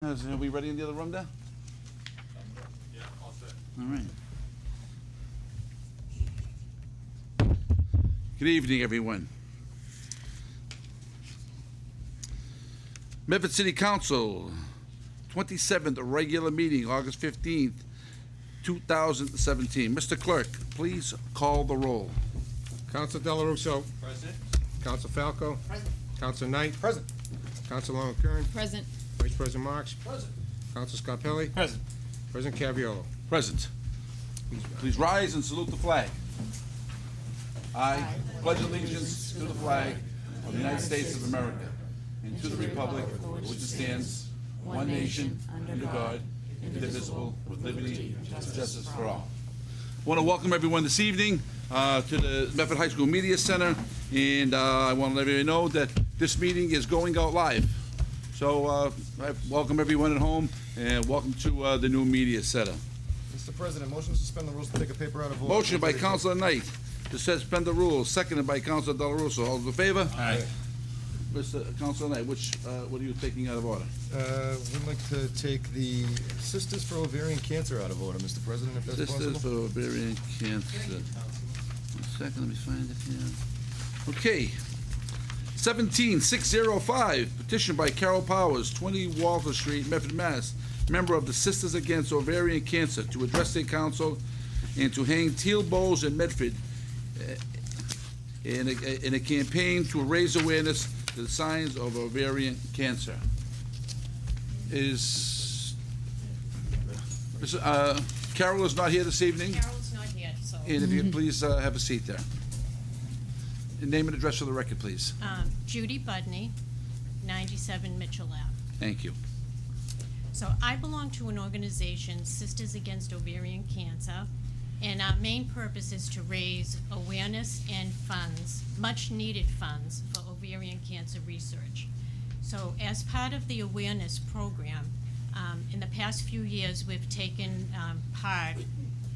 Are we ready in the other room there? Yeah, all set. All right. Good evening, everyone. Medford City Council, 27th regular meeting, August 15th, 2017. Mr. Clerk, please call the roll. Council Delarusso. Present. Council Falco. Present. Council Knight. Present. Council Long Kern. Present. Vice President Marks. Present. Council Scarpelli. Present. President Caviola. Present. Please rise and salute the flag. I pledge allegiance to the flag of the United States of America and to the republic for which it stands, one nation, under God, indivisible, with liberty and justice for all. I want to welcome everyone this evening to the Medford High School Media Center, and I want to let everyone know that this meeting is going out live. So I welcome everyone at home, and welcome to the new Media Center. Mr. President, motion to suspend the rules to take a paper out of order. Motion by Councilor Knight to suspend the rules, seconded by Councilor Delarusso. All those in favor? Aye. Mr. Councilor Knight, what are you taking out of order? We'd like to take the Sisters for Ovarian Cancer out of order, Mr. President, if that's Sisters possible. for Ovarian Cancer. One second, let me find it here. Okay. 17605, petition by Carol Powers, 20 Walter Street, Medford, Mass., member of the Sisters Against Ovarian Cancer, to address their council and to hang teal bows in Medford in a campaign to raise awareness to the signs of ovarian cancer. Carol is not here this evening, Carol's not here, so. and if you could please have a seat there. And name and address for the record, please. Judy Budney, 97 Mitchell Ave. Thank you. So I belong to an organization, Sisters Against Ovarian Cancer, and our main purpose is to raise awareness and funds, much-needed funds, for ovarian cancer research. So as part of the awareness program, in the past few years, we've taken part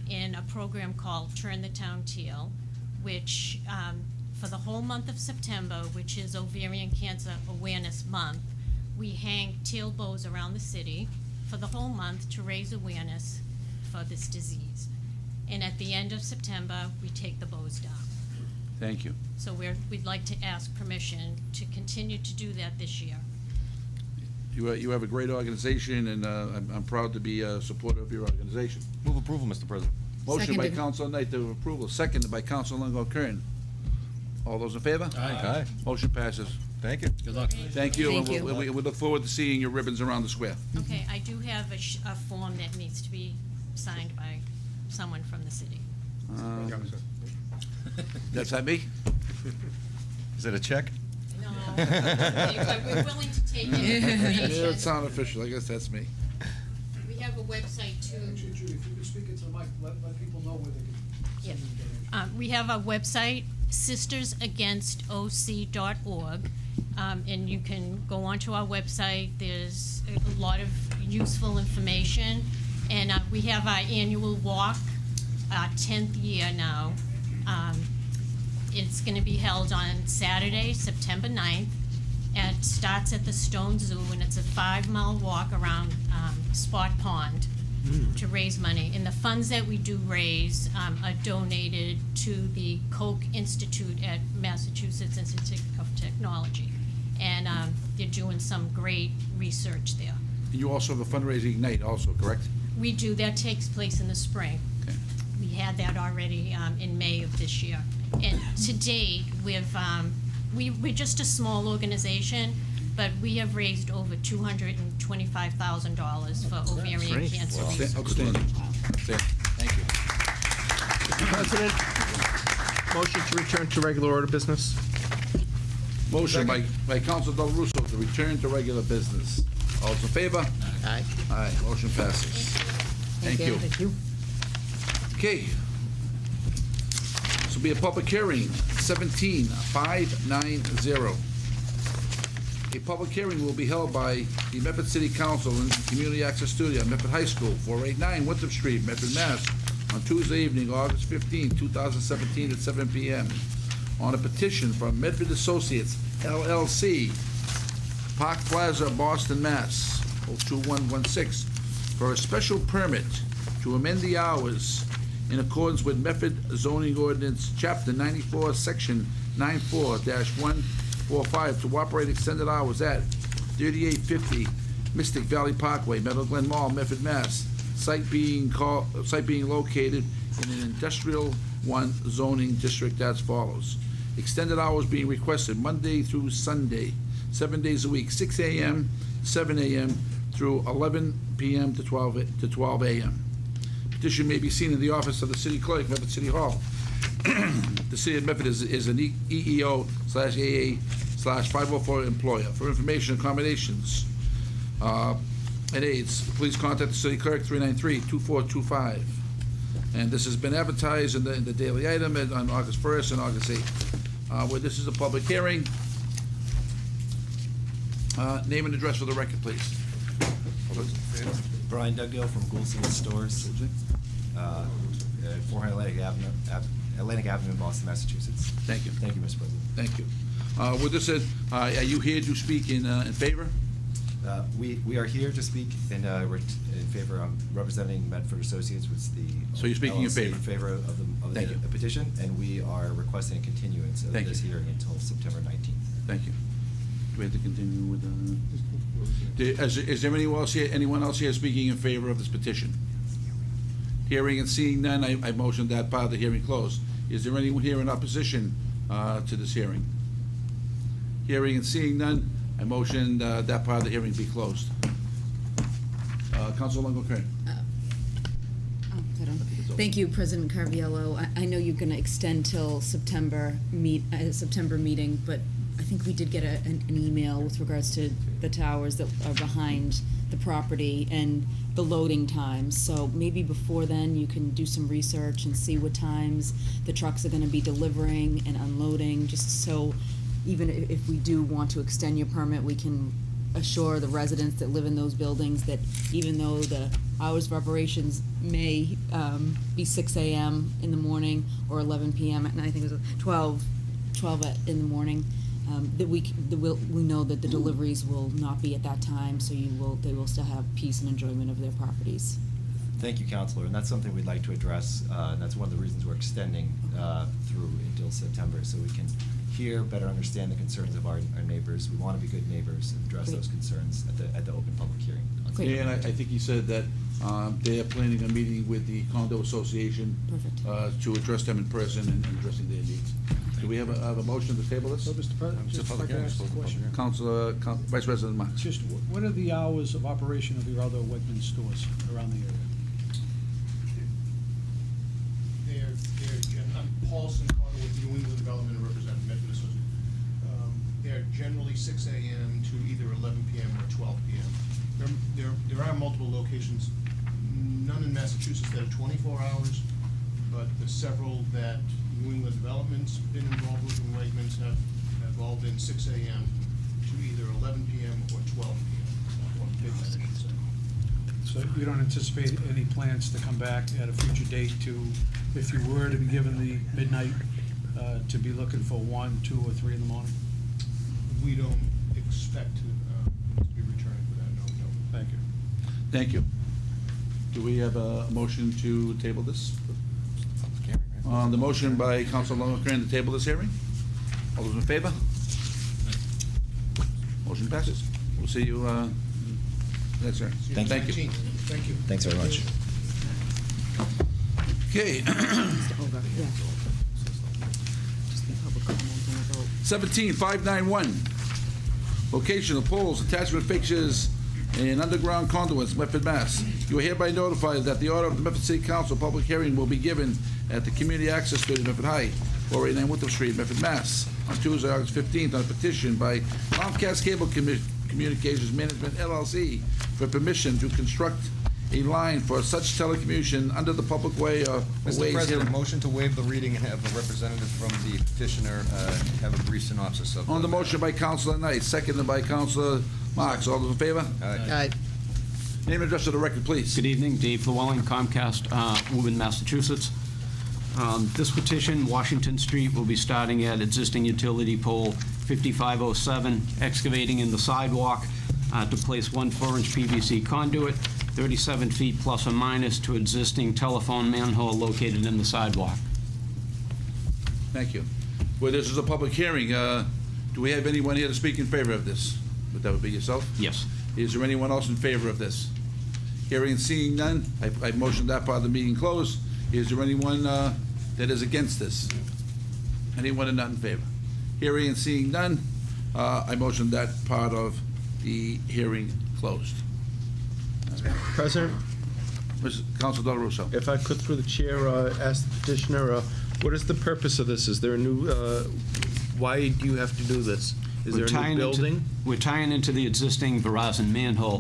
in a program called Turn the Town Teal, which for the whole month of September, which is Ovarian Cancer Awareness Month, we hang teal bows around the city for the whole month to raise awareness for this disease. And at the end of September, we take the bows down. Thank you. So we'd like to ask permission to continue to do that this year. You have a great organization, and I'm proud to be a supporter of your organization. Move approval, Mr. President. Motion by Seconded. Councilor Knight to approval, seconded by Councilor Longo Kern. All those in favor? Aye. Motion passes. Thank you. Good luck. Thank you. Thank and you. we look forward to seeing your ribbons around the square. Okay, I do have a form that needs to be signed by someone from the city. That's that me? Is it a check? No, but we're willing to take any Yeah, information. it's not official. I guess that's me. We have a website too. Judy, if you could speak into the mic, let people know where they can Yeah. send in donations. We have a website, sistersagainstok.org, and you can go onto our website. There's a lot of useful information, and we have our annual walk, our 10th year now. It's going to be held on Saturday, September 9th. It starts at the Stone Zoo, and it's a 5-mile walk around Spot Pond to raise money. And the funds that we do raise are donated to the Koch Institute at Massachusetts Institute of Technology. And they're doing some great research there. And you also have a fundraising night also, correct? We do, that takes place in the spring. Okay. We had that already in May of this year. And to date, we're just a small organization, but we have raised over $225,000 for ovarian cancer research. Outstanding. Thank you. Mr. President, motion to return to regular order business. Motion by Councilor Delarusso to return to regular business. All those in favor? Aye. Aye, motion passes. Thank you. Thank you. Okay. This will be a public hearing, 17590. A public hearing will be held by the Medford City Council in the Community Access Studio at Medford High School, 489 Winthrop Street, Medford, Mass., on Tuesday evening, August 15, 2017, at 7 p.m. on a petition from Medford Associates, LLC, Park Plaza, Boston, Mass., 02116 for a special permit to amend the hours in accordance with Medford zoning ordinance, Chapter 94, Section 94-145, to operate extended hours at 3850 Mystic Valley Parkway, Meadow Glen Mall, Medford, Mass. Site being located in an Industrial 1 zoning district as follows. Extended hours being requested Monday through Sunday, 7 days a week, 6 a.m., 7 a.m. through 11 p.m. to 12 a.m. Petition may be seen in the office of the city clerk, Medford City Hall. The city of Medford is an EEO/AA/504 employer. For information and accommodations and aids, please contact the city clerk, 393-2425. And this has been advertised in the Daily Item on August 1st and August 8th. Where this is a public hearing. Name and address for the record, please. Brian Dugdale from Goulson Stores, 400 Atlantic Avenue, Boston, Massachusetts. Thank you. Thank you, Mr. President. Thank you. With this said, are you here to speak in favor? We are here to speak we're in favor of representing Medford Associates, which is the So you're speaking in LLC favor? in favor of Thank you. the petition, and we are requesting a continuance of Thank this you. hearing until September 19th. Thank you. Do we have to continue with is there anyone else here speaking in favor of this petition? Hearing and seeing none, I motion that part of the hearing closed. Is there anyone here in opposition to this hearing? Hearing and seeing none, I motion that part of the hearing be closed. Councilor Longo-Kern. Thank you, President Carviello. I know you're going to extend till September meeting, but I think we did get an email with regards to the towers that are behind the property and the loading times. So maybe before then, you can do some research and see what times the trucks are going to be delivering and unloading, just so even if we do want to extend your permit, we can assure the residents that live in those buildings that even though the hours of operations may be 6 a.m. in the morning or 11 p.m. at night, I think it was 12 in the morning, that we know that the deliveries will not be at that time, so they will still have peace and enjoyment of their properties. Thank you, Counselor, and that's something we'd like to address, and that's one of the reasons we're extending through until September, so we can hear, better understand the concerns of our neighbors. We want to be good neighbors and address Great. those concerns at the open public hearing. Great. Yeah, and I think he said that they are planning a meeting with the condo association. Perfect. To address them in person and addressing their needs. Do we have a motion to table this? So, Mr. President, It's a just if I public could hearing, ask a it's a public question. hearing. Vice President Marks. Just, what are the hours of operation of your other Wegmans stores around the area? I'm Paulson Carter with New England Development and represent Medford Associates. They're generally 6 a.m. to either 11 p.m. or 12 p.m. There are multiple locations, none in Massachusetts that are 24 hours, but the several that New England Development's been involved with in Wegmans have all been 6 a.m. to either 11 p.m. or 12 p.m. Or midnight, I should say. So you don't anticipate any plans to come back at a future date to, if you were to be given the midnight, to be looking for 1, 2, or 3 in the morning? We don't expect to be returning for that, no. Thank you. Thank you. Do we have a motion to table this? Public hearing, right? The motion by Councilor Longo-Kern to table this hearing? All those in favor? Motion passes. We'll see you next hearing. Thank you. Thank you. Thank you. Thanks very much. Okay. Mr. Olga, yeah. Just the public comment and a vote. 17591. Location of poles, attachment fixtures, and underground conduits, Medford, Mass. You are hereby notified that the order of the Medford City Council public hearing will be given at the Community Access Building, Medford High, 489 Winthrop Street, Medford, Mass. On Tuesday, August 15th, on a petition by Comcast Cable Communications Management, LLC, for permission to construct a line for such telecommunication under the public way or Mr. ways. President, motion to waive the reading and have a representative from the petitioner have a brief synopsis of. On the motion by Councilor Knight, seconded by Councilor Marks. All those in favor? Aye. Name and address of the record, please. Good evening, Dave Llewellyn, Comcast, Woburn, Massachusetts. This petition, Washington Street, will be starting at existing utility pole 5507, excavating in the sidewalk, to place one 4-inch PVC conduit 37 feet plus or minus to existing telephone manhole located in the sidewalk. Thank you. Well, this is a public hearing. Do we have anyone here to speak in favor of this? That would be yourself? Yes. Is there anyone else in favor of this? Hearing and seeing none, I motion that part of the meeting closed. Is there anyone that is against this? Anyone not in favor? Hearing and seeing none, I motion that part of the hearing closed. President, Council Del Russo. if I could, through the chair, ask the petitioner, what is the purpose of this? Is there a new, why do you have to do this? Is there a new building? We're tying into the existing Verizon manhole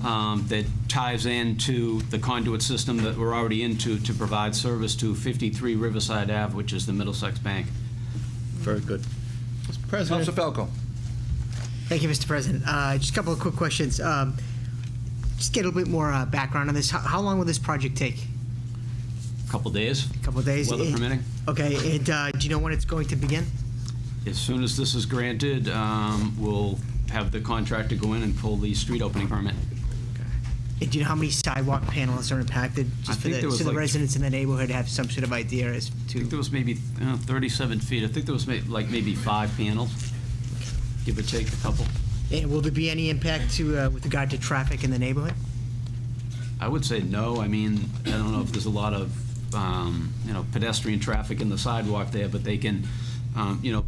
that ties into the conduit system that we're already into to provide service to 53 Riverside Ave, which is the Middlesex Bank. Very good. Mr. President. Council Falco. Thank you, Mr. President. Just a couple of quick questions. Just get a little bit more background on this. How long will this project take? Couple days. A couple of days? Weather permitting. Okay, and do you know when it's going to begin? As soon as this is granted, we'll have the contractor go in and pull the street opening permit. And do you know how many sidewalk panels are impacted? I Just think there was so the like- residents in the neighborhood have some sort of idea as I to. think there was maybe 37 feet. I think there was maybe 5 panels, give or take a couple. And will there be any impact to with regard to traffic in the neighborhood? I would say no. I mean, I don't know if there's a lot of, pedestrian traffic in the sidewalk there, but they can,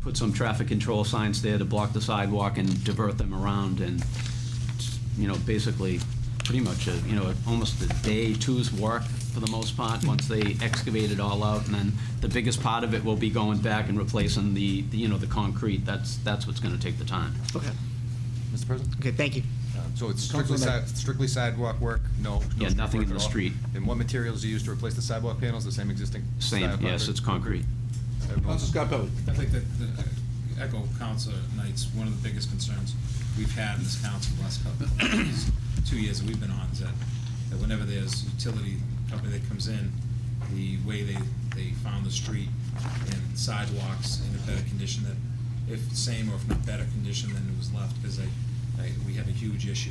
put some traffic control signs there to block the sidewalk and divert them around and, basically pretty much, almost a day, two's work for the most part, once they excavate it all out. And then the biggest part of it will be going back and replacing the concrete. That's what's going to take the time. Okay. Mr. President? Okay, thank you. So it's Councilor strictly sidewalk work, no Yeah, street nothing work in at the all? street. And what materials do you use to replace the sidewalk panels, the same existing? Same, style yes, it's concrete. Council Scarpelli. I think that, echo Councilor Knight's, one of the biggest concerns we've had in this council the last couple of years, 2 years that we've been on, is that whenever there's utility company that comes in, the way they found the street and sidewalks in a better condition, that if same or if not better condition than it was left, because we have a huge issue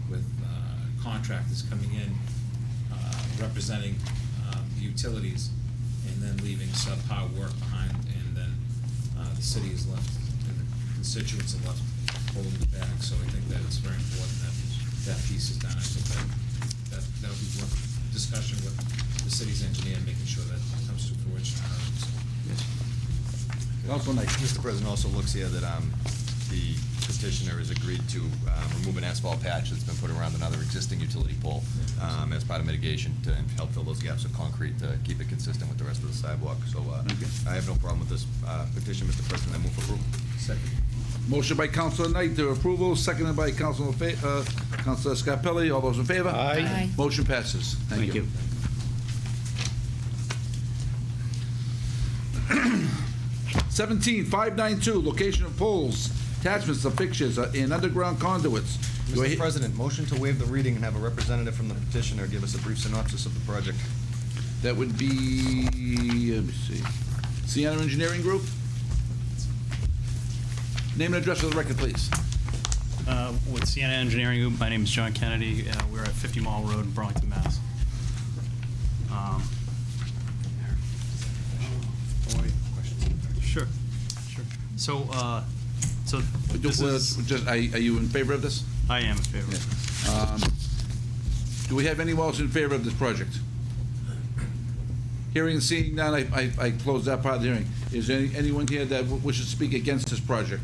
with contractors coming in, representing the utilities, and then leaving subpar work behind, and then the city is left, and the constituents are left holding the bag. So I think that it's very important that that piece is done. I think that would be worth discussion with the city's engineer, making sure that comes to fruition. Council Knight. Mr. President, also looks here that the petitioner has agreed to remove an asphalt patch that's been put around another existing utility pole as part of mitigation to help fill those gaps of concrete to keep it consistent with the rest of the sidewalk. So I have no problem with this petition, Mr. President. I move for approval. Second. Motion by Councilor Knight to approval, seconded by Councilor Scarpelli. All those in favor? Aye. Motion passes. Thank you. 17-592, location of poles, attachments of fixtures in underground conduits. Do I Mr. hear- President, motion to waive the reading and have a representative from the petitioner give us a brief synopsis of the project. That would be, let me see, Sienna Engineering Group? Name and address for the record, please. With Sienna Engineering Group, my name is John Kennedy. We're at 50 Mall Road in Burlington, Mass. Sure. So this is, Are you in favor of this? I am in favor of this. Do we have anyone else in favor of this project? Hearing and seeing none, I close that part of the hearing. Is there anyone here that wishes to speak against this project?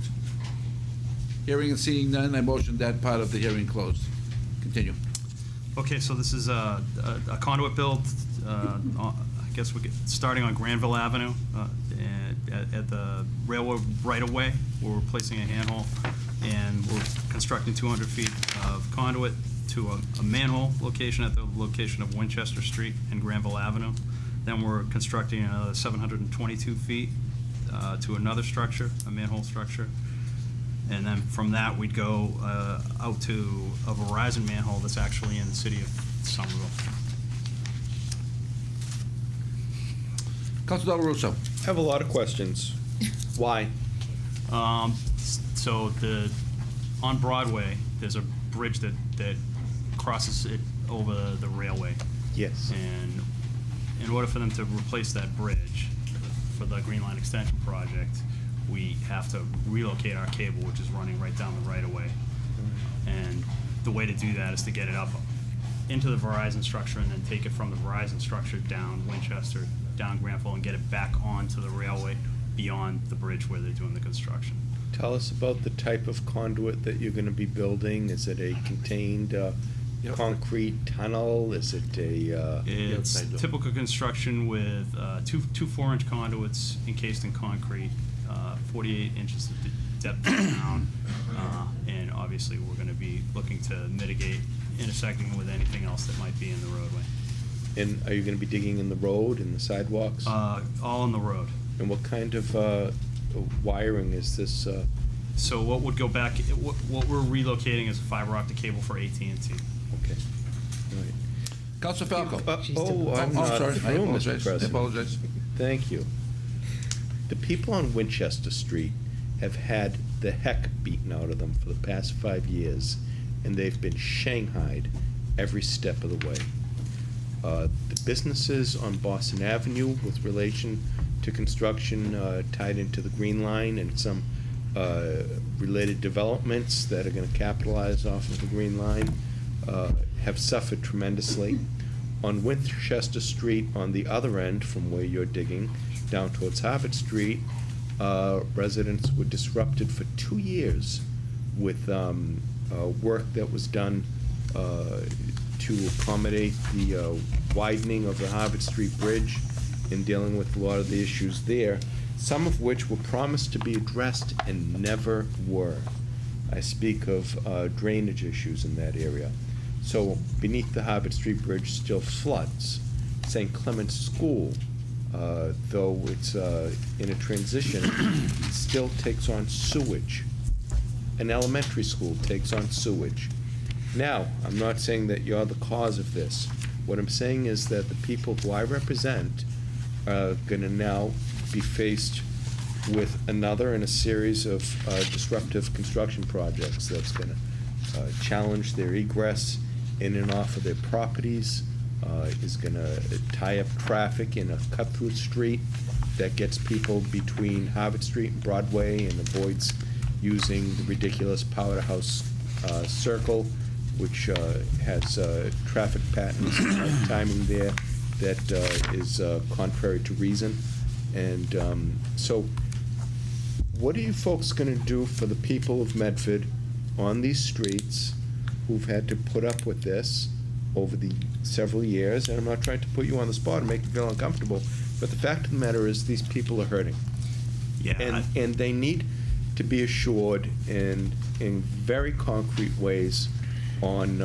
Hearing and seeing none, I motion that part of the hearing closed. Continue. Okay, so this is a conduit build, I guess starting on Granville Avenue, at the railroad right-of-way. We're replacing a handhole, and we're constructing 200 feet of conduit to a manhole location at the location of Winchester Street and Granville Avenue. Then we're constructing another 722 feet to another structure, a manhole structure. And then from that, we'd go out to a Verizon manhole that's actually in the city of Somerville. Councilor Del Russo. I have a lot of questions. Why? So the on Broadway, there's a bridge that crosses it over the railway. Yes. And in order for them to replace that bridge for the Green Line Extension project, we have to relocate our cable, which is running right down the right-of-way. And the way to do that is to get it up into the Verizon structure and then take it from the Verizon structure down Winchester, down Granville, and get it back onto the railway beyond the bridge where they're doing the construction. Tell us about the type of conduit that you're going to be building. Is it a contained concrete tunnel? Is it a... It's typical construction with two 4-inch conduits encased in concrete, 48 inches of depth down, and obviously we're going to be looking to mitigate intersecting with anything else that might be in the roadway. And are you going to be digging in the road, in the sidewalks? All on the road. And what kind of wiring is this? So what would go back, what we're relocating is a fiber optic cable for AT&T. Okay. All right. Councilor Falco. I'm not sorry. through, I Mr. apologize. President. I apologize. Thank you. The people on Winchester Street have had the heck beaten out of them for the past 5 years, and they've been shanghaied every step of the way. The businesses on Boston Avenue with relation to construction tied into the Green Line and some related developments that are going to capitalize off of the Green Line have suffered tremendously. On Winchester Street, on the other end from where you're digging, down towards Harvard Street, residents were disrupted for 2 years with work that was done to accommodate the widening of the Harvard Street Bridge and dealing with a lot of the issues there, some of which were promised to be addressed and never were. I speak of drainage issues in that area. So beneath the Harvard Street Bridge still floods. St. Clement's School, though it's in a transition, still takes on sewage. An elementary school takes on sewage. Now, I'm not saying that you're the cause of this. What I'm saying is that the people who I represent are going to now be faced with another in a series of disruptive construction projects that's going to challenge their egress in and off of their properties, is going to tie up traffic in a cut-through street that gets people between Harvard Street and Broadway and avoids using the ridiculous Powder House Circle, which has traffic patterns and timing there that is contrary to reason. And so what are you folks going to do for the people of Medford on these streets who've had to put up with this over the several years? And I'm not trying to put you on the spot and make you feel uncomfortable, but the fact of the matter is these people are hurting. Yeah. And they need to be assured in very concrete ways on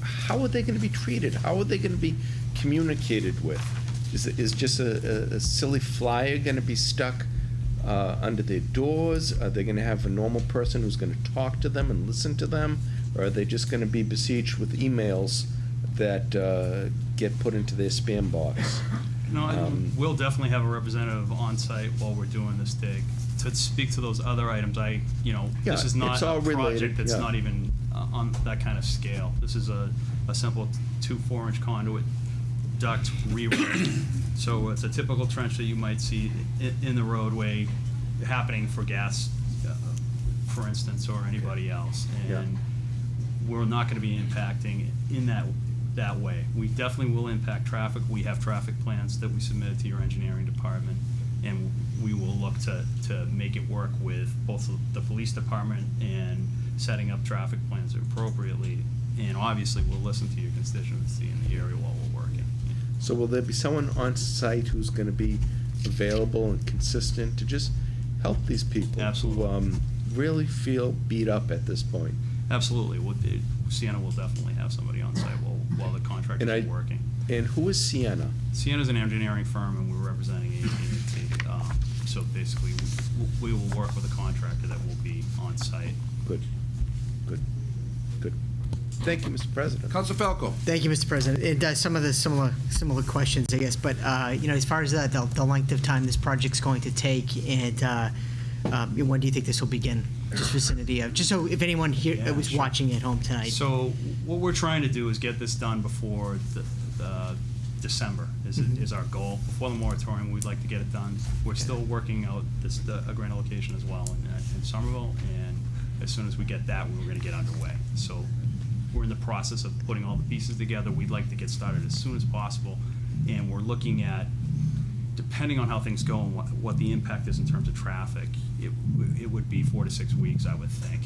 how are they going to be treated? How are they going to be communicated with? Is just a silly flyer going to be stuck under their doors? Are they going to have a normal person who's going to talk to them and listen to them? Or are they just going to be besieged with emails that get put into their spam box? No, we'll definitely have a representative on site while we're doing this dig to speak to those other items. This is not it's all a project related, that's yeah. not even on that kind of scale. This is a simple 2 4-inch conduit duct rewrite. So it's a typical trench that you might see in the roadway happening for gas, for instance, or anybody else. And we're not going to be impacting in that way. We definitely will impact traffic. We have traffic plans that we submitted to your engineering department, and we will look to make it work with both the police department and setting up traffic plans appropriately. And obviously, we'll listen to your constituency in the area while we're working. So will there be someone on site who's going to be available and consistent to just help these people? Absolutely. Who really feel beat up at this point? Absolutely. Sienna will definitely have somebody on site while the contractor is working. And who is Sienna? Sienna's an engineering firm, and we're representing AT&T. So basically, we will work with a contractor that will be on site. Good. Thank you, Mr. President. Councilor Falco. Thank you, Mr. President. It does some of the similar questions, I guess. But as far as the length of time this project's going to take, and When do you think this will begin? Just vicinity of, just so if anyone here Yeah, was sure. watching at home tonight. So what we're trying to do is get this done before the December is our goal. Before the moratorium, we'd like to get it done. We're still working out a grant location as well in Somerville, and as soon as we get that, we're gonna get underway. So we're in the process of putting all the pieces together. We'd like to get started as soon as possible, and we're looking at, depending on how things go and what the impact is in terms of traffic, it would be 4 to 6 weeks, I would think.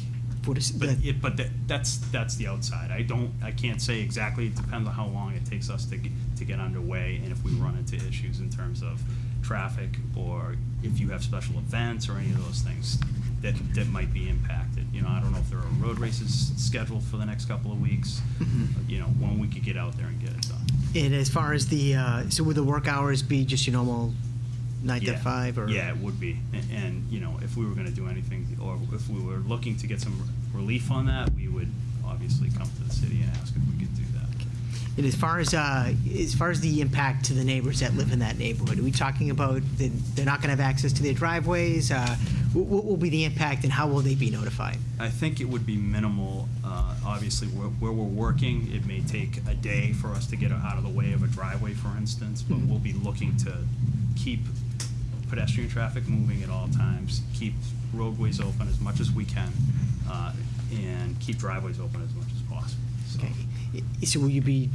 But that's the outside. I can't say exactly. It depends on how long it takes us to get underway, and if we run into issues in terms of traffic, or if you have special events or any of those things that might be impacted. I don't know if there are road races scheduled for the next couple of weeks. When we could get out there and get it done. And as far as so would the work hours be just your normal 9 to 5? Or? Yeah, it would be. And if we were going to do anything, or if we were looking to get some relief on that, we would obviously come to the city and ask if we could do that. And as far as the impact to the neighbors that live in that neighborhood, are we talking about they're not going to have access to their driveways? What will be the impact, and how will they be notified? I think it would be minimal. Obviously, where we're working, it may take a day for us to get out of the way of a driveway, for instance, but we'll be looking to keep pedestrian traffic moving at all times, keep roadways open as much as we can, and keep driveways open as much as possible. So. Okay. So will you be,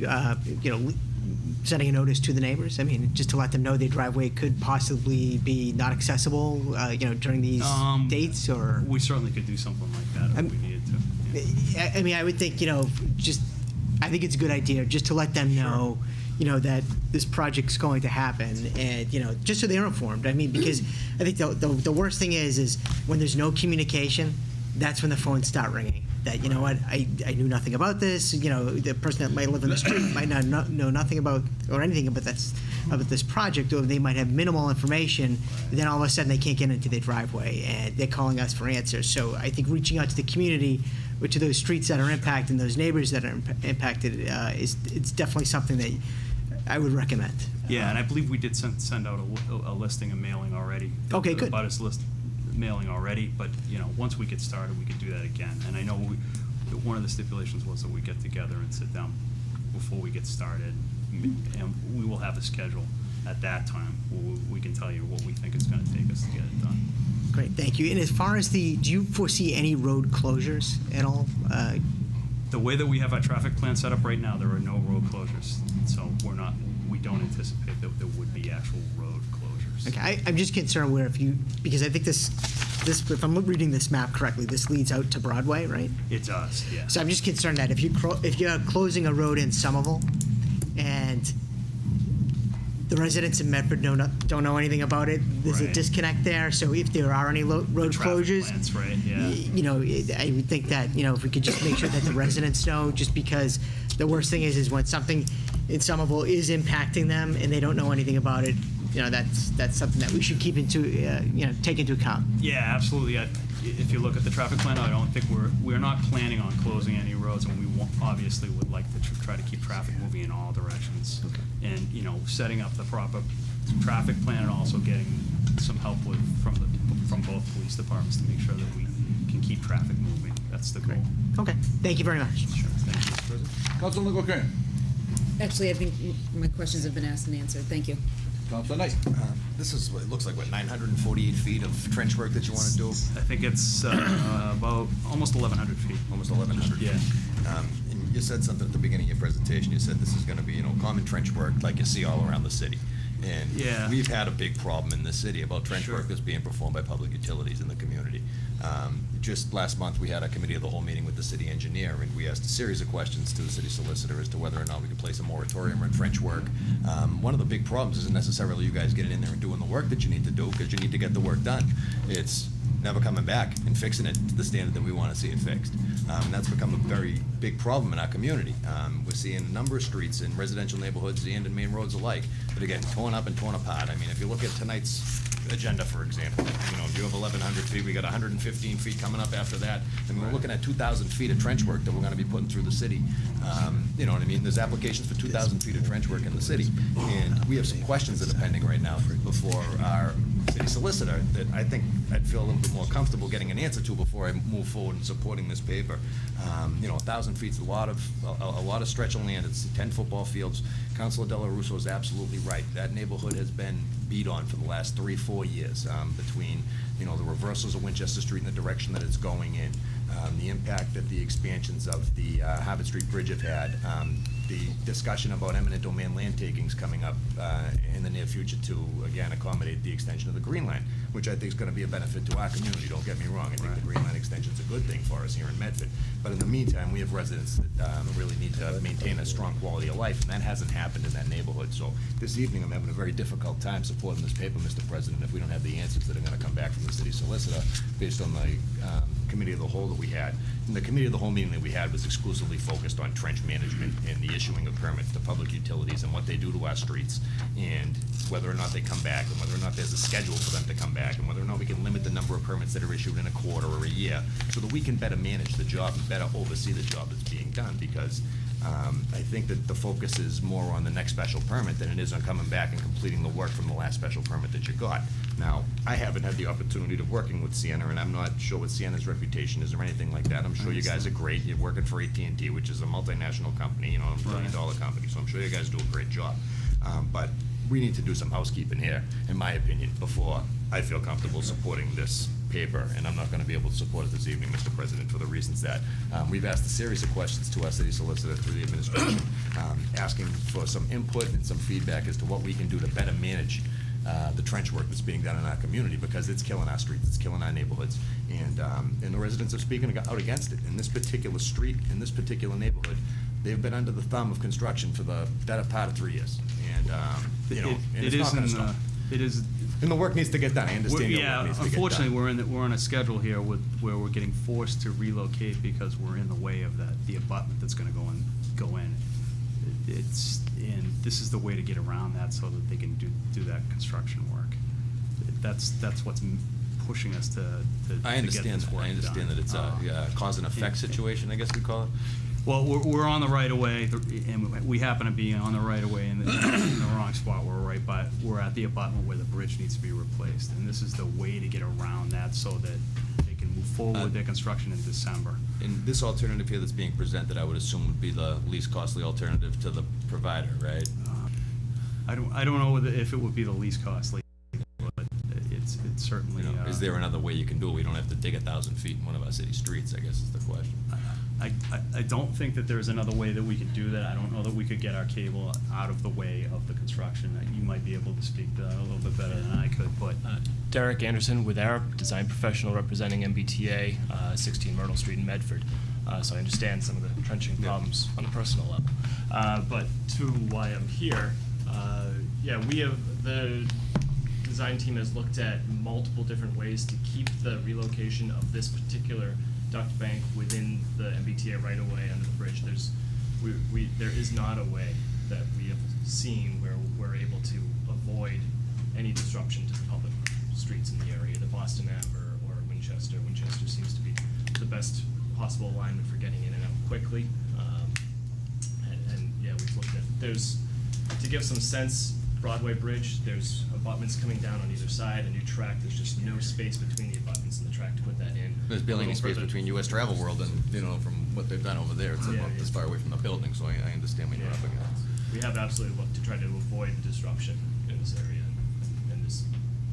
sending a notice to the neighbors? I mean, just to let them know their driveway could possibly be not accessible, during these dates, or? We certainly could do something like that if we needed to. Yeah. I mean, I would think, I think it's a good idea just to let them know, that this project's going to happen, and, just so they're informed. I mean, because I think the worst thing is when there's no communication, that's when the phones start ringing. That, what, I knew nothing about this, the person that might live in the street might not know nothing about, or anything about this project, or they might have minimal information, and then all of a sudden they can't get into their driveway, and they're calling us for answers. So I think reaching out to the community, or to those streets that are impacted, and those neighbors that are impacted, it's definitely something that I would recommend. Yeah, and I believe we did send out a listing, a mailing already. Okay, good. About his list mailing already, but once we get started, we could do that again. And I know one of the stipulations was that we get together and sit down before we get started, and we will have a schedule at that time. We can tell you what we think it's going to take us to get it done. Great, thank you. And as far as do you foresee any road closures at all? The way that we have our traffic plan set up right now, there are no road closures, so we don't anticipate that there would be actual road closures. Okay, I'm just concerned because I think this, if I'm reading this map correctly, this leads out to Broadway, right? It does, yeah. So I'm just concerned that if you're closing a road in Somerville, and the residents in Medford don't know anything about it, there's a Right. disconnect there. So if there are any road Traffic closures, plans, right, yeah. I would think that, if we could just make sure that the residents know, just because the worst thing is when something in Somerville is impacting them and they don't know anything about it, that's something that we should keep take into account. Yeah, absolutely. If you look at the traffic plan, I don't think we're not planning on closing any roads, and we obviously would like to try to keep traffic moving in all directions. Okay. And, setting up the proper traffic plan, and also getting some help from both police departments to make sure that we can keep traffic moving. That's the goal. Okay, thank you very much. Sure, thank you, Mr. President. Councilman McCurran. Actually, I think my questions have been asked and answered. Thank you. Councilor Knight. This is, it looks like, 948 feet of trench work that you want to do? I think it's about almost 1,100 feet. Almost 1,100 feet. Yeah. And you said something at the beginning of your presentation. You said this is going to be, common trench work like you see all around the city. And Yeah. we've had a big problem in this city about trench Sure. work that's being performed by public utilities in the community. Just last month, we had a committee of the whole meeting with the city engineer, and we asked a series of questions to the city solicitor as to whether or not we could place a moratorium on trench work. One of the big problems isn't necessarily you guys getting in there and doing the work that you need to do, because you need to get the work done. It's never coming back and fixing it to the standard that we want to see it fixed. And that's become a very big problem in our community. We're seeing a number of streets in residential neighborhoods and in main roads alike that are getting torn up and torn apart. I mean, if you look at tonight's agenda, for example, if you have 1,100 feet, we got 115 feet coming up after that. I mean, we're looking at 2,000 feet of trench work that we're going to be putting through the city. You know what I mean? There's applications for 2,000 feet of trench work in the city. And we have some questions that are pending right now before our city solicitor that I think I'd feel a little bit more comfortable getting an answer to before I move forward in supporting this paper. 1,000 feet's a lot of stretch of land. It's 10 football fields. Councilor Della Russo is absolutely right. That neighborhood has been beat on for the last 3-4 years between, the reversals of Winchester Street and the direction that it's going in, the impact that the expansions of the Harvard Street Bridge have had, the discussion about eminent domain land takings coming up in the near future to, again, accommodate the extension of the Green Line, which I think is going to be a benefit to our community. Don't get me wrong. I think the Green Line extension is a good thing for us here in Medford. But in the meantime, we have residents that really need to maintain a strong quality of life, and that hasn't happened in that neighborhood. So this evening, I'm having a very difficult time supporting this paper, Mr. President, if we don't have the answers that are going to come back from the city solicitor based on the committee of the whole that we had. And the committee of the whole meeting that we had was exclusively focused on trench management and the issuing of permits to public utilities and what they do to our streets, and whether or not they come back, and whether or not there's a schedule for them to come back, and whether or not we can limit the number of permits that are issued in a quarter or a year, so that we can better manage the job and better oversee the job that's being done. Because I think that the focus is more on the next special permit than it is on coming back and completing the work from the last special permit that you got. Now, I haven't had the opportunity of working with Sienna, and I'm not sure what Sienna's reputation is or anything like that. I'm sure you guys are great. You're working for AT&T, which is a multinational company, a $1 billion company, so I'm sure you guys do a great job. But we need to do some housekeeping here, in my opinion, before I feel comfortable supporting this paper, and I'm not going to be able to support it this evening, Mr. President, for the reasons that we've asked a series of questions to our city solicitor through the administration, asking for some input and some feedback as to what we can do to better manage the trench work that's being done in our community, because it's killing our streets, it's killing our neighborhoods, and the residents are speaking out against it. In this particular street, in this particular neighborhood, they've been under the thumb of construction for the better part of 3 years, and and it's not going to stop. It is. And the work needs to get done. I understand your work needs to get done. Unfortunately, we're on a schedule here where we're getting forced to relocate because we're in the way of the abutment that's going to go in. And this is the way to get around that so that they can do that construction work. That's what's pushing us to I get understand this that. work I understand done. that it's a cause and effect situation, I guess we call it. Well, we're on the right of way, and we happen to be on the right of way in the wrong spot. We're at the abutment where the bridge needs to be replaced, and this is the way to get around that so that they can move forward with their construction in December. And this alternative here that's being presented, I would assume would be the least costly alternative to the provider, right? I don't know if it would be the least costly, but it's certainly. Is there another way you can do it? We don't have to dig 1,000 feet in one of our city streets, I guess is the question. I don't think that there's another way that we could do that. I don't know that we could get our cable out of the way of the construction. You might be able to speak to that a little bit better than I could, but. Derek Anderson with Arup, design professional representing MBTA, 16 Myrtle Street in Medford. So I understand some of the trenching problems on a personal level. But to why I'm here, the design team has looked at multiple different ways to keep the relocation of this particular duct bank within the MBTA right away under the bridge. There is not a way that we have seen where we're able to avoid any disruption to the public streets in the area, the Boston Ave or Winchester. Winchester seems to be the best possible alignment for getting in and out quickly. We've looked at, to give some sense, Broadway Bridge, there's abutments coming down on either side, a new track, there's just no space between the abutments and the track to put that in. There's barely any space between US Travel World and, from what they've done over there, it's about this far away from the building, so I understand what you're up against. We have absolutely looked to try to avoid the disruption in this area, and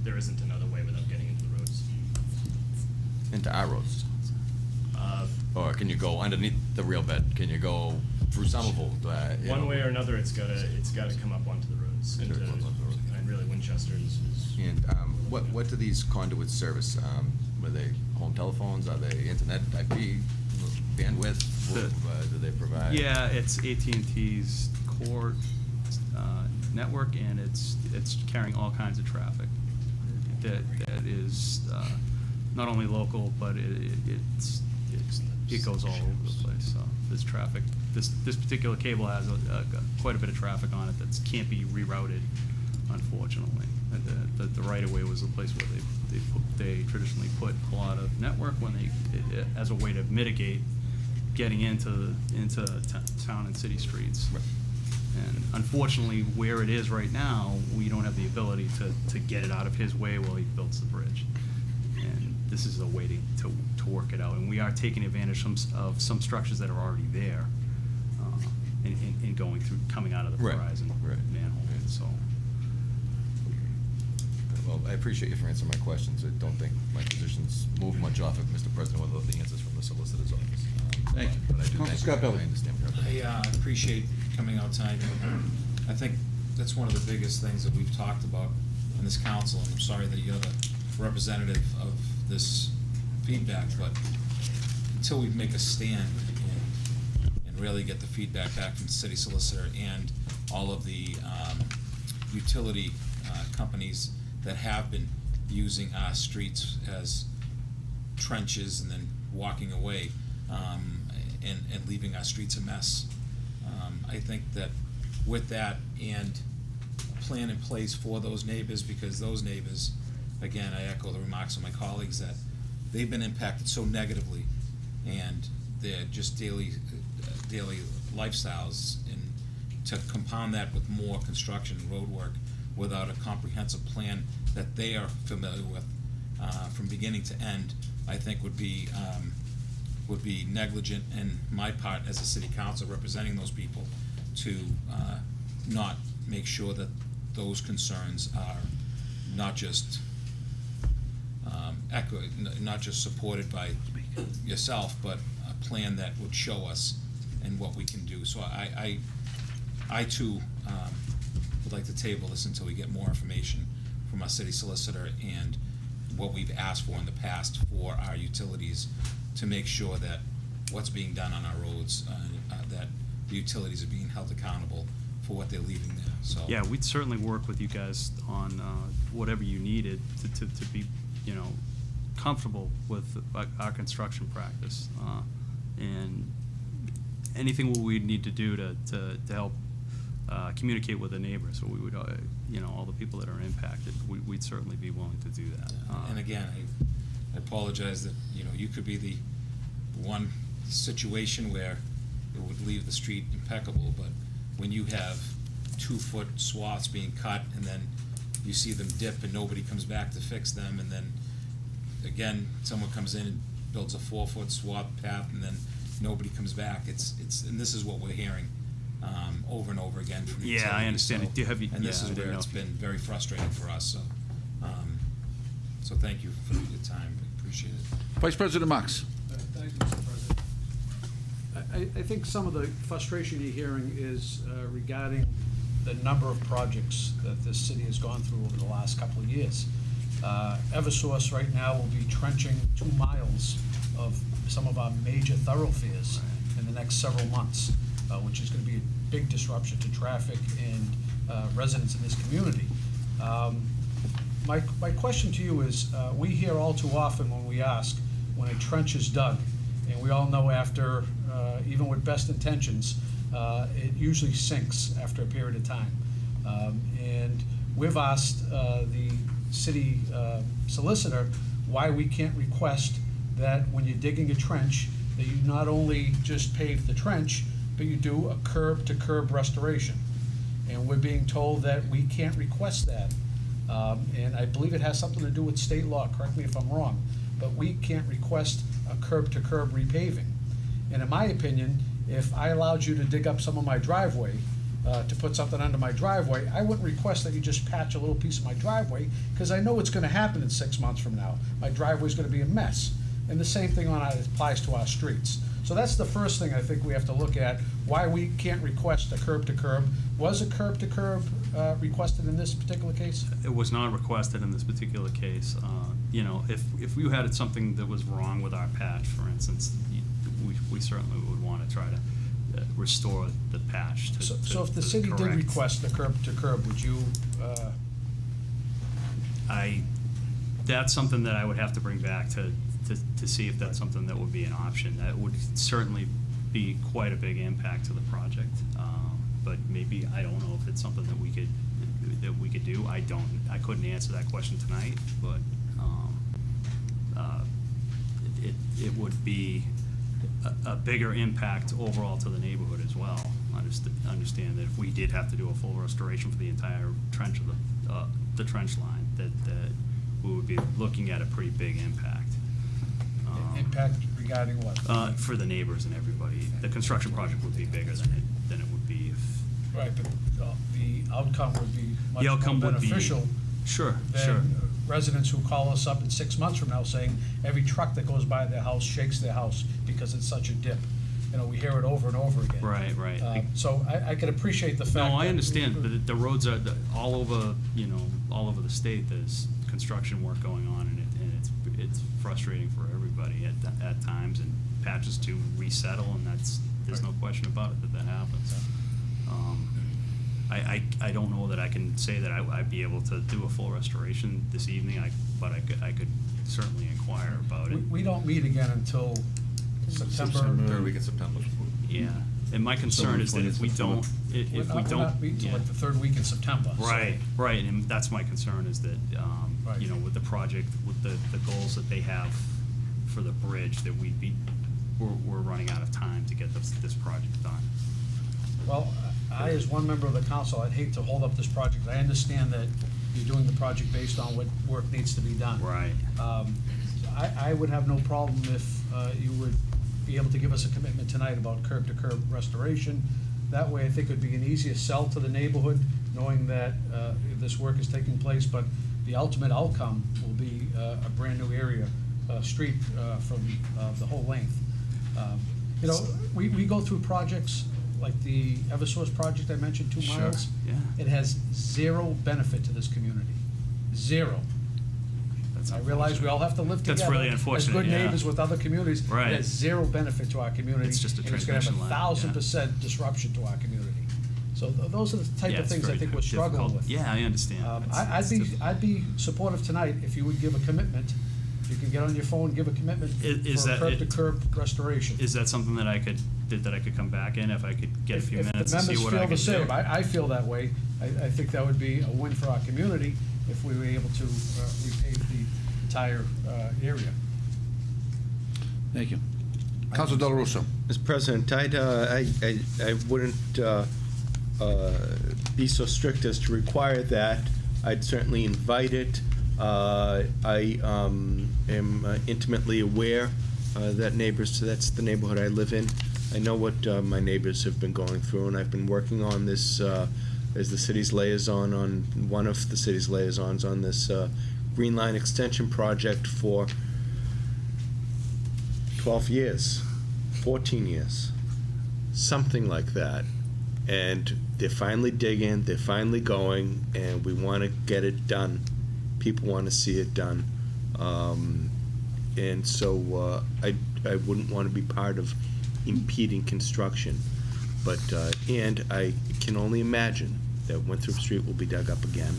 there isn't another way without getting into the roads. Into our roads? Or can you go underneath the rail bed? Can you go through Somerville? One way or another, it's gotta come up onto the roads. And really Winchester is. And what do these conduits service? Are they home telephones? Are they internet, IP, bandwidth? Do they provide? Yeah, it's AT&T's core network, and it's carrying all kinds of traffic that is not only local, but it goes all over the place. So this traffic, this particular cable has quite a bit of traffic on it that can't be rerouted, unfortunately. The right of way was the place where they traditionally put a lot of network when as a way to mitigate getting into town and city streets. Right. And unfortunately, where it is right now, we don't have the ability to get it out of his way while he builds the bridge. And this is a way to work it out. And we are taking advantage of some structures that are already there, in going through, coming out of the Right, Verizon right. manhole, so. Well, I appreciate you for answering my questions. I don't think my position's moved much off of Mr. President with the answers from the solicitor's office. Thank you. But I do Council thank Scott you. Pelley. I understand where you're at. I appreciate coming out tonight. I think that's one of the biggest things that we've talked about in this council, and I'm sorry that you're the representative of this feedback, but until we make a stand and really get the feedback back from the city solicitor and all of the utility companies that have been using our streets as trenches and then walking away, and leaving our streets a mess. I think that with that and a plan in place for those neighbors, because those neighbors, again, I echo the remarks of my colleagues, that they've been impacted so negatively, and their just daily lifestyles, and to compound that with more construction and road work without a comprehensive plan that they are familiar with from beginning to end, I think would be negligent in my part as a city council representing those people to not make sure that those concerns are not just not just supported by yourself, but a plan that would show us and what we can do. So I too would like to table this until we get more information from our city solicitor and what we've asked for in the past for our utilities to make sure that what's being done on our roads, that the utilities are being held accountable for what they're leaving there, so. Yeah, we'd certainly work with you guys on whatever you needed to be, comfortable with our construction practice. And anything we'd need to do to help communicate with the neighbors, so we would, all the people that are impacted, we'd certainly be willing to do that. And again, I apologize that, you could be the one situation where it would leave the street impeccable, but when you have 2-foot swaths being cut and then you see them dip and nobody comes back to fix them, and then again, someone comes in and builds a 4-foot swath path and then nobody comes back, it's and this is what we're hearing over and over again from the Yeah, I utilities. understand. So- Do you have- and this yeah, is I didn't where know it's if- been very frustrating for us, so thank you for your time, I appreciate it. Vice President Marks. Thank you, Mr. President. I think some of the frustration you're hearing is regarding the number of projects that this city has gone through over the last couple of years. Eversource right now will be trenching 2 miles of some of our major thoroughfares in the next several months, which is going to be a big disruption to traffic and residents in this community. My question to you is, we hear all too often when we ask, when a trench is dug, and we all know after, even with best intentions, it usually sinks after a period of time. And we've asked the city solicitor why we can't request that when you're digging a trench, that you not only just pave the trench, but you do a curb-to-curb restoration. And we're being told that we can't request that. And I believe it has something to do with state law, correct me if I'm wrong, but we can't request a curb-to-curb repaving. And in my opinion, if I allowed you to dig up some of my driveway, to put something under my driveway, I wouldn't request that you just patch a little piece of my driveway, because I know what's gonna happen in 6 months from now. My driveway's gonna be a mess. And the same thing applies to our streets. So that's the first thing I think we have to look at, why we can't request a curb-to-curb. Was a curb-to-curb requested in this particular case? It was not requested in this particular case. If we had something that was wrong with our patch, for instance, we certainly would want to try to restore the patch to So if the city did correct. request the curb-to-curb, would you, That's something that I would have to bring back to see if that's something that would be an option. That would certainly be quite a big impact to the project. But maybe, I don't know if it's something that we could do. I couldn't answer that question tonight, but it would be a bigger impact overall to the neighborhood as well. Understand that if we did have to do a full restoration for the entire trench of the trench line, that we would be looking at a pretty big impact. Impact regarding what? For the neighbors and everybody. The construction project would be bigger than it would be if. Right, but the outcome would be much The more outcome would be. beneficial Sure, sure. than residents who call us up in 6 months from now saying, every truck that goes by their house shakes their house because it's such a dip. You know, we hear it over and over again. Right, right. So I could appreciate the fact. No, I that- understand, but the roads are, all over, all over the state, there's construction work going on, and it's frustrating for everybody at times, and patches to resettle, and there's no question about it that happens. I don't know that I can say that I'd be able to do a full restoration this evening, but I could certainly inquire about it. We don't meet again until September. Third week in September. Yeah, and my concern is that if we don't, We're not meeting till like the third week in September. so- Right, and that's my concern is that, Right. with the project, with the goals that they have for the bridge, that we're running out of time to get this project done. Well, I, as one member of the council, I'd hate to hold up this project. I understand that you're doing the project based on what work needs to be done. Right. I would have no problem if you would be able to give us a commitment tonight about curb-to-curb restoration. That way, I think it would be an easier sell to the neighborhood, knowing that this work is taking place, but the ultimate outcome will be a brand-new area, street from the whole length. We go through projects like the Eversource project I mentioned, 2 Sure, miles. yeah. It has zero benefit to this community. Zero. That's I realize we all have to live together. That's really unfortunate, as good yeah. neighbors with other communities. Right. It has zero benefit to our community. It's just a And it's gonna have transmission line, 1,000% disruption to our community. So those are the type Yeah, of it's things I very think we're struggling difficult. with. Yeah, I understand. I'd be supportive tonight if you would give a commitment. You can get on your phone, give a commitment Is for that- curb-to-curb restoration. Is that something that I could come back in, if I could get a few minutes to If see the what I members could feel do? the same, I feel that way. I think that would be a win for our community if we were able to repave the entire area. Thank you. Council Del Russo. Mr. President, I wouldn't be so strict as to require that. I'd certainly invite it. I am intimately aware that that's the neighborhood I live in. I know what my neighbors have been going through, and I've been working on this as the city's liaison on one of the city's liaisons on this Green Line extension project for 12 years, 14 years, something like that. And they're finally digging, they're finally going, and we want to get it done. People want to see it done. And so I wouldn't want to be part of impeding construction. But, and I can only imagine that Winthrop Street will be dug up again.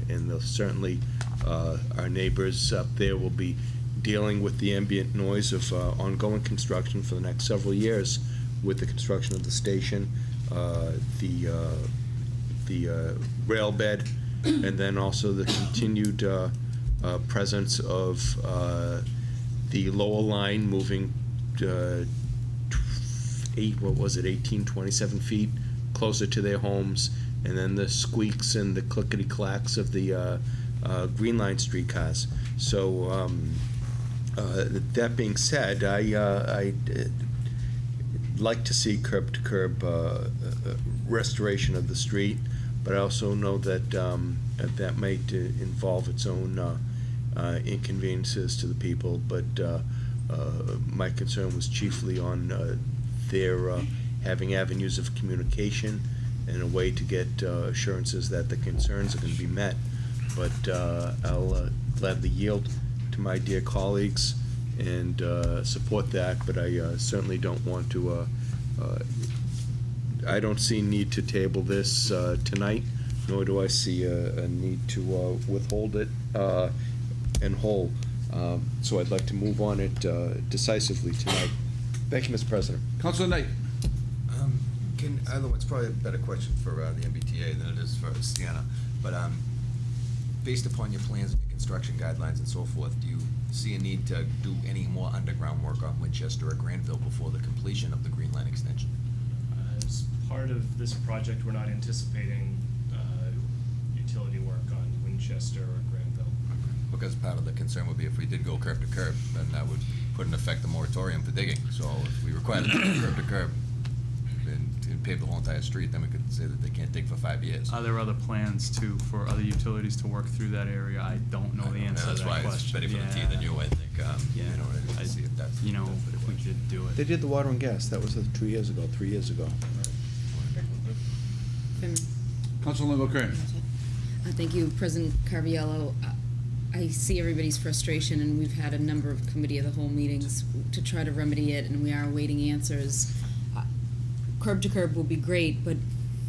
And they'll certainly, our neighbors up there will be dealing with the ambient noise of ongoing construction for the next several years with the construction of the station, the rail bed, and then also the continued presence of the lower line moving 18, 27 feet closer to their homes, and then the squeaks and the clickety-clacks of the Green Line streetcars. So that being said, I'd like to see curb-to-curb restoration of the street, but I also know that that might involve its own inconveniences to the people. But my concern was chiefly on their having avenues of communication and a way to get assurances that the concerns are going to be met. But I'll gladly yield to my dear colleagues and support that, but I certainly don't want to, I don't see need to table this tonight, nor do I see a need to withhold it and hold. So I'd like to move on it decisively tonight. Thank you, Mr. President. Councilor Knight. It's probably a better question for the MBTA than it is for Sienna, but based upon your plans and your construction guidelines and so forth, do you see a need to do any more underground work on Winchester or Granville before the completion of the Green Line extension? As part of this project, we're not anticipating utility work on Winchester or Granville. Because part of the concern would be if we did go curb to curb, then that would put in effect the moratorium for digging. So if we required them to go curb to curb and pave the whole entire street, then we could say that they can't dig for 5 years. Are there other plans too for other utilities to work through that area? I don't know the answer to That's that why question. it's better for the T than you, I think. Yeah, To see if that's. you know, if we did do They it. did the water and gas, that was 2 years ago, 3 years ago. Councilmember Kern. Thank you, President Carviallo. I see everybody's frustration, and we've had a number of committee of the whole meetings to try to remedy it, and we are awaiting answers. Curb to curb will be great, but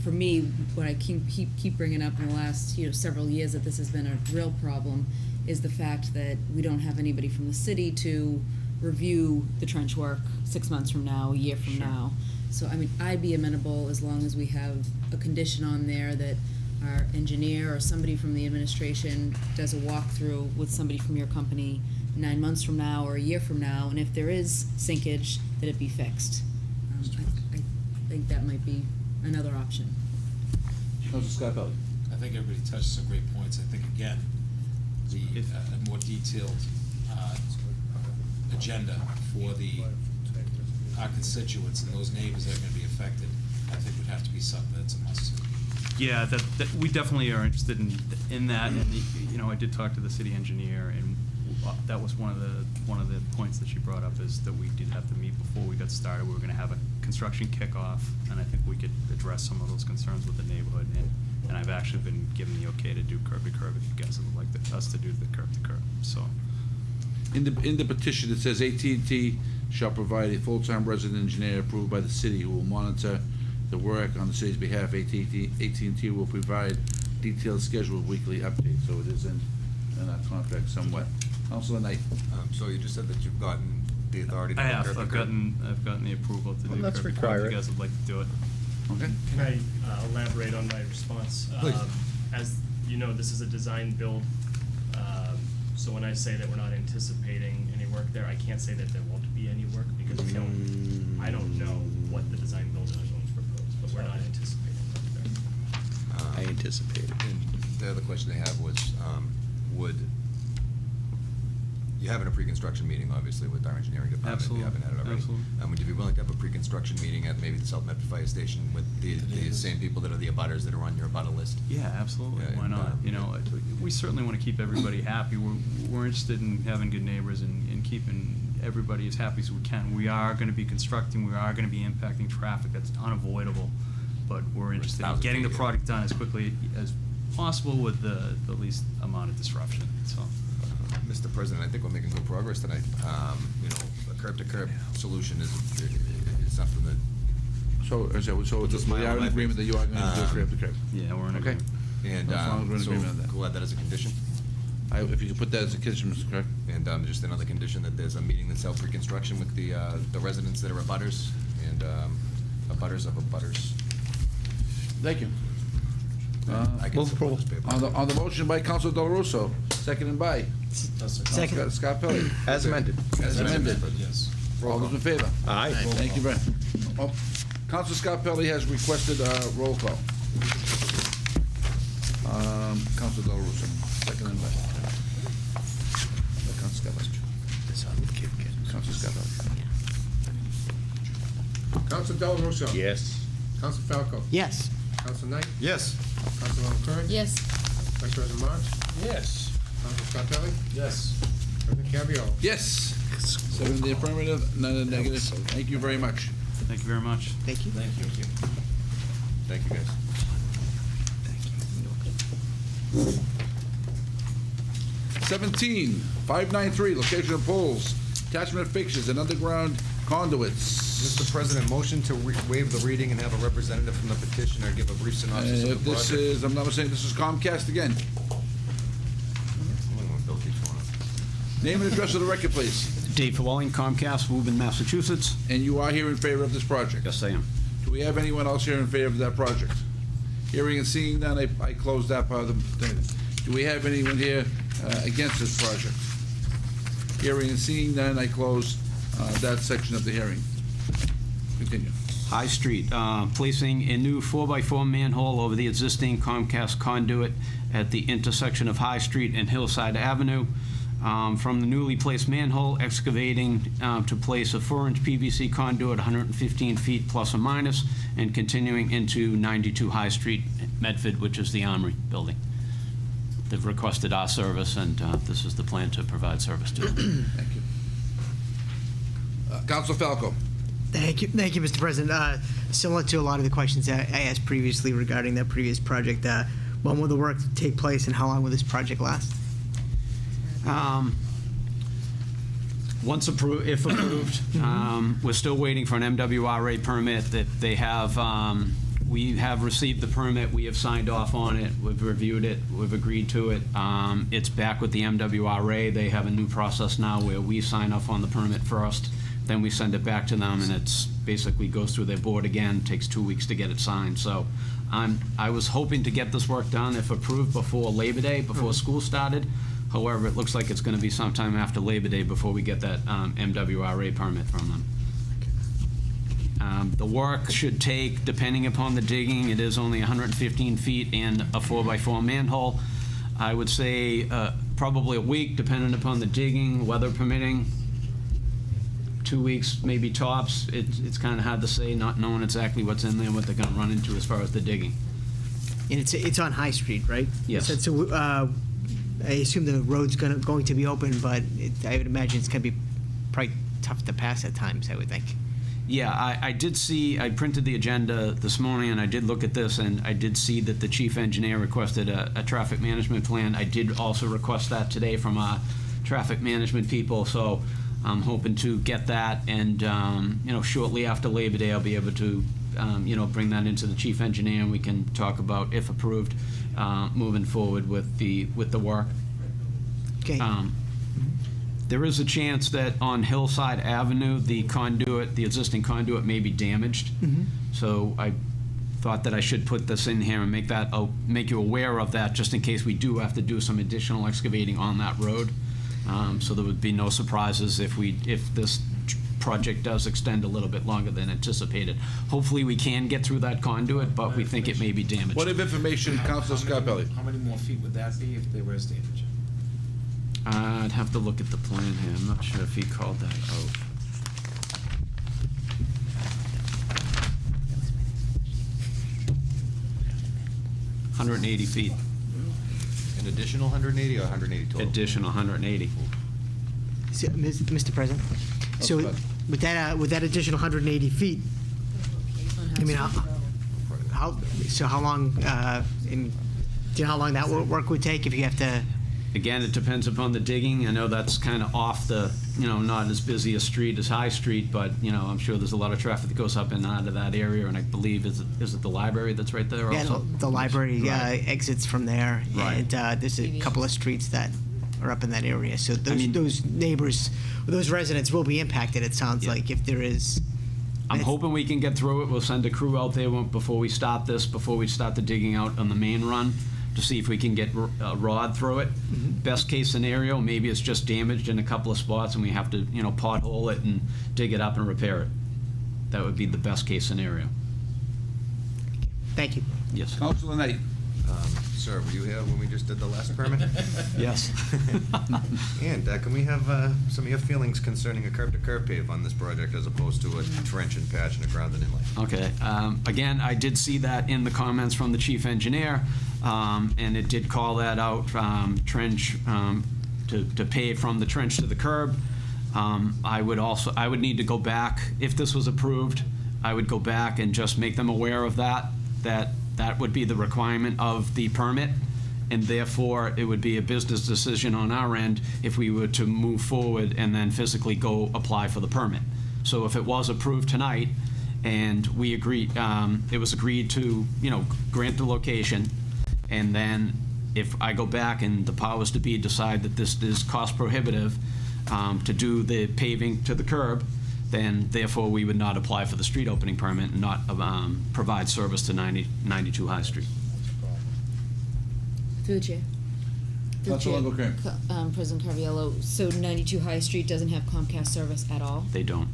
for me, what I keep bringing up in the last several years that this has been a real problem is the fact that we don't have anybody from the city to review the trench work 6 months from now, a year from now. So, I mean, I'd be amenable as long as we have a condition on there that our engineer or somebody from the administration does a walkthrough with somebody from your company 9 months from now or a year from now, and if there is sinkage, that it be fixed. I think that might be another option. Councilor Scarpelli. I think everybody touched some great points. I think, again, the a more detailed agenda for our constituents and those neighbors that are going to be affected, I think would have to be something that's a must. Yeah, that we definitely are interested in that, and I did talk to the city engineer, and that was one of the points that she brought up is that we did have to meet before we got started. We were going to have a construction kickoff, and I think we could address some of those concerns with the neighborhood, and I've actually been given the okay to do curb to curb if you guys would like us to do the curb to curb. So. In the petition, it says AT&T shall provide a full-time resident engineer approved by the city who will monitor the work on the city's behalf. AT&T will provide detailed scheduled weekly updates, so it is in our contract somewhat. Councilor Knight. So you just said that you've gotten the authority to I go have. curb to I've curb? gotten the approval to do let's curb to curb. require If it. you guys would like to do it. Okay. Can I elaborate on my response? Please. As you know, this is a design build, so when I say that we're not anticipating any work there, I can't say that there won't be any work because I don't know what the design build is going to propose, but we're not anticipating work there. I anticipated. And the other question they have was, you having a pre-construction meeting, obviously, with our engineering department. Absolutely. We haven't had it already. Absolutely. Would you be willing to have a pre-construction meeting at maybe the South Medford Fire Station with the same people that are the abutters that are on your abutter list? Yeah, absolutely. Yeah, Why not? We certainly want to keep everybody happy. We're interested in having good neighbors and keeping everybody as happy as we can. We are going to be constructing. We are going to be impacting traffic. That's unavoidable. But we're interested in getting the project done as quickly as possible with the least amount of disruption. So. Mr. President, I think we're making good progress tonight. A curb-to-curb solution is something that. So we are in agreement that you are going to do curb to curb. Yeah, we're in Okay. agreement. And As long as we're in so agreement on that. we'll add that as a condition. If you could put that as a condition, Mr. Clerk. And just another condition that there's a meeting that's held pre-construction with the residents that are abutters and abutters of abutters. Thank you. I can Move support approval. this paper. On the motion by Councilor Del Russo, seconded by Second. Councilor Scarpelli. As amended. As amended. Yes. All those in favor? Aye. Thank you very much. Councilor Scarpelli has requested a roll call. Councilor Del Russo, seconded by Councilor Scarpelli. Councilor Scarpelli. Council Del Rosso. Yes. Council Falco. Yes. Council Knight. Yes. Councilmember Kern. Yes. Vice President March. Yes. Council Scarpelli. Yes. President Carviallo. Yes. 7 in the affirmative, none in the negative. Thank you very much. Thank you very much. Thank you. Thank you. Thank you, guys. 17, 593, location of poles, attachment of fixtures, and underground conduits. Mr. President, motion to waive the reading and have a representative from the petitioner give a brief synopsis of If the this project. is, I'm not mistaken, this is Comcast again. Bill keeps going on. Name and address of the record, please. Dave Llewellyn, Comcast, Woburn, Massachusetts. And you are here in favor of this project? Yes, I am. Do we have anyone else here in favor of that project? Hearing and seeing none, I close that part of the thing. Do we have anyone here against this project? Hearing and seeing none, I close that section of the hearing. Continue. High Street, placing a new 4x4 manhole over the existing Comcast conduit at the intersection of High Street and Hillside Avenue. From the newly placed manhole, excavating to place a 4-inch PVC conduit 115 feet plus or minus, and continuing into 92 High Street, Medford, which is the Armory building. They've requested our service, and this is the plan to provide service to them. Thank you. Council Falco. Thank you, Mr. President. Similar to a lot of the questions that I asked previously regarding that previous project, when will the work take place and how long will this project last? Once approved, if approved, we're still waiting for an MWRA permit that they have. We have received the permit. We have signed off on it. We've reviewed it. We've agreed to it. It's back with the MWRA. They have a new process now where we sign off on the permit first, then we send it back to them, and it's basically goes through their board again. Takes 2 weeks to get it signed. So I was hoping to get this work done, if approved, before Labor Day, before school started. However, it looks like it's going to be sometime after Labor Day before we get that MWRA permit from them. The work should take, depending upon the digging, it is only 115 feet and a 4x4 manhole. I would say probably a week, depending upon the digging, weather permitting. 2 weeks, maybe tops. It's kind of hard to say, not knowing exactly what's in there, what they're going to run into as far as the digging. And it's on High Street, right? Yes. So I assume the road's going to be open, but I would imagine it's going to be probably tough to pass at times, I would think. Yeah, I did see, I printed the agenda this morning, and I did look at this, and I did see that the chief engineer requested a traffic management plan. I did also request that today from our traffic management people, so I'm hoping to get that, and shortly after Labor Day, I'll be able to bring that into the chief engineer, and we can talk about, if approved, moving forward with the work. Okay. There is a chance that on Hillside Avenue, the existing conduit may be damaged. So I thought that I should put this in here and make you aware of that, just in case we do have to do some additional excavating on that road. So there would be no surprises if this project does extend a little bit longer than anticipated. Hopefully we can get through that conduit, but we think it may be damaged. What information, Councilor Scarpelli? How many more feet would that be if there was damage? I'd have to look at the plan here. I'm not sure if he called that out. $180 feet. An additional 180 or 180 total? Additional 180. So, Mr. President, so Okay. with that additional 180 feet, I mean, how long? Do you know how long that work would take if you have to? Again, it depends upon the digging. I know that's kind of off the, not as busy a street as High Street, but, I'm sure there's a lot of traffic that goes up and out of that area, and I believe, is it the library that's right there also? Yeah, the library Right. exits from there, Right. and there's a couple of streets that are up in that area. So those neighbors, those residents will be impacted, it sounds Yeah. like, if there is. I'm hoping we can get through it. We'll send a crew out there before we start the digging out on the main run, to see if we can get a rod through it. Best case scenario, maybe it's just damaged in a couple of spots and we have to, pothole it and dig it up and repair it. That would be the best case scenario. Thank you. Yes. Councilor Knight. Sir, were you here when we just did the last permit? Yes. And can we have some of your feelings concerning a curb-to-curb pave on this project as opposed to a trench and patch and a ground and inlay? Okay. Again, I did see that in the comments from the chief engineer, and it did call that out, trench, to pave from the trench to the curb. I would need to go back, if this was approved, I would go back and just make them aware of that would be the requirement of the permit, and therefore it would be a business decision on our end if we were to move forward and then physically go apply for the permit. So if it was approved tonight and we agreed, it was agreed to, grant the location, and then if I go back and the powers to be decide that this is cost prohibitive to do the paving to the curb, then therefore we would not apply for the street opening permit and not provide service to 92 High Street. Through the chair. Councilor Longo-Kern. President Carviello, so 92 High Street doesn't have Comcast service at all? They don't.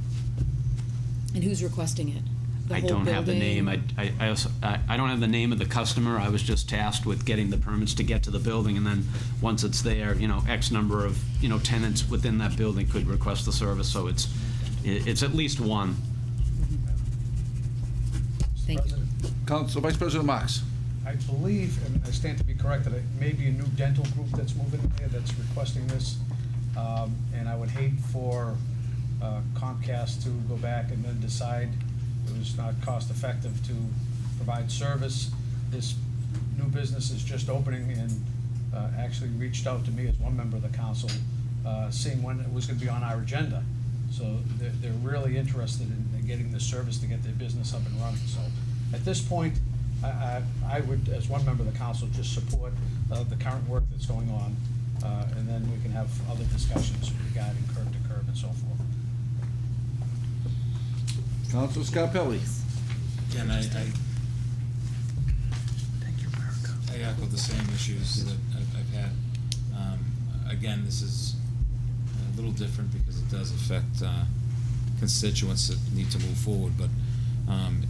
And who's requesting it? The I whole don't have the building, name. I don't have the name of the customer. I was just tasked with getting the permits to get to the building, and then once it's there, X number of, tenants within that building could request the service, so it's at least one. Thank you. Council Vice President Marks. I believe, and I stand to be corrected, it may be a new dental group that's moving in there that's requesting this. And I would hate for Comcast to go back and then decide it was not cost effective to provide service. This new business is just opening and actually reached out to me as one member of the council, seeing when it was gonna be on our agenda. So they're really interested in getting this service to get their business up and running. So at this point, I would, as one member of the council, just support the current work that's going on, and then we can have other discussions regarding curb to curb and so forth. Council Scarpelli. Again, I echo the same issues that I've had. Again, this is a little different because it does affect constituents that need to move forward, but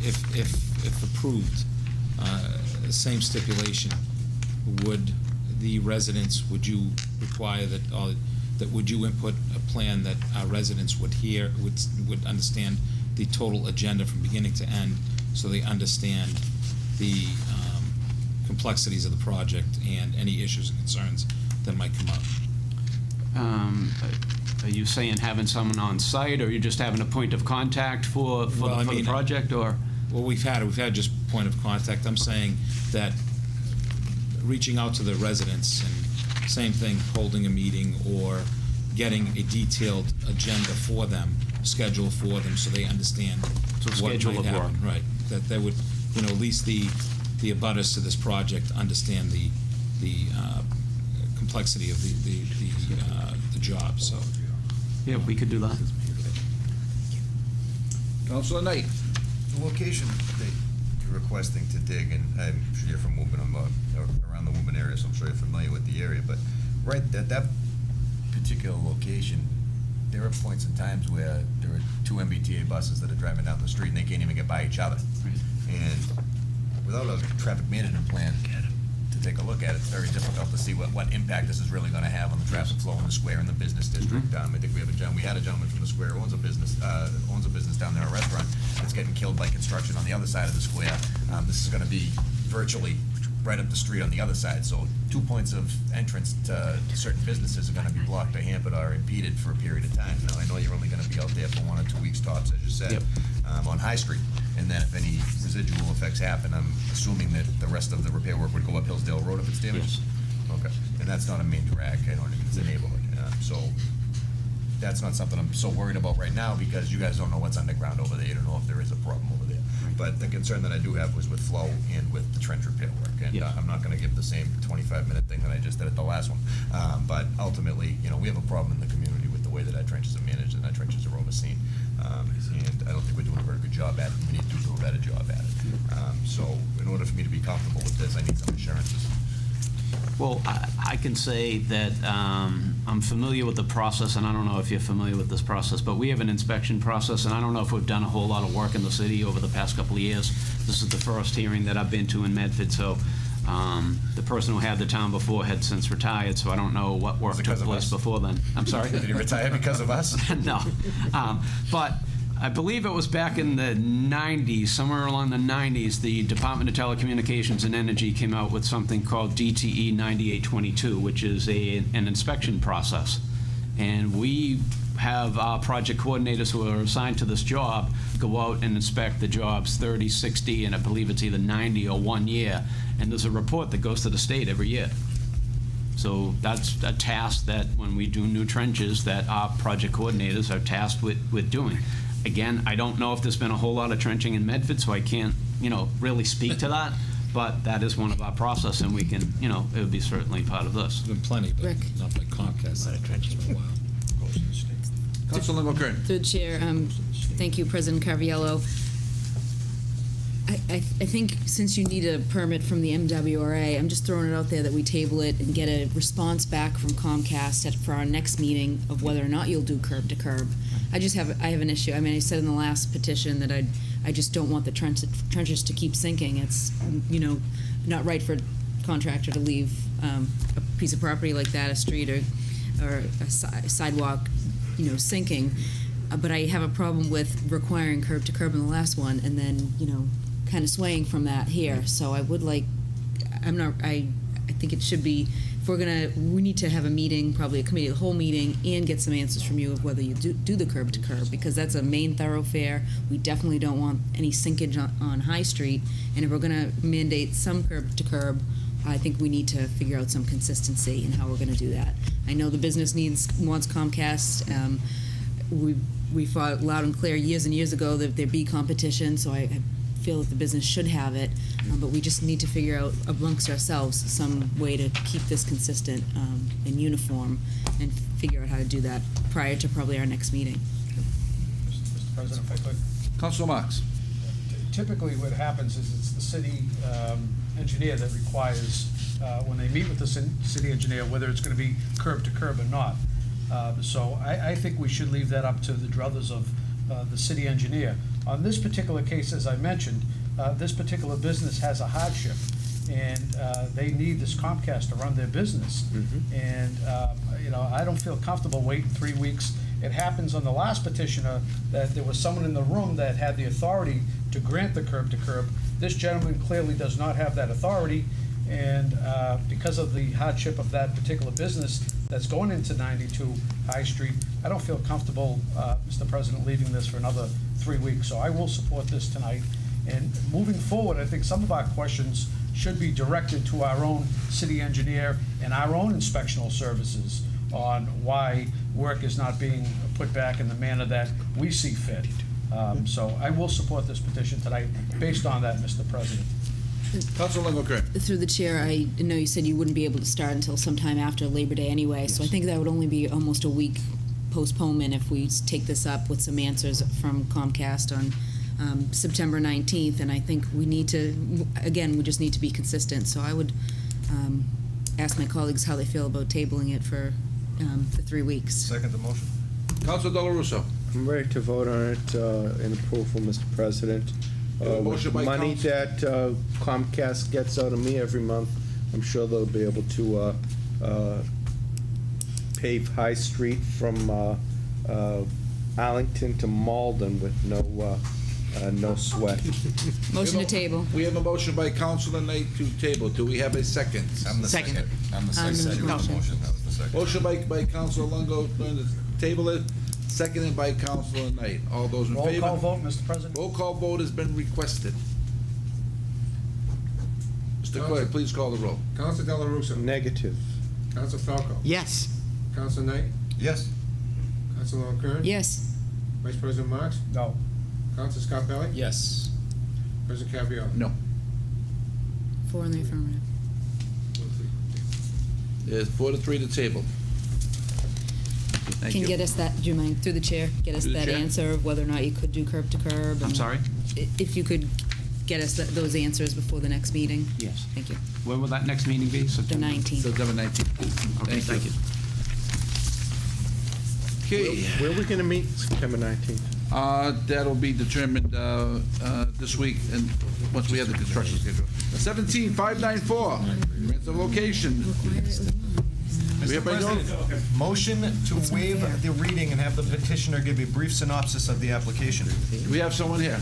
if approved, same stipulation, would the residents, would you require that would you input a plan that our residents would would understand the total agenda from beginning to end, so they understand the complexities of the project and any issues and concerns that might come up? Are you saying having someone on site, or are you just having a point of contact for the project, or? Well, we've had just point of contact. I'm saying that reaching out to the residents, and same thing, holding a meeting or getting a detailed agenda for them, schedule for them, so they understand So what schedule might of work. happen. Right, that they would, at least the abutters to this project understand the complexity of the job, so. Yeah, we could do that. Councilor Knight. The location that you're requesting to dig, and I'm sure you're from Woburn, I'm around the Woburn area, so I'm sure you're familiar with the area, but right at that particular location, there are points and times where there are two MBTA buses that are driving down the street and they can't even get by each other. And without a traffic management plan to take a look at it, it's very difficult to see what impact this is really gonna have on the traffic flow in the square and the business district. I think we had a gentleman from the square who owns a business down there, a restaurant, that's getting killed by construction on the other side of the square. This is gonna be virtually right up the street on the other side, so 2 points of entrance to certain businesses are gonna be blocked or hampered or impeded for a period of time. Now, I know you're only gonna be out there for 1 or 2 weeks tops, as you said, Yep. On High Street. And then if any residual effects happen, I'm assuming that the rest of the repair work would go up Hillsdale Road if it's damaged? Yes. Okay, and that's not a main drag, I don't even, it's a neighborhood, so that's not something I'm so worried about right now, because you guys don't know what's underground over there, you don't know if there is a problem over there. But the concern that I do have was with flow and with the trench repair work, and Yeah. I'm not gonna give the same 25-minute thing that I just did at the last one. But ultimately, we have a problem in the community with the way that our trenches are managed and our trenches are overseen. And I don't think we're doing a very good job at it, we need to do a better job at it. So in order for me to be comfortable with this, I need some assurances. Well, I can say that I'm familiar with the process, and I don't know if you're familiar with this process, but we have an inspection process, and I don't know if we've done a whole lot of work in the city over the past couple of years. This is the first hearing that I've been to in Medford, so the person who had the town before had since retired, so I don't know what work took because of place us? before then. I'm sorry? Did he retire because of us? No. But I believe it was back in the 90s, somewhere along the 90s, the Department of Telecommunications and Energy came out with something called DTE 9822, which is an inspection process. And we have our project coordinators who are assigned to this job go out and inspect the jobs 30, 60, and I believe it's either 90 or 1 year. And there's a report that goes to the state every year. So that's a task that when we do new trenches that our project coordinators are tasked with doing. Again, I don't know if there's been a whole lot of trenching in Medford, so I can't, really speak to that. But that is one of our process, and we can, it would be certainly part of this. There's been plenty, but Rick. not by Comcast. That trenches for a while. Councilor McKern. Through the chair, thank you, President Carviello. I think since you need a permit from the MWRA, I'm just throwing it out there that we table it and get a response back from Comcast for our next meeting of whether or not you'll do curb to curb. I have an issue. I mean, I said in the last petition that I'd I just don't want the trenches to keep sinking. It's, not right for a contractor to leave a piece of property like that, a street or a sidewalk, sinking. But I have a problem with requiring curb to curb in the last one and then, kind of swaying from that here. So I would like, I think it should be, if we need to have a meeting, probably a committee of the whole meeting, and get some answers from you of whether you do the curb to curb, because that's a main thoroughfare. We definitely don't want any sinkage on High Street, and if we're gonna mandate some curb to curb, I think we need to figure out some consistency in how we're gonna do that. I know the business wants Comcast. We fought loud and clear years and years ago that there be competition, so I feel that the business should have it, but we just need to figure out amongst ourselves some way to keep this consistent and uniform, and figure out how to do that prior to probably our next meeting. Mr. President, if I could. Councilor Marks. Typically, what happens is it's the city engineer that requires, when they meet with the city engineer, whether it's going to be curb to curb or not. So I think we should leave that up to the druthers of the city engineer. On this particular case, as I mentioned, this particular business has a hardship, and they need this Comcast to run their business. And, I don't feel comfortable waiting 3 weeks. It happens on the last petitioner that there was someone in the room that had the authority to grant the curb to curb. This gentleman clearly does not have that authority, and because of the hardship of that particular business that's going into 92 High Street, I don't feel comfortable, Mr. President, leaving this for another 3 weeks. So I will support this tonight. And moving forward, I think some of our questions should be directed to our own city engineer and our own inspectional services on why work is not being put back in the manner that we see fit. So I will support this petition tonight based on that, Mr. President. Councilor Longo Kern. Through the chair, I know you said you wouldn't be able to start until sometime after Labor Day anyway, so I think that would only be almost a week postponement if we take this up with some answers from Comcast on September 19th, and I think we need to, again, we just need to be consistent. So I would ask my colleagues how they feel about tabling it for 3 weeks. Second the motion. Councilor Del Russo. I'm ready to vote on it in approval, Mr. President. Motion by Money that Comcast gets out of me every month, I'm sure they'll be able to pave High Street from Arlington to Malden with no sweat. Motion to table. We have a motion by Councilor Knight to table. Do we have a second? I'm the Second. second. I'm the On second. the motion. That was the second. Motion by Councilor Longo to table it, seconded by Councilor Knight. All those in Roll favor? call vote, Mr. President. Roll call vote has been requested. Mr. Clerk, please call the roll. Council Del Russo. Negative. Council Falco. Yes. Council Knight. Yes. Council Kern. Yes. Vice President Marks. No. Council Scarpelli. Yes. President Caviola. No. 4 in the affirmative. There's 4-3 to table. Thank Can you. get us that, do you mind, through the chair, get us Through the that chair? answer of whether or not you could do curb to curb? I'm and sorry? If you could get us those answers before the next meeting? Yes. Thank you. When will that next meeting be? The September? 19th. September 19th. Okay, thank you. Okay. Where are we going to meet September 19th? That'll be determined this week, and once we have the construction schedule. 17-594, grant the location. We have by no- Motion to waive the reading and have the petitioner give a brief synopsis of the application. Do we have someone here?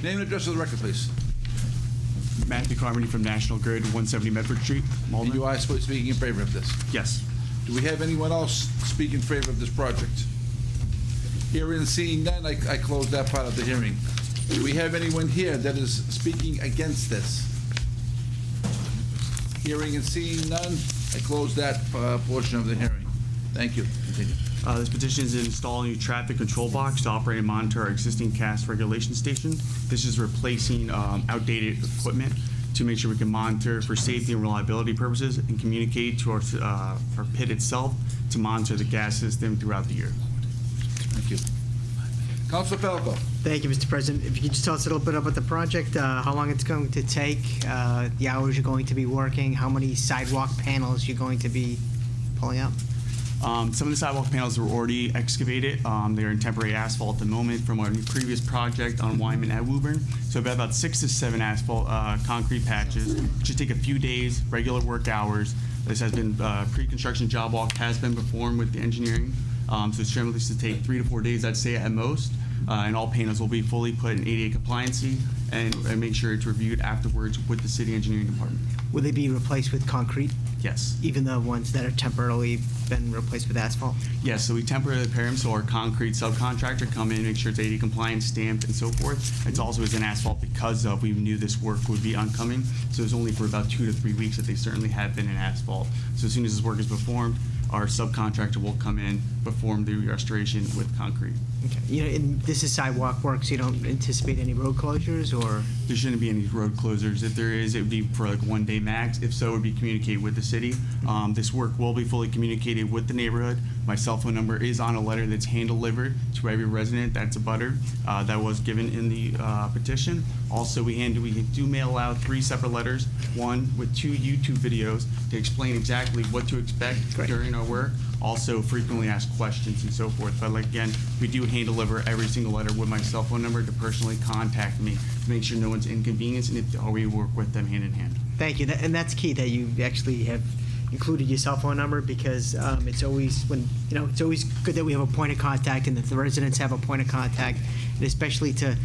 Name and address of the record, please. Matthew Carmody from National Grid, 170 Medford Street, And Malden. you are speaking in favor of this. Yes. Do we have anyone else speak in favor of this project? Hearing and seeing none, I close that part of the hearing. Do we have anyone here that is speaking against this? Hearing and seeing none, I close that portion of the hearing. Thank you. Continue. This petition is to install a new traffic control box to operate and monitor our existing CAS regulation station. This is replacing outdated equipment to make sure we can monitor for safety and reliability purposes and communicate to our pit itself to monitor the gas system throughout the year. Thank you. Councilor Falco. Thank you, Mr. President. If you could just tell us a little bit about the project, how long it's going to take, the hours you're going to be working, how many sidewalk panels you're going to be pulling out? Some of the sidewalk panels were already excavated. They're in temporary asphalt at the moment from our previous project on Wyman at Woburn. So we've got about 6 to 7 asphalt concrete patches. It should take a few days, regular work hours. This has been, pre-construction job walk has been performed with the engineering. So it's generally to take 3 to 4 days, I'd say at most. And all panels will be fully put in ADA compliancy and make sure it's reviewed afterwards with the city engineering department. Will they be replaced with concrete, Yes. even the ones that are temporarily been replaced with asphalt? Yes, so we temporarily repair them, so our concrete subcontractor come in, make sure it's ADA compliant, stamped, and so forth. It's also is in asphalt because of, we knew this work would be oncoming, so it's only for about 2 to 3 weeks that they certainly have been in asphalt. So as soon as this work is performed, our subcontractor will come in, perform the restoration with concrete. Okay. You know, and this is sidewalk work, so you don't anticipate any road closures, or? There shouldn't be any road closures. If there is, it would be for like 1 day max. If so, it would be communicated with the city. This work will be fully communicated with the neighborhood. My cell phone number is on a letter that's hand-delivered to every resident that's a butter. That was given in the petition. Also, we do mail out 3 separate letters, one with 2 YouTube videos to explain exactly what to expect during our work. Also, frequently asked questions and so forth. But like, again, we do hand-deliver every single letter with my cell phone number to personally contact me to make sure no one's inconvenienced, and we work with them hand in hand. Thank you, and that's key that you actually have included your cell phone number, because it's always it's always good that we have a point of contact and that the residents have a point of contact, and especially to,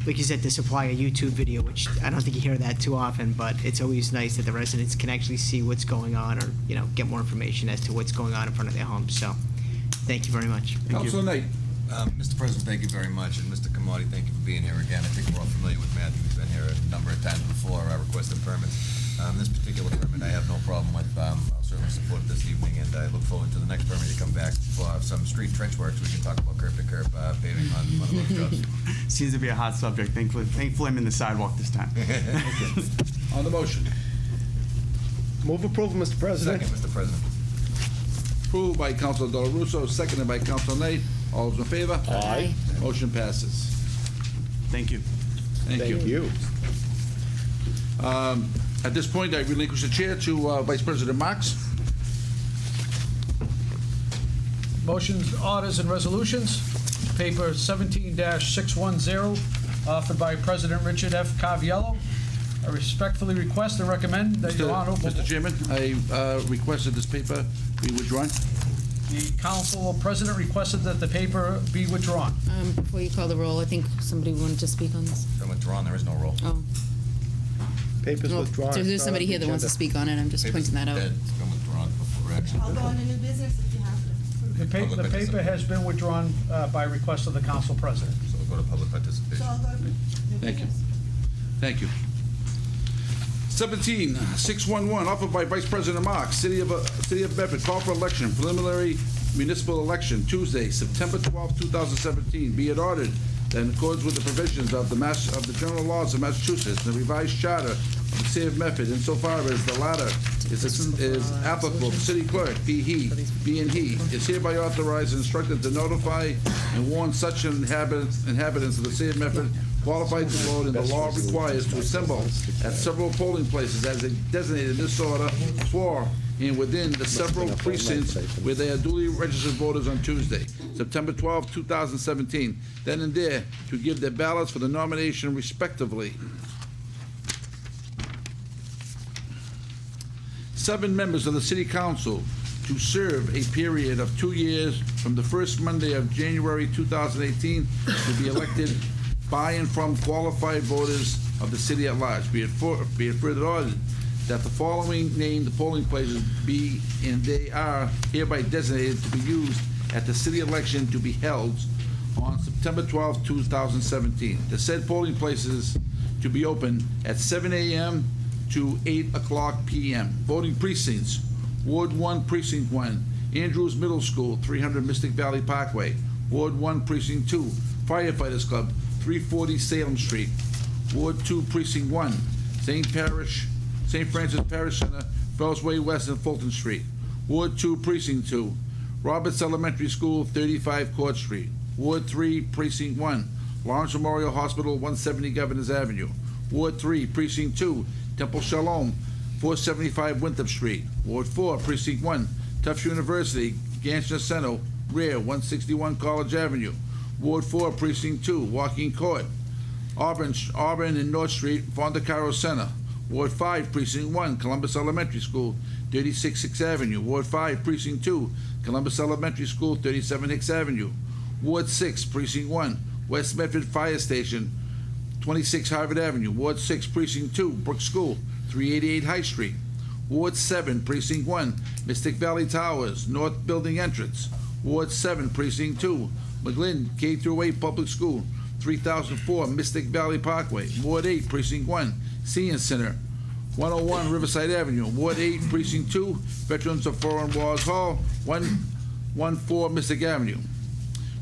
like you said, to supply a YouTube video, which I don't think you hear that too often, but it's always nice that the residents can actually see what's going on, or get more information as to what's going on in front of their homes. So, thank you very much. Councilor Knight. Mr. President, thank you very much, and Mr. Kamadi, thank you for being here again. I think we're all familiar with Matthew. He's been here a number of times before, requesting permits. This particular permit, I have no problem with. I'll certainly support it this evening, and I look forward to the next permit to come back for some street trench work, so we can talk about curb-to-curb paving on one of those jobs. Seems to be a hot subject. Thankfully, I'm in the sidewalk this time. On the motion. Move approval, Mr. President. Second, Mr. President. Approved by Councilor Del Russo, seconded by Councilor Knight. All those in favor? Aye. Motion passes. Thank you. Thank you. At this point, I relinquish the chair to Vice President Marks. Motions, orders, and resolutions. Paper 17-610, offered by President Richard F. Caviello. I respectfully request and recommend that Your Honor... Mr. Chairman, I requested this paper be withdrawn. The council president requested that the paper be withdrawn. Before you call the roll, I think somebody wanted to speak on this. Been withdrawn, there is no roll. Oh. Papers Well, withdrawn. so It's there's not somebody on the here that wants to agenda. speak on it. I'm just Paper's pointing that out. dead. It's been withdrawn before action. I'll go on to new business if you have to. The paper has been withdrawn by request of the council president. So we'll go to public participation. So I'll go to new Thank you. business. Thank you. 17-611, offered by Vice President Marks, City of Medford, call for election, preliminary municipal election, Tuesday, September 12, 2017. Be it ordered that in accordance with the provisions of the general laws of Massachusetts and the revised charter of the City of Medford, insofar as the latter is applicable to city clerk, being he, is hereby authorized and instructed to notify and warn such inhabitants of the City of Medford qualified to vote, and the law requires to assemble at several polling places as designated in this order for and within the several precincts where they are duly registered voters on Tuesday, September 12, 2017, then and there to give their ballots for the nomination respectively. 7 members of the City Council to serve a period of 2 years from the first Monday of January 2018 to be elected by and from qualified voters of the city at large. Be it further ordered that the following named polling places be and they are hereby designated to be used at the city election to be held on September 12, 2017. The said polling places to be open at 7 a.m. to 8 o'clock p.m. Voting precincts: Ward 1, Precinct 1, Andrews Middle School, 300 Mystic Valley Parkway. Ward 1, Precinct 2, Firefighters Club, 340 Salem Street. Ward 2, Precinct 1, St. Francis Parish Center, Fells Way West and Fulton Street. Ward 2, Precinct 2, Roberts Elementary School, 35 Court Street. Ward 3, Precinct 1, Lawrence Memorial Hospital, 170 Governors Avenue. Ward 3, Precinct 2, Temple Shalom, 475 Winthrop Street. Ward 4, Precinct 1, Tufts University, Ganchester, rear, 161 College Avenue. Ward 4, Precinct 2, Walking Court. Auburn and North Street, Fondacaro Center. Ward 5, Precinct 1, Columbus Elementary School, 36 Hicks Avenue. Ward 5, Precinct 2, Columbus Elementary School, 37 Hicks Avenue. Ward 6, Precinct 1, West Medford Fire Station, 26 Harvard Avenue. Ward 6, Precinct 2, Brook School, 388 High Street. Ward 7, Precinct 1, Mystic Valley Towers, North Building Entrance. Ward 7, Precinct 2, McGlynn K-8 Public School, 3004 Mystic Valley Parkway. Ward 8, Precinct 1, Senior Center, 101 Riverside Avenue. Ward 8, Precinct 2, Veterans of Foreign Wars Hall, 114 Mystic Avenue.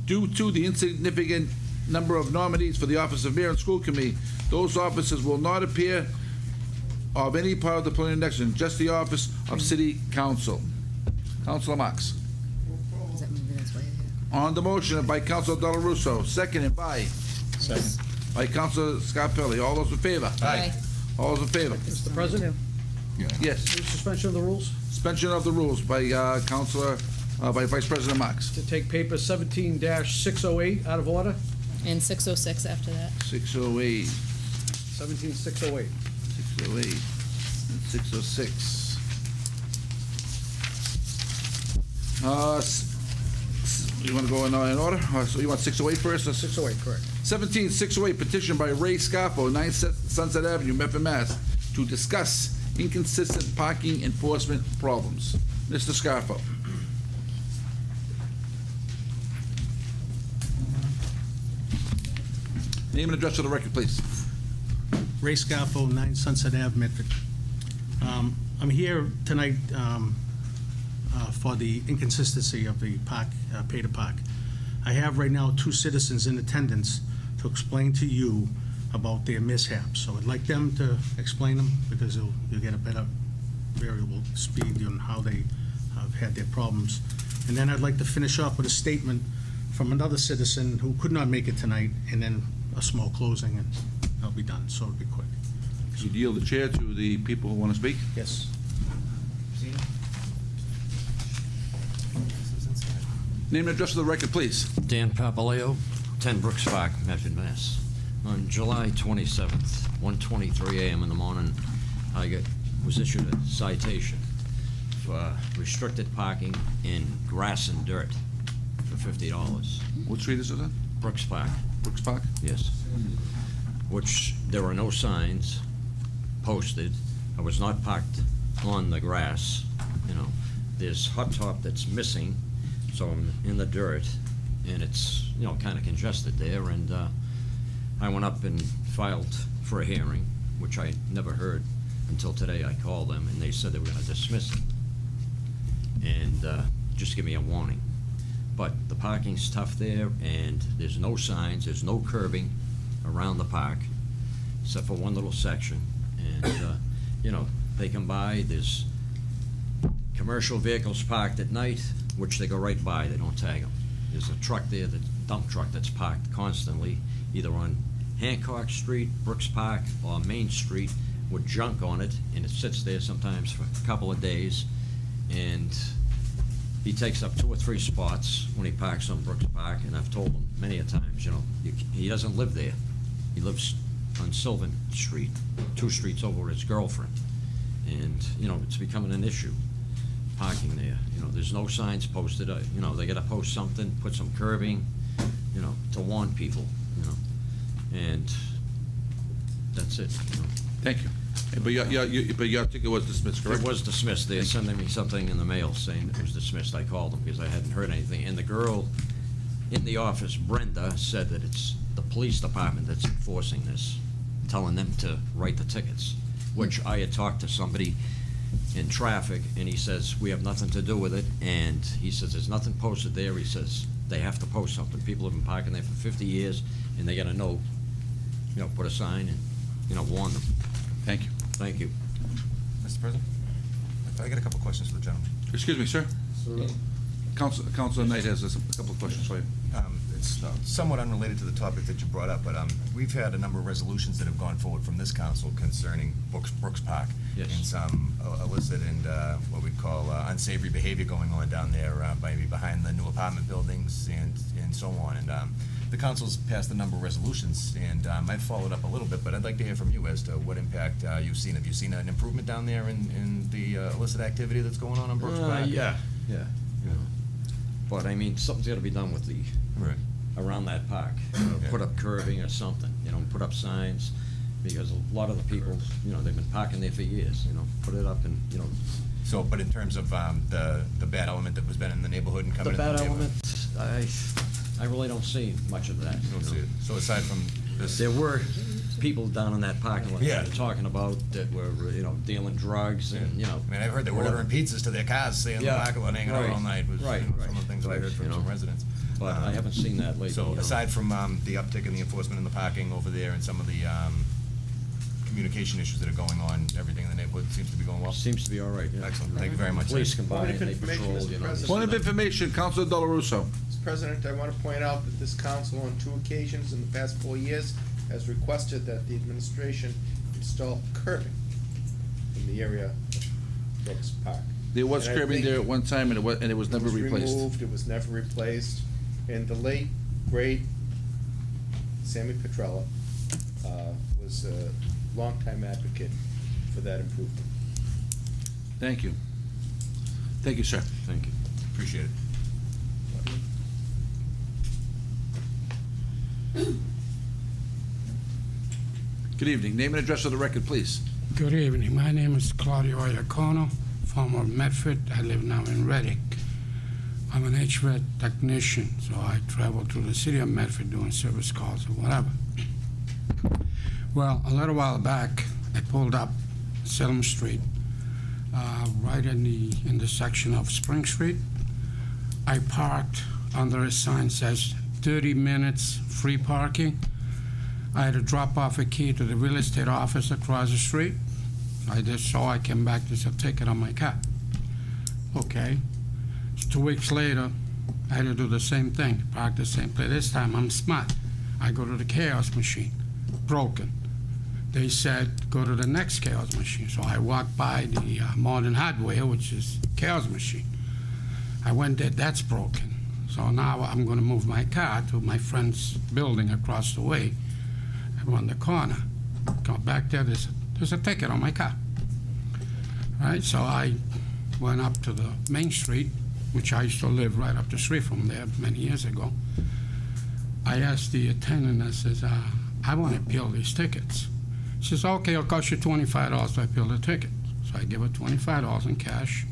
Due to the insignificant number of nominees for the office of Mayor and School Committee, those offices will not appear of any part of the planning election, just the office of City Council. Councilor Marks. Does that mean that's why you're here? On the motion by Councilor Dela Russo, seconded by Councilor Scarpelli. All those in favor? Aye. All those in favor? Mr. President, Yes. suspension of the rules Suspension of the rules by by Vice President Marks. to take paper 17-608 out of order, And 606 after that. 608, 17-608. 608, and 606. You want to go in order? So you want 608 first? 608, correct. 17-608, petition by Ray Scarfo, 9 Sunset Avenue, Medford, Mass., to discuss inconsistent parking enforcement problems. Mr. Scarfo. Name and address for the record, please. Ray Scarfo, 9 Sunset Ave, Medford. I'm here tonight for the inconsistency of the park, pay to park. I have right now 2 citizens in attendance to explain to you about their mishaps. So I'd like them to explain them because you'll get a better variable speed on how they have had their problems. And then I'd like to finish off with a statement from another citizen who could not make it tonight, and then a small closing, and I'll be done, so it'll be quick. You yield the chair to the people who want to speak? Yes. Name and address for the record, please. Dan Papaleo, 10 Brooks Park, Medford, Mass. On July 27th, 1:23 a.m. in the morning, I was issued a citation for restricted parking in grass and dirt for $50. What street is it on? Brooks Park. Brooks Park? Yes. Which there are no signs posted. I was not parked on the grass. You know, there's hot top that's missing, so I'm in the dirt, and it's, you know, kind of congested there. And I went up and filed for a hearing, which I never heard until today. I called them, and they said they were going to dismiss it and just give me a warning. But the parking's tough there, and there's no signs, there's no curbing around the park, except for one little section. And, you know, they come by, there's commercial vehicles parked at night, which they go right by, they don't tag them. There's a truck there, the dump truck that's parked constantly, either on Hancock Street, Brooks Park, or Main Street, with junk on it, and it sits there sometimes for a couple of days. And he takes up 2 or 3 spots when he parks on Brooks Park, and I've told him many a times, you know, he doesn't live there. He lives on Sylvan Street, 2 streets over with his girlfriend. And, you know, it's becoming an issue, parking there. You know, there's no signs posted. You know, they gotta post something, put some curbing, you know, to warn people, you know. And that's it, you know. Thank you. But your ticket was dismissed, correct? It was dismissed. They're sending me something in the mail saying it was dismissed. I called them because I hadn't heard anything. And the girl in the office, Brenda, said that it's the police department that's enforcing this, telling them to write the tickets, which I had talked to somebody in traffic, and he says, we have nothing to do with it. And he says, there's nothing posted there. He says, they have to post something. People have been parking there for 50 years, and they gotta know, you know, put a sign and, you know, warn them. Thank you. Thank you. Mr. President, I got a couple questions for the gentleman. Excuse me, sir. Councilor Knight has a couple of questions for you. it's somewhat unrelated to the topic that you brought up, but we've had a number of resolutions that have gone forward from this council concerning Brooks Park. Yes. And some illicit and what we call unsavory behavior going on down there, maybe behind the new apartment buildings and so on. And the council's passed a number of resolutions, and I've followed up a little bit, but I'd like to hear from you as to what impact you've seen. Have you seen an improvement down there in the illicit activity that's going on Brooks Park? Yeah. But I mean, something's gotta be done with the, Right. around that park. Yeah. Put up curbing or something, put up signs, because a lot of the people, they've been parking there for years, put it up and, So, but in terms of the bad element that was been in the neighborhood and the coming into the bad neighborhood? element, I really don't see much of that. You don't see it. So aside from this. There were people down in that parking lot Yeah. that were talking about that were, dealing drugs and, I mean, I've heard they were whatever. ordering pizzas to their cars, staying in the Yeah. parking lot, hanging out Right. all night was Right, some right. of the things that I heard from some residents. But I haven't seen that lately. So aside from the uptick in the enforcement in the parking over there and some of the communication issues that are going on, everything in the neighborhood seems to be going well? Seems to be all right, yeah. Excellent. Thank you very much. Police sir. combine, Point of they information, patrol, Mr. President. Point of information, Councilor Del Russo. Mr. President, I want to point out that this council on 2 occasions in the past 4 years has requested that the administration install curbing in the area of Brooks Park. There was And I curbing think there at one time, and it was never replaced. removed, it was never replaced, and the late, great Sammy Petrella was a longtime advocate for that improvement. Thank you. Thank you, sir. Thank you. Appreciate it. Good evening. Name and address for the record, please. Good evening. My name is Claudio Iacono, former Medford. I live now in Reddick. I'm an HVAC technician, so I travel to the city of Medford doing service calls or whatever. Well, a little while back, I pulled up Salem Street, right in the intersection of Spring Street. I parked under a sign that says 30 minutes free parking. I had to drop off a key to the real estate office across the street. I did so. I came back, there's a ticket on my car. Okay. 2 weeks later, I had to do the same thing, park the same place. This time I'm smart. I go to the chaos machine, broken. They said, go to the next chaos machine. So I walked by the Modern Hardware, which is chaos machine. I went there, that's broken. So now I'm gonna move my car to my friend's building across the way, around the corner. Go back there, there's a ticket on my car. Right, so I went up to the Main Street, which I used to live right up the street from there many years ago. I asked the attendant, I says, I want to appeal these tickets. She says, okay, it'll cost you $25 to appeal the ticket. So I give her $25 in cash.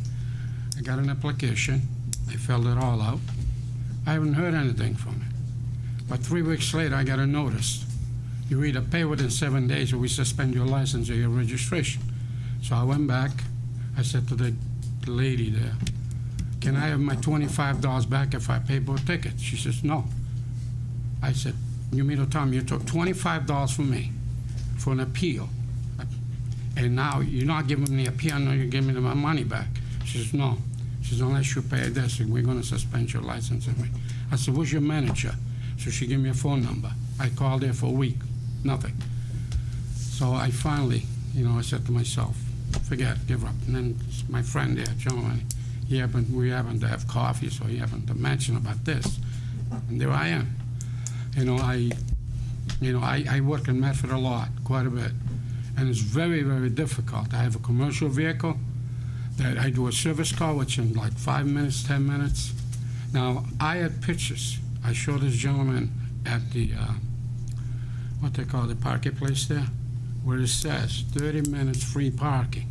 I got an application. I filled it all out. I haven't heard anything from it. But 3 weeks later, I got a notice. You either pay within 7 days or we suspend your license or your registration. So I went back. I said to the lady there, can I have my $25 back if I pay both tickets? She says, no. I said, you mean to tell me you took $25 from me for an appeal, and now you're not giving me the appeal, no, you're giving me my money back? She says, no. She says, unless you pay this, we're going to suspend your license. I said, who's your manager? So she gave me a phone number. I called her for a week, nothing. So I finally, I said to myself, forget it, give up. And then my friend there, John, we happened to have coffee, so he happened to mention about this. And there I am. I work in Medford a lot, quite a bit. And it's very, very difficult. I have a commercial vehicle that I do a service call, which in like 5 minutes, 10 minutes. Now, I had pictures. I showed this gentleman at the, what they call the parking place there, where it says 30 minutes free parking.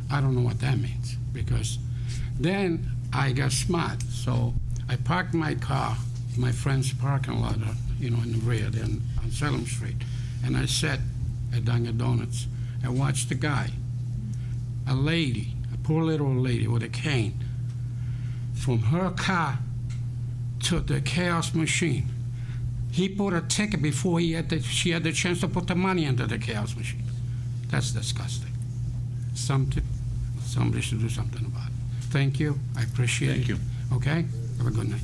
I don't know what that means, because then I got smart. So I parked my car in my friend's parking lot, in the rear there on Salem Street. And I sat at Dunkin' Donuts and watched the guy, a lady, a poor little lady with a cane, from her car to the chaos machine. He put a ticket before she had the chance to put the money into the chaos machine. That's disgusting. Somebody should do something about it. Thank you. I appreciate it. Thank you. Okay? Have a good night.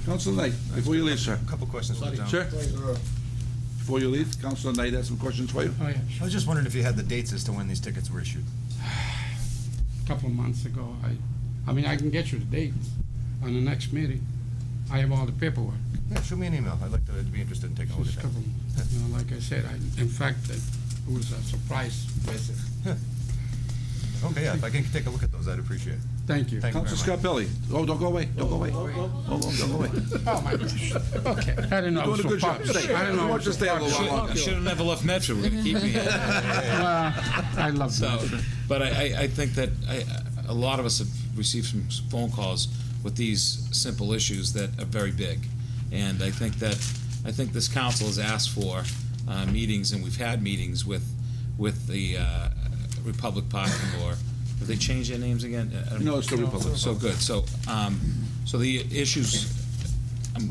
Councilor Knight, before you leave, sir. A couple questions for the gentleman. Sir? Before you leave, Councilor Knight has some questions for you. Oh, yeah. I was just wondering if you had the dates as to when these tickets were issued. A couple of months ago, I mean, I can get you the dates on the next meeting. I have all the paperwork. Yeah, shoot me an email. I'd like to be interested in taking a look at Just a that. couple, you know, like I said, in fact, it was a surprise visit. Okay, yeah, if I can take a look at those, I'd appreciate it. Thank you. Thank you very Councilor much. Scarpelli. Oh, don't go away. Don't go away. Oh, don't go away. Oh, my gosh. Okay. I didn't know You're it was doing a good so job. popular. Stay. I didn't know I it want was you to so stay a little popular. longer. Should have never left Medford, we're gonna keep me here. Well, I love So, that. but I think that a lot of us have received some phone calls with these simple issues that are very big. And I think this council has asked for meetings, and we've had meetings with the Republic Parking, or have they changed their names again? I don't- No, it's the Republic. So good. So the issues,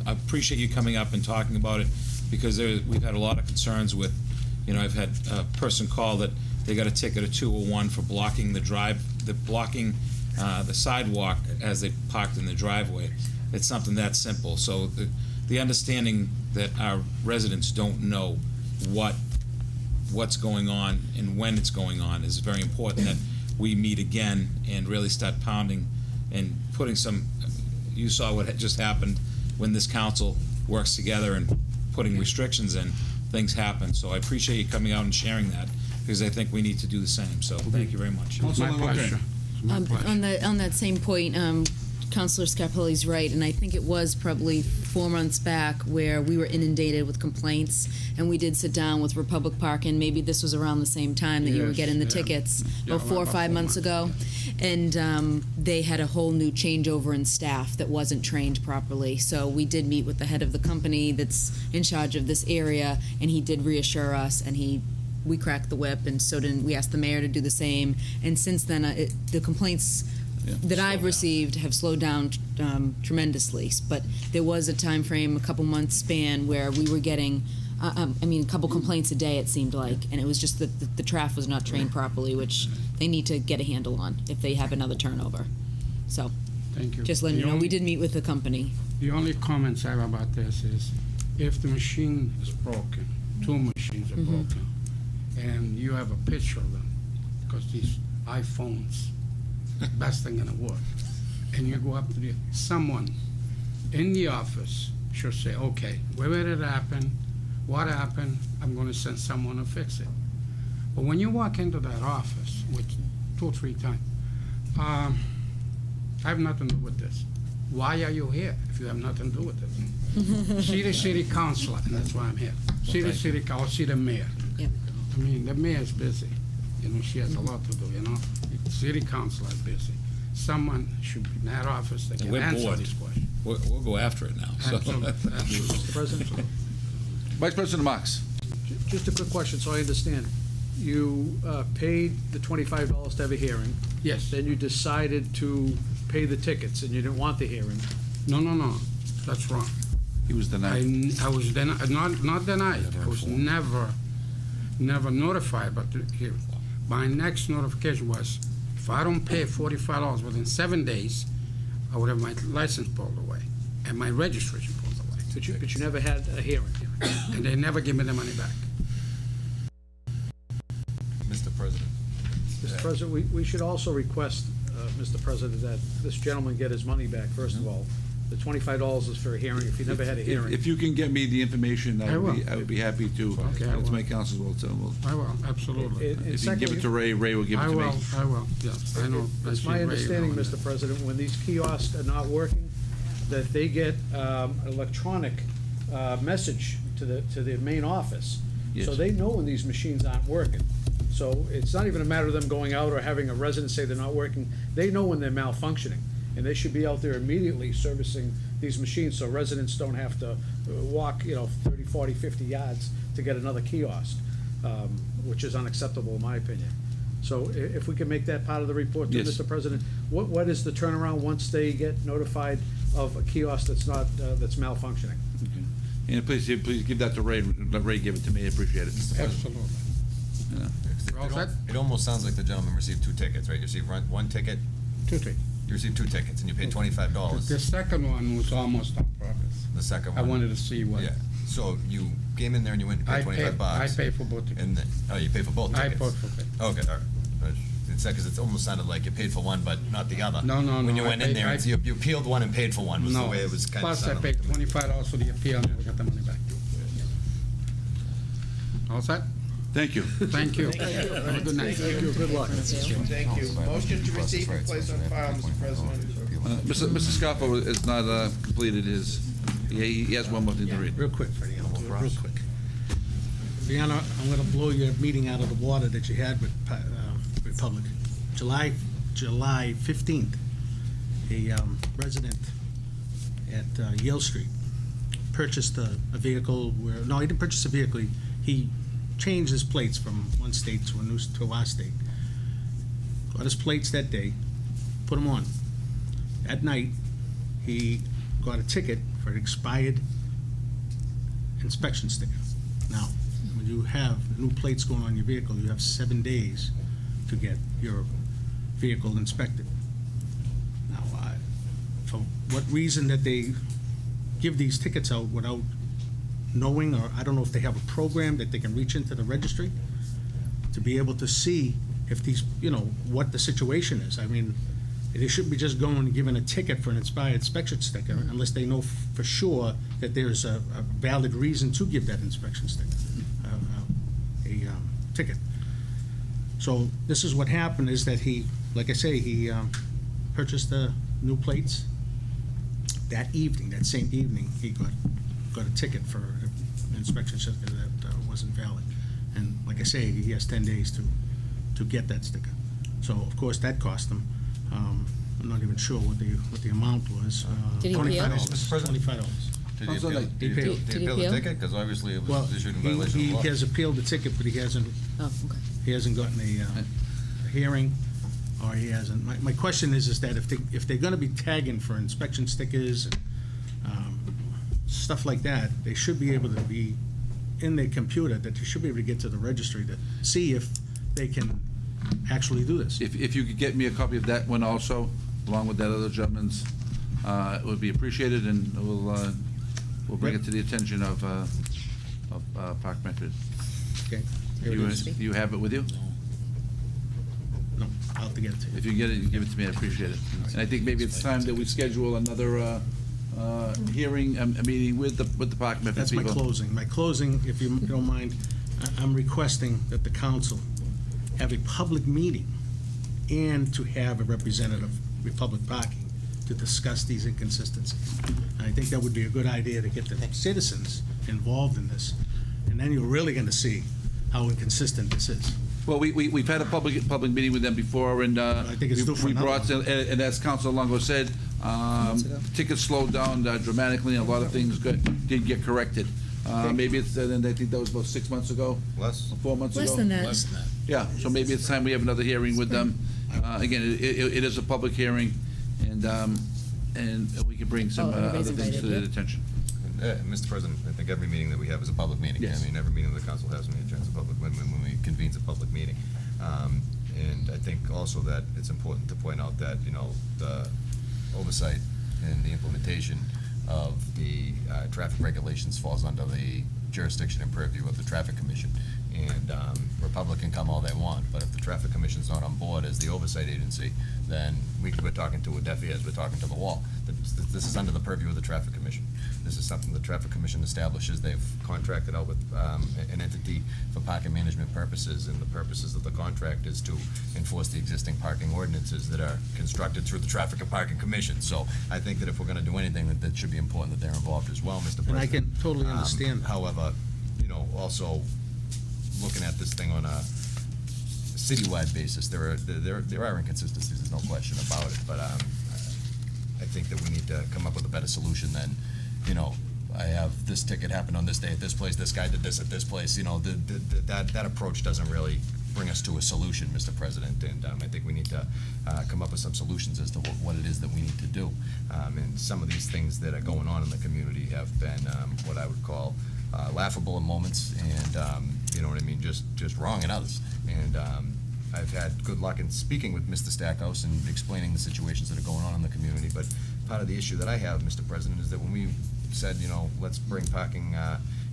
I appreciate you coming up and talking about it, because we've had a lot of concerns with, I've had a person call that they got a ticket of 201 for blocking the sidewalk as they parked in the driveway. It's something that simple. So the understanding that our residents don't know what's going on and when it's going on is very important, that we meet again and really start pounding and putting some, you saw what had just happened when this council works together and putting restrictions in, things happen. So I appreciate you coming out and sharing that, because I think we need to do the same. So thank you very much. My pleasure. My pleasure. On that same point, Councilor Scarpelli's right, and I think it was probably 4 months back where we were inundated with complaints, and we did sit down with Republic Park, and maybe this was around the same time that you were Yes, getting the yeah. tickets, Yeah, about 4 or about 5 4 months ago, and they had a whole new changeover in staff that wasn't trained properly. So we did meet with the head of the company that's in charge of this area, and he did reassure us, and we cracked the whip, and so did we asked the mayor to do the same. And since then, the complaints that I've received have slowed down tremendously. But there was a time frame, a couple months span, where we were getting, a couple complaints a day, it seemed like, and it was just that the traffic was not trained properly, which they need to get a handle on if they have another turnover. So, Thank you. just letting you know, we did meet with the company. The only comments I have about this is, if the machine is broken, 2 machines are broken, and you have a picture of them, because these iPhones, best thing in the world, and you go up to someone in the office should say, okay, where did it happen, what happened, I'm going to send someone to fix it. But when you walk into that office, which 2 or 3 times, I have nothing to do with this. Why are you here if you have nothing to do with this? See the city councilor, and that's why I'm here. See the city council, see the mayor. Yep. I mean, the mayor's busy. She has a lot to do, City council is busy. Someone should be in that office that And can we're answer bored. these questions. We'll go after it now. So. Absolutely, absolutely. Mr. President? Vice President Marks. Just a quick question, so I understand. You paid the $25 to have a hearing. Yes. Then you decided to pay the tickets, and you didn't want the hearing. No, that's wrong. He was denied. I was not denied. I was never notified about the hearing. My next notification was, if I don't pay $45 within 7 days, I would have my license pulled away and my registration pulled away. But you never had a hearing. And they never give me the money back. Mr. President. Mr. President, we should also request, Mr. President, that this gentleman get his money back, first of all. The $25 is for a hearing, if he never had a hearing. If you can get me the information, I will. I would be happy to. Okay, I That's will. my council as well, too. I will, absolutely. And If you can give it to secondly, Ray will give it to me. I will, yes, I know. I It's see my Ray understanding, doing Mr. that. President, when these kiosks are not working, that they get an electronic message to the main office. So Yes. they know when these machines aren't working. So it's not even a matter of them going out or having a resident say they're not working. They know when they're malfunctioning. And they should be out there immediately servicing these machines, so residents don't have to walk, 30, 40, 50 yards to get another kiosk, which is unacceptable in my opinion. So if we can make that part of the report, too, Yes. Mr. President, what is the turnaround once they get notified of a kiosk that's not, that's malfunctioning? And please give that to Ray, let Ray give it to me, I appreciate it. Absolutely. Yeah. All set? It almost sounds like the gentleman received 2 tickets, right? You received one ticket, 2, 3. You received 2 tickets, and you paid $25. The second one was almost on purpose. The second I one? wanted to see what. Yeah, so you came in there and you went and paid $25. I paid for both tickets. And then, oh, you paid for both I tickets? paid for both. Okay, all right. It's because it almost sounded like you paid for one, but not the other. No, no, When no, you I went in paid- there, I- you appealed one and paid for one, was the No. way it was kind of Plus, I sounded paid like to me. $25 for the appeal, and never got the money back. All set? Thank you. Thank you. Have a good night. Good luck. Thank you. Motion to receive and place on file, Mr. President. Mr. Scarpa has not completed his, he has one more thing to read. Real quick, Freddie, real quick. Brianna, I'm gonna blow your meeting out of the water that you had with Republic. July 15th, a resident at Yale Street purchased a vehicle where, no, he didn't purchase a vehicle, he changed his plates from one state to our state. Got his plates that day, put them on. At night, he got a ticket for an expired inspection sticker. Now, when you have new plates going on your vehicle, you have 7 days to get your vehicle inspected. Now, for what reason that they give these tickets out without knowing, or I don't know if they have a program that they can reach into the registry to be able to see if these, what the situation is. I mean, they shouldn't be just going and giving a ticket for an expired inspection sticker unless they know for sure that there's a valid reason to give that inspection sticker, a ticket. So this is what happened, is that he, like I say, he purchased the new plates. That evening, that same evening, he got a ticket for an inspection sticker that wasn't valid. And like I say, he has 10 days to get that sticker. So, of course, that cost him. I'm not even sure what the amount was. Did he appeal? Mr. President? $25. Did he appeal, He did he appealed. appeal, Did did he he appeal the appeal? ticket? Because obviously it Well, was issued in violation of the law. he has appealed the ticket, but he hasn't Oh, okay. gotten a hearing, or he hasn't. My question is that if they're gonna be tagging for inspection stickers and stuff like that, they should be able to be in their computer, that they should be able to get to the registry to see if they can actually do this. If you could get me a copy of that one also, along with that other gentleman's, it would be appreciated, and we'll bring it to the attention of Park Medford. Okay? You have it with you? No, I'll have to get it to you. If you get it, you give it to me, I'd appreciate it. And I think maybe it's time that we schedule another hearing, a meeting with the Park Medford That's my people. closing. My closing, if you don't mind, I'm requesting that the council have a public meeting and to have a representative of Republic Parking to discuss these inconsistencies. And I think that would be a good idea to get the citizens involved in this. And then you're really gonna see how inconsistent this is. Well, we've had a public meeting with them before, and I think it's due for we another brought, one. and as Councilor Longo said, tickets slowed down dramatically, and a lot of things did get corrected. Maybe it's, and I think that was about 6 months ago, Less? 4 months ago. Less than that. Less than that. Yeah, so maybe it's time we have another hearing with them. Again, it is a public hearing, and we can bring some Oh, other everybody's things to invited, their yeah. attention. Mr. President, I think every meeting that we have is a public meeting. Yes. I mean, every meeting that the council has, is a public, when we convenes a public meeting. And I think also that it's important to point out that, the oversight and the implementation of the traffic regulations falls under the jurisdiction and purview of the Traffic Commission. And Republic can come all they want, but if the Traffic Commission's not on board as the oversight agency, then we're talking to a deaf ear as we're talking to the wall. This is under the purview of the Traffic Commission. This is something the Traffic Commission establishes. They've contracted out with an entity for parking management purposes, and the purposes of the contract is to enforce the existing parking ordinances that are constructed through the Traffic and Parking Commission. So I think that if we're gonna do anything, that should be important that they're involved as well, Mr. President. And I can totally understand that. However, also looking at this thing on a citywide basis, there are inconsistencies, there's no question about it, but I think that we need to come up with a better solution than, I have this ticket happened on this day at this place, this guy did this at this place, that approach doesn't really bring us to a solution, Mr. President, and I think we need to come up with some solutions as to what it is that we need to do. And some of these things that are going on in the community have been what I would call laughable in moments, and you know what I mean, just wrong in others. And I've had good luck in speaking with Mr. Stackhouse and explaining the situations that are going on in the community. But part of the issue that I have, Mr. President, is that when we said, let's bring parking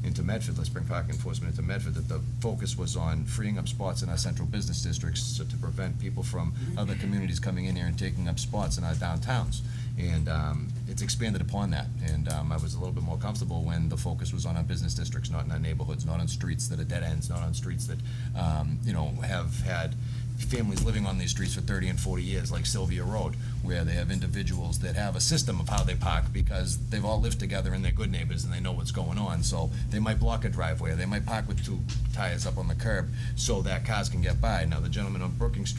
into Medford, let's bring parking enforcement into Medford, that the focus was on freeing up spots in our central business districts so to prevent people from other communities coming in here and taking up spots in our downtowns. And it's expanded upon that. And I was a little bit more comfortable when the focus was on our business districts, not in our neighborhoods, not on streets that are dead ends, not on streets that, have had families living on these streets for 30 and 40 years, like Sylvia Road, where they have individuals that have a system of how they park because they've all lived together and they're good neighbors and they know what's going on. So they might block a driveway, or they might park with two tires up on the curb so that cars can get by. Now, the gentleman on Brooks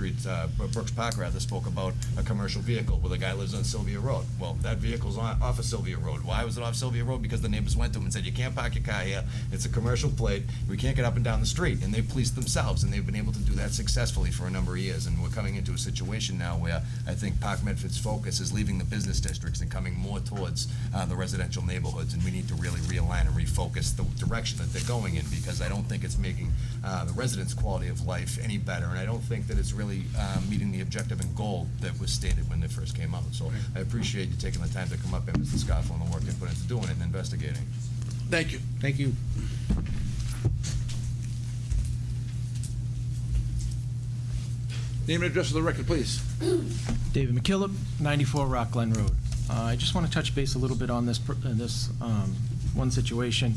Park rather spoke about a commercial vehicle where the guy lives on Sylvia Road. Well, that vehicle's off of Sylvia Road. Why was it off Sylvia Road? Because the neighbors went to him and said, you can't park your car here. It's a commercial plate. We can't get up and down the street. And they policed themselves, and they've been able to do that successfully for a number of years. And we're coming into a situation now where I think Park Medford's focus is leaving the business districts and coming more towards the residential neighborhoods. And we need to really realign and refocus the direction that they're going in, because I don't think it's making the residents' quality of life any better. And I don't think that it's really meeting the objective and goal that was stated when they first came out. So I appreciate you taking the time to come up here, Mr. Scoffel, and the work they put into doing it and investigating. Thank you. Thank you. Name and address for the record, please. David McKillop, 94 Rock Glen Road. I just want to touch base a little bit on this one situation.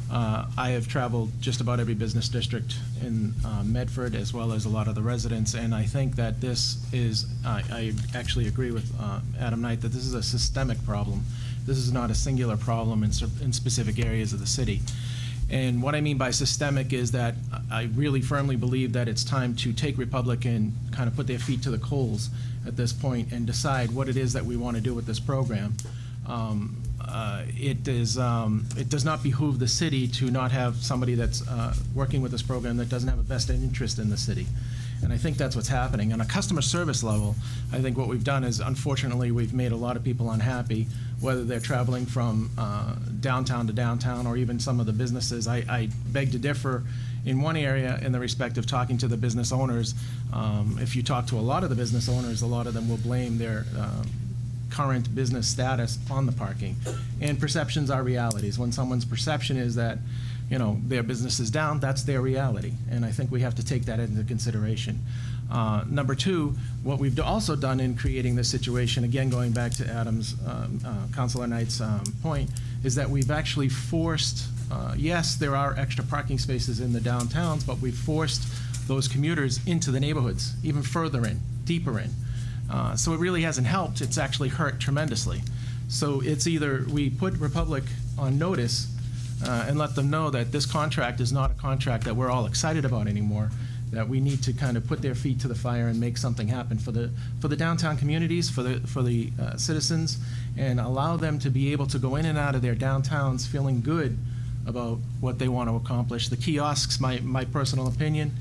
I have traveled just about every business district in Medford, as well as a lot of the residents, and I think that this is, I actually agree with Adam Knight that this is a systemic problem. This is not a singular problem in specific areas of the city. And what I mean by systemic is that I really firmly believe that it's time to take Republic and kind of put their feet to the coals at this point and decide what it is that we want to do with this program. It does not behoove the city to not have somebody that's working with this program that doesn't have a vested interest in the city. And I think that's what's happening. On a customer service level, I think what we've done is, unfortunately, we've made a lot of people unhappy, whether they're traveling from downtown to downtown or even some of the businesses. I beg to differ in one area in the respect of talking to the business owners. If you talk to a lot of the business owners, a lot of them will blame their current business status on the parking. And perceptions are realities. When someone's perception is that their business is down, that's their reality. And I think we have to take that into consideration. Number two, what we've also done in creating this situation, again going back to Adam's, Councilor Knight's point, is that we've actually forced, yes, there are extra parking spaces in the downtowns, but we've forced those commuters into the neighborhoods, even further in, deeper in. So it really hasn't helped, it's actually hurt tremendously. So it's either we put Republic on notice and let them know that this contract is not a contract that we're all excited about anymore, that we need to kind of put their feet to the fire and make something happen for the downtown communities, for the citizens, and allow them to be able to go in and out of their downtowns feeling good about what they want to accomplish. The kiosks, my personal opinion,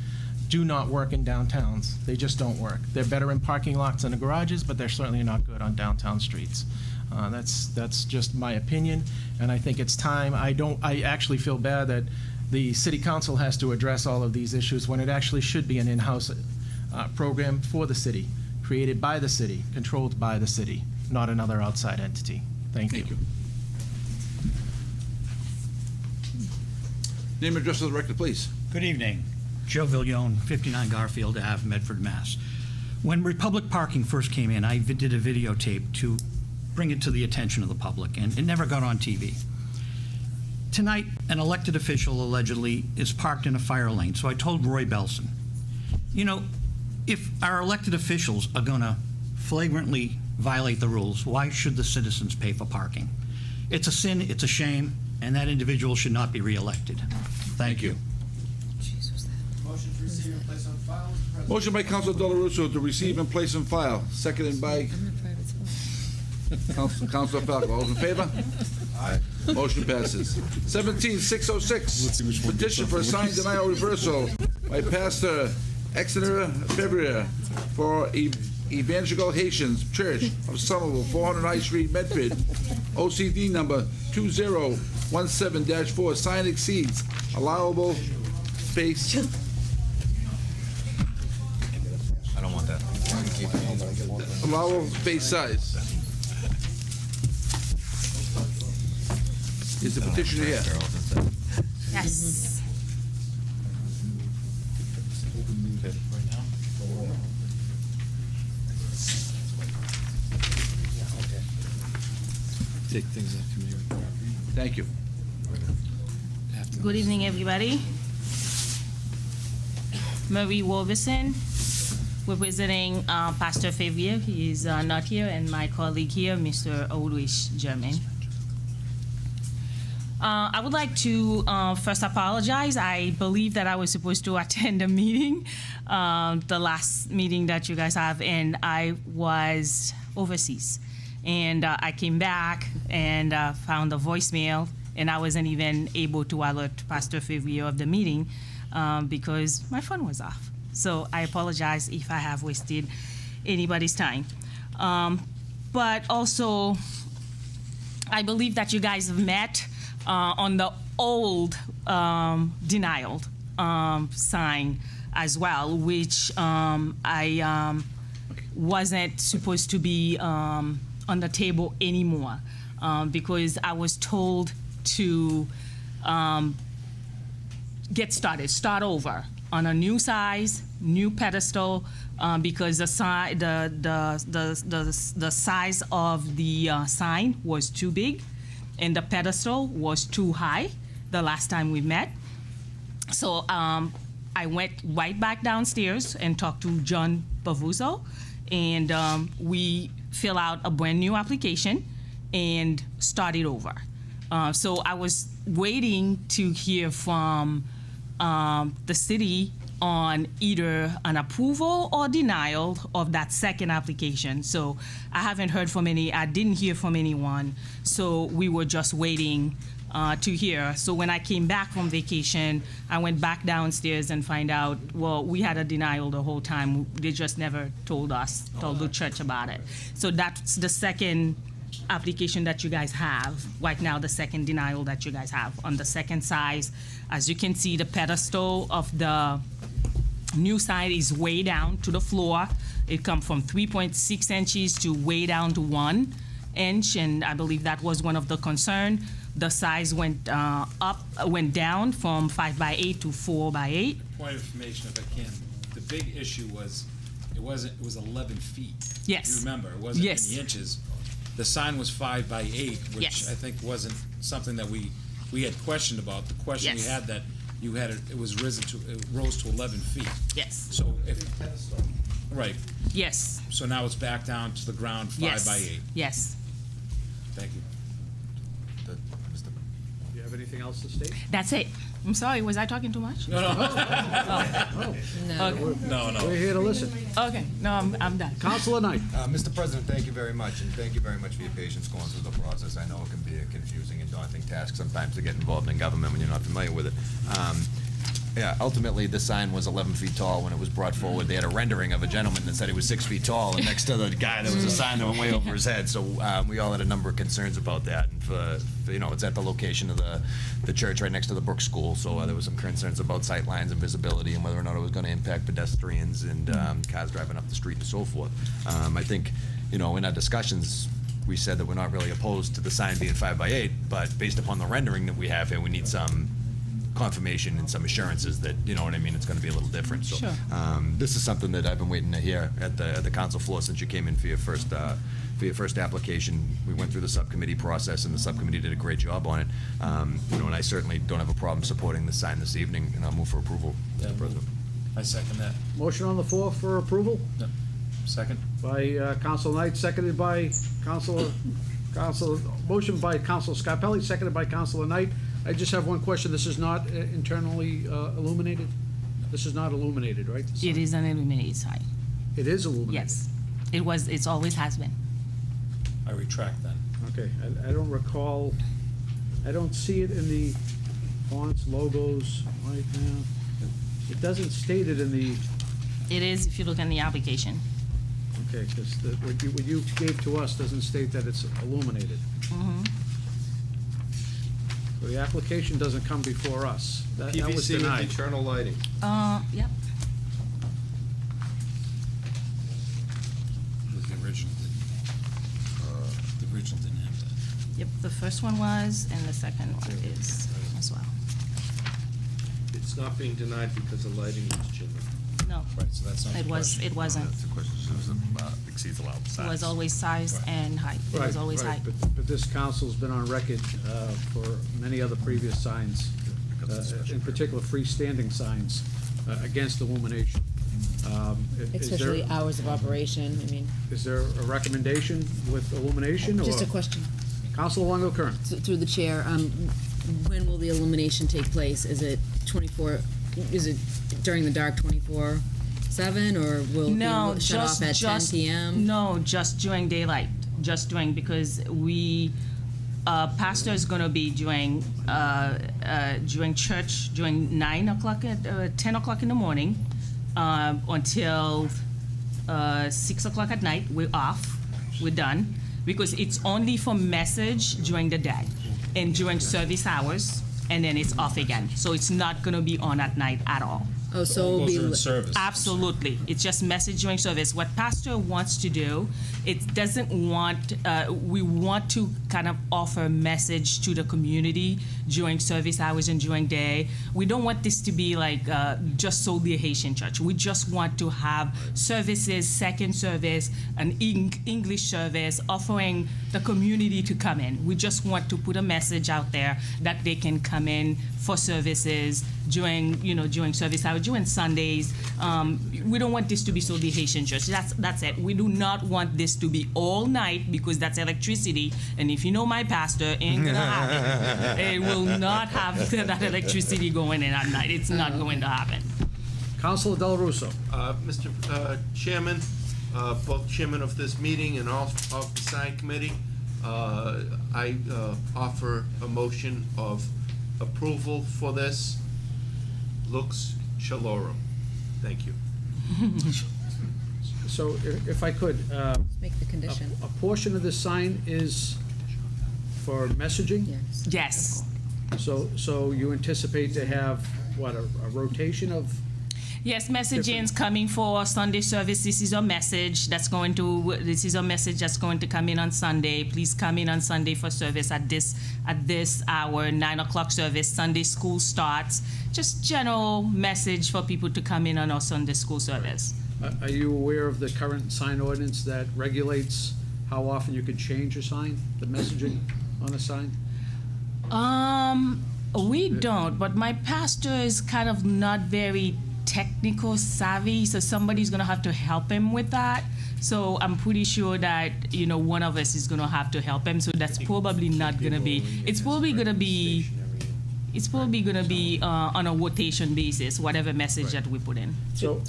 do not work in downtowns. They just don't work. They're better in parking lots and the garages, but they're certainly not good on downtown streets. That's just my opinion, and I think it's time. I actually feel bad that the city council has to address all of these issues when it actually should be an in-house program for the city, created by the city, controlled by the city, not another outside entity. Thank you. Name and address for the record, please. Good evening. Joe Villione, 59 Garfield Ave, Medford, Mass. When Republic Parking first came in, I did a videotape to bring it to the attention of the public, and it never got on TV. Tonight, an elected official allegedly is parked in a fire lane, so I told Roy Belson, if our elected officials are going to flagrantly violate the rules, why should the citizens pay for parking? It's a sin, it's a shame, and that individual should not be reelected. Thank you. Motion to receive and place on file, Mr. President. Motion by Councilor Delarusso to receive and place on file, seconded by Councilor Falco. All those in favor? Aye. Motion passes. 17-606, petition for a sign denial reversal by Pastor Exeter February for Evangelical Haitians Church of Somerville, 400 High Street, Medford, OCD number 2017-4. Sign exceeds allowable space. I don't want that. Allowable space size. Is the petitioner here? Yes. Take things up to me. Thank you. Good evening, everybody. Marie Wolverson, representing Pastor Favier. He is not here, and my colleague here, Mr. Ulrich German. I would like to first apologize. I believe that I was supposed to attend a meeting, the last meeting that you guys have, and I was overseas. And I came back and found a voicemail, and I wasn't even able to alert Pastor Favier of the meeting because my phone was off. So I apologize if I have wasted anybody's time. But also, I believe that you guys have met on the old denial sign as well, which I wasn't supposed to be on the table anymore because I was told to start over on a new size, new pedestal, because the size of the sign was too big and the pedestal was too high the last time we met. So I went right back downstairs and talked to John Pavuzzo, and we fill out a brand new application and start it over. So I was waiting to hear from the city on either an approval or denial of that second application. So I haven't heard from I didn't hear from anyone. So we were just waiting to hear. So when I came back from vacation, I went back downstairs and find out, well, we had a denial the whole time. They just never told the church about it. So that's the second application that you guys have right now, the second denial that you guys have on the second size. As you can see, the pedestal of the new sign is way down to the floor. It come from 3.6 inches to way down to 1 inch, and I believe that was one of the concern. The size went down from 5x8 to 4x8. Point of information, if I can, the big issue was it was 11 feet. Yes. You remember, it wasn't Yes. any inches. The sign was 5x8, which Yes. I think wasn't something that we had questioned about. The question we Yes. had that you had it rose to 11 feet. Yes. So right. Yes. So now it's back down to the ground 5x8. Yes. Thank you. Do you have anything else to state? That's it. I'm sorry, was I talking too much? No, no. Okay. No. We're here to listen. Okay, no, I'm done. Councilor Knight. Mr. President, thank you very much, and thank you very much for your patience going through the process. I know it can be a confusing and daunting task sometimes to get involved in government when you're not familiar with it. Yeah, ultimately, the sign was 11 feet tall when it was brought forward. They had a rendering of a gentleman that said he was 6 feet tall, and next to the guy, there was a sign that went way over his head. So we all had a number of concerns about that. And it's at the location of the church right next to the Brook School, so there was some concerns about sight lines and visibility and whether or not it was going to impact pedestrians and cars driving up the street and so forth. I think, in our discussions, we said that we're not really opposed to the sign being 5x8, but based upon the rendering that we have here, we need some confirmation and some assurances that, you know what I mean, it's going to be a little different. So Sure. This is something that I've been waiting to hear at the council floor since you came in for your first application. We went through the subcommittee process, and the subcommittee did a great job on it. And I certainly don't have a problem supporting the sign this evening, and I'll move for approval, Mr. President. I second that. Motion on the floor for approval No. Second? by Council Knight, seconded by motion by Council Scarpelli, seconded by Councilor Knight. I just have one question. This is not internally illuminated? This is not illuminated, right? It is an illuminated sign. It is illuminated? Yes. It always has been. I retract that. Okay, I don't recall, I don't see it in the fonts, logos right now. It doesn't state it in the, It is if you look in the application. okay, because what you gave to us doesn't state that it's illuminated. Mm-hmm. So the application doesn't come before us. That was PVC with denied. internal lighting. Yep. The first one was, and the second one is as well. It's not being denied because of lighting, Mr. Chairman. No. Right, so that's not the It wasn't. That's the question. Exceeds allowed It size. was always size and height. It was always height. But this council's been on record for many other previous signs, in particular freestanding signs, against illumination. Especially hours of operation, I mean, Is there a recommendation with illumination, or? just a question. Councilor Longo Kern. Through the chair, when will the illumination take place? Is it during the dark 24/7, or will No, it be shut off at 10 p.m.? No, just during daylight, because pastor is going to be during church during 9 o'clock 10 o'clock in the morning until 6 o'clock at night. We're off, we're done, because it's only for message during the day and during service hours, and then it's off again. So it's not going to be on at night at all. Oh, so it'll Those be are in service. Absolutely. It's just message during service. What pastor wants to do, it doesn't want, we want to kind of offer a message to the community during service hours and during day. We don't want this to be like just solely a Haitian church. We just want to have services, second service, an English service, offering the community to come in. We just want to put a message out there that they can come in for services during service hours, during Sundays. We don't want this to be solely Haitian church. That's it. We do not want this to be all night, because that's electricity. And if you know my pastor, ain't gonna happen. It will not have that electricity going in at night. It's not going to happen. Councilor Del Russo. Mr. Chairman, both chairman of this meeting and of the sign committee, I offer a motion of approval for this. Lux Shalorum. Thank you. So if I could, Make the condition. a portion of this sign is for messaging? Yes. Yes. So you anticipate to have, what, a rotation of? Yes, messaging's coming for Sunday service. This is a message that's going to come in on Sunday. Please come in on Sunday for service at this hour, 9 o'clock service. Sunday school starts. Just general message for people to come in on our Sunday school service. Are you aware of the current sign ordinance that regulates how often you can change a sign, the messaging on a sign? We don't, but my pastor is kind of not very technical savvy, so somebody's gonna have to help him with that. So I'm pretty sure that one of us is gonna have to help him. So that's probably not gonna be. It's probably gonna be on a rotation basis, whatever message that we put in. So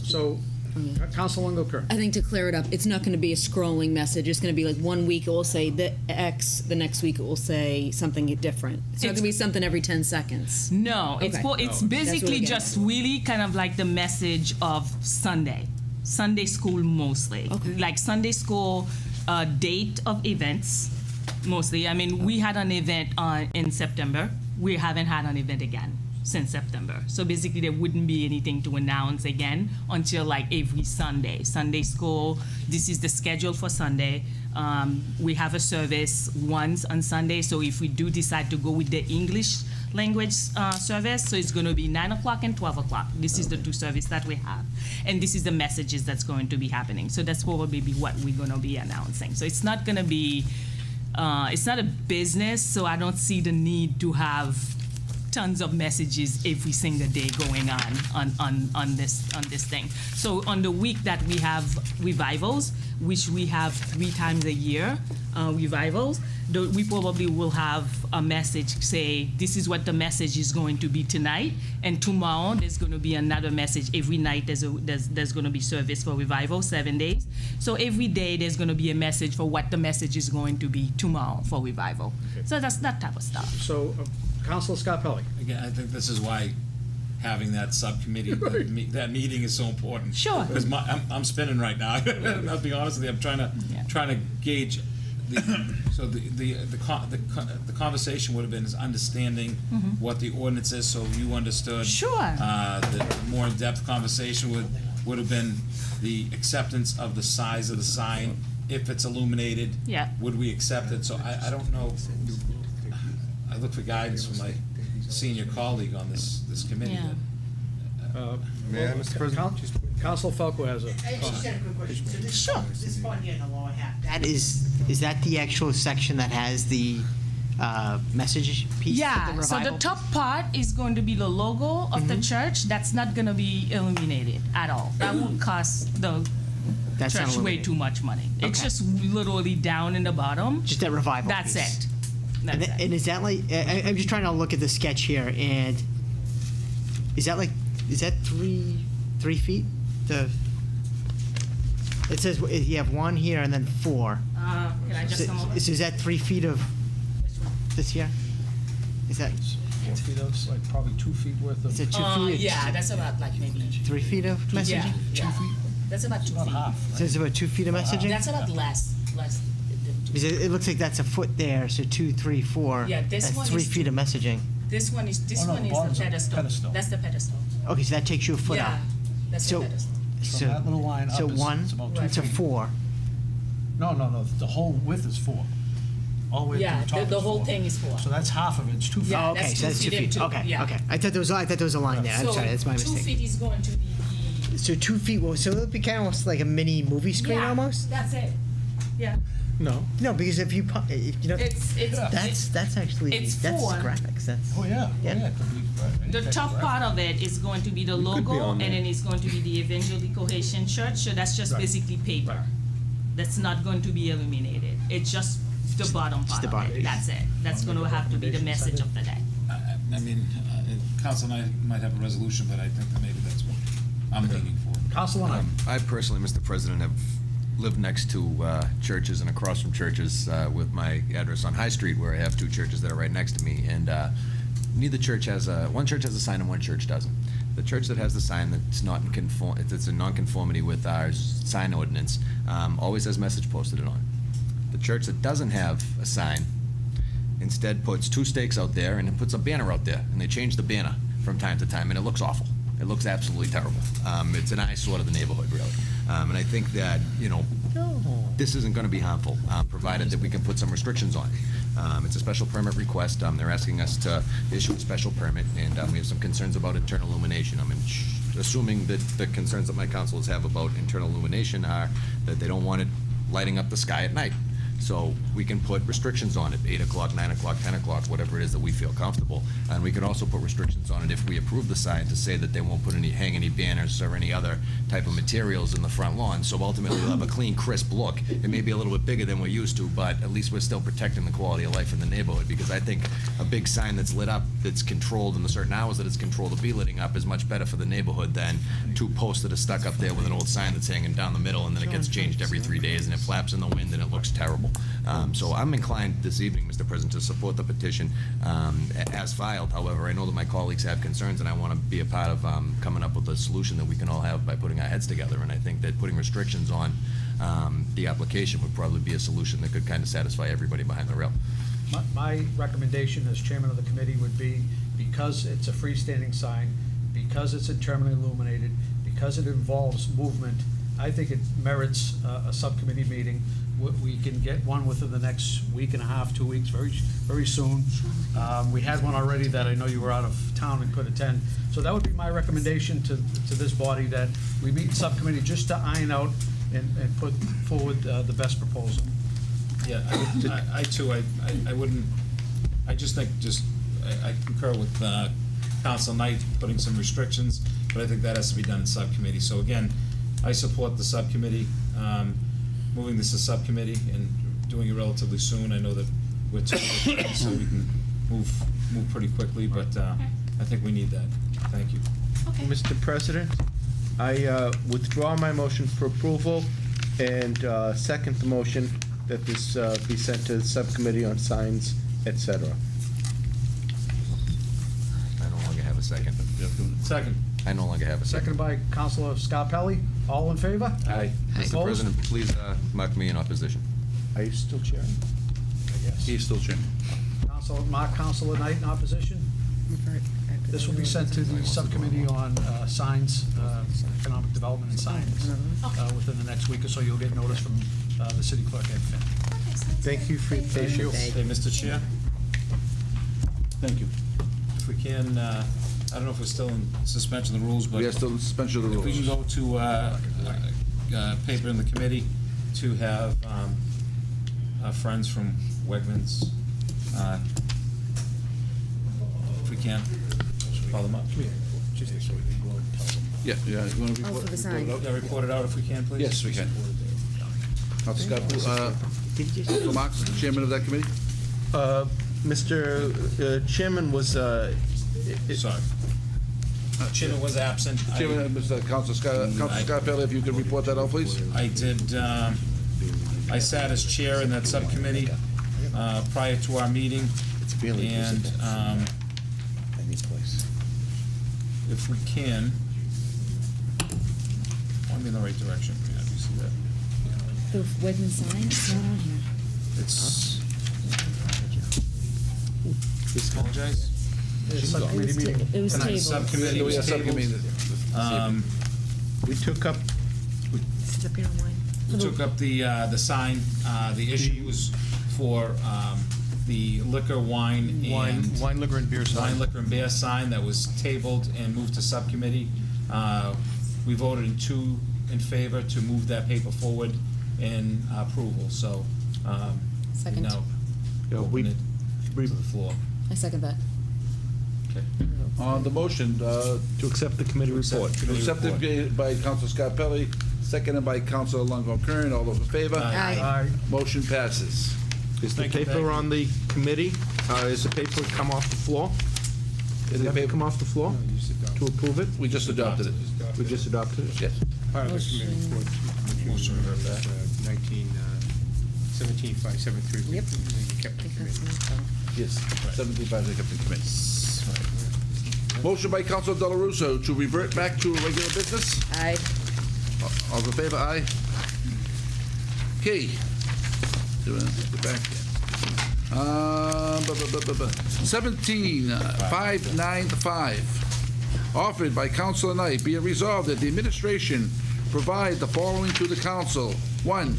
Councilor Longo Kern. I think to clear it up, it's not going to be a scrolling message. It's going to be like 1 week it will say the X, the next week it will say something different. It's not going to be something every 10 seconds. No, Okay. it's basically just really kind of like the message of Sunday school mostly. Okay. Like Sunday school date of events mostly. I mean, we had an event in September. We haven't had an event again since September. So basically there wouldn't be anything to announce again until like every Sunday. Sunday school, this is the schedule for Sunday. We have a service once on Sunday, so if we do decide to go with the English language service, so it's going to be 9 o'clock and 12 o'clock. This is the two services that we have. And this is the messages that's going to be happening. So that's probably what we're going to be announcing. So it's not going to be, it's not a business, so I don't see the need to have tons of messages every single day going on this thing. So on the week that we have revivals, which we have 3 times a year, revivals, we probably will have a message say, this is what the message is going to be tonight, and tomorrow there's going to be another message. Every night there's going to be service for revival, 7 days. So every day there's going to be a message for what the message is going to be tomorrow for revival. Okay. So that's that type of stuff. So Councilor Scott Pelley. Again, I think this is why having that subcommittee, that meeting is so important. Sure. Because I'm spinning right now. I'll be honest with you. I'm trying to gauge. The conversation would have been is understanding what the ordinance is, so you understood. Sure. The more in-depth conversation would have been the acceptance of the size of the sign. If it's illuminated, yeah. Would we accept it? So I don't know. I look for guidance from my senior colleague on this committee. Yeah. May I, Mr. President? Council Falco has a I just had a quick question. So this, Sure. this part here in the lower half, that is that the actual section that has the message piece? Yeah, the so the revival? top part is going to be the logo of the church. That's not going to be illuminated at all. That would cost the That's not church way illuminated. too much money. It's Okay. just literally down in the bottom. Just that revival That's piece. it. That's it. And is that like, I'm just trying to look at the sketch here, and is that 3 feet? It says you have 1 here and then 4. Can I just come over? Is that 3 feet of this here? Is that 4 feet, that's like probably 2 feet worth of. is it 2 feet? Yeah, that's about like maybe 3 feet of messaging? Yeah. That's about 2 feet. So it's about 2 feet of messaging? That's about less. Because it looks like that's a foot there, so 2, 3, 4. Yeah, this That's one 3 is feet of messaging. This one is Oh, no, the bottom's the a pedestal. pedestal. That's the pedestal. Okay, so that takes you a foot Yeah, up. that's So- the pedestal. From that little line so up is- 1 it's about to 2 feet. 4. No, the whole width is 4. All the way Yeah, to the top the is whole 4. thing is 4. So that's half of it, it's 2 feet. Yeah, Oh, okay, that's so that's 2 2 feet feet. in two, Okay, yeah. okay. I thought there was a line there. I'm So sorry, that's my 2 mistake. feet is going to be So 2 feet, well, so it'll be kind of almost like a mini movie screen yeah, almost? That's it. Yeah. No. No, because if you you know, It's that's actually it's that's 4. graphics. That's Oh, yeah. Yeah. Oh, yeah. it could be, any The type of top graphic. part of it is going to be the could be logo, on and there. then it's going to be the Evangelical Haitian Church. So that's just Right. basically paper. Right. That's not going to be illuminated. It's just the bottom part the of bottom it. piece. That's it. That's going to have to be the message of the day. I mean, council and I might have a resolution, but I think that maybe that's what I'm leaning for. Council Knight. I personally, Mr. President, have lived next to churches and across from churches with my address on High Street, where I have 2 churches that are right next to me, and neither church has one church has a sign and one church doesn't. The church that has the sign that's not in it's in nonconformity with our sign ordinance always has message posted on. The church that doesn't have a sign instead puts 2 stakes out there and it puts a banner out there, and they change the banner from time to time, and it looks awful. It looks absolutely terrible. It's an eyesore to the neighborhood, really. And I think that, this isn't going to be harmful, provided that we can put some restrictions on it. It's a special permit request. They're asking us to issue a special permit, and we have some concerns about internal illumination. I'm assuming that the concerns that my councilors have about internal illumination are that they don't want it lighting up the sky at night. So we can put restrictions on it, 8 o'clock, 9 o'clock, 10 o'clock, whatever it is that we feel comfortable. And we can also put restrictions on it if we approve the sign to say that they won't hang any banners or any other type of materials in the front lawn. So ultimately, we'll have a clean, crisp look. It may be a little bit bigger than we're used to, but at least we're still protecting the quality of life in the neighborhood, because I think a big sign that's lit up, that's controlled in the certain hours that it's controlled to be lighting up, is much better for the neighborhood than 2 posts that are stuck up there with an old sign that's hanging down the middle, and then it gets changed every 3 days, and it flaps in the wind, and it looks terrible. So I'm inclined this evening, Mr. President, to support the petition as filed. However, I know that my colleagues have concerns, and I want to be a part of coming up with a solution that we can all have by putting our heads together. And I think that putting restrictions on the application would probably be a solution that could kind of satisfy everybody behind the rail. My recommendation as chairman of the committee would be, because it's a freestanding sign, because it's internally illuminated, because it involves movement, I think it merits a subcommittee meeting. We can get one within the next week and a half, 2 weeks, very soon. We had one already that I know you were out of town and could attend. So that would be my recommendation to this body, that we meet in subcommittee just to iron out and put forward the best proposal. Yeah, I too, I wouldn't, I just think, I concur with Council Knight putting some restrictions, but I think that has to be done in subcommittee. So again, I support the subcommittee, moving this to subcommittee and doing it relatively soon. I know that we're so we can move pretty quickly, but I think we need that. Thank you. Mr. President, I withdraw my motion for approval and second the motion that this be sent to the subcommittee on signs, etc. I no longer have a second. Second. I no longer have a second. Seconded by Councilor Scarpelli. All in favor? Aye. Mr. Opposed? President, please mark me in opposition. Are you still chairing? Yes. He's still chairman. Councilor Knight in opposition. This will be sent to the subcommittee on signs, economic development and signs within the next week or so. You'll get notice from the city clerk, Ed Finn. Thank you for your patience. Hey, Mr. Chair? Thank you. If we can, I don't know if we're still in suspension of the rules, but. We are still in suspension of the If we can rules. go to paper in the committee to have our friends from Wegmans, if we can, call them up. Yeah, yeah. You wanna Oh, report- for the report sign. it out? Yeah, report it out if we can, please. Yes, we can. Council Scott, Council Marks, Chairman of that committee? Mr. Chairman was, Sorry. Chairman was absent. Chairman, Mr. Council Scott Pelley, if you could report that out, please? I did, I sat as chair in that subcommittee prior to our meeting. And if we can, point me in the right direction. Yeah, you see that? The Wegman sign, it's not on here. It's. Apologize. It was tabled. Subcommittee was Yeah, subcommittee. tabled. we took up, It's up here on mine. We took up the sign. The issue was for the liquor, wine, and. Wine, liquor, and beer sign. Wine, liquor, and beer sign that was tabled and moved to subcommittee. We voted in favor to move that paper forward in approval, so. Second. Now, we, open it to the floor. I second that. Okay. On the motion, to accept the committee report. accepted by Council Scott Pelley, seconded by Council Longo Kern. All those in favor? Aye. Motion passes. Is the paper on the committee, is the paper come off the floor? Did the paper come off the floor to approve it? We just adopted it. We just adopted it? Yes. Part of the committee report. Motion to revert back. 17,573. Yep. You kept I the think committee. that's mine. Yes, 75, they kept in committee. Motion by Council Del Russo to revert back to regular business. Aye. All in favor, aye. Okay. Get back there. 17,595. Offered by Councilor Knight, be it resolved that the administration provide the following to the council. 1,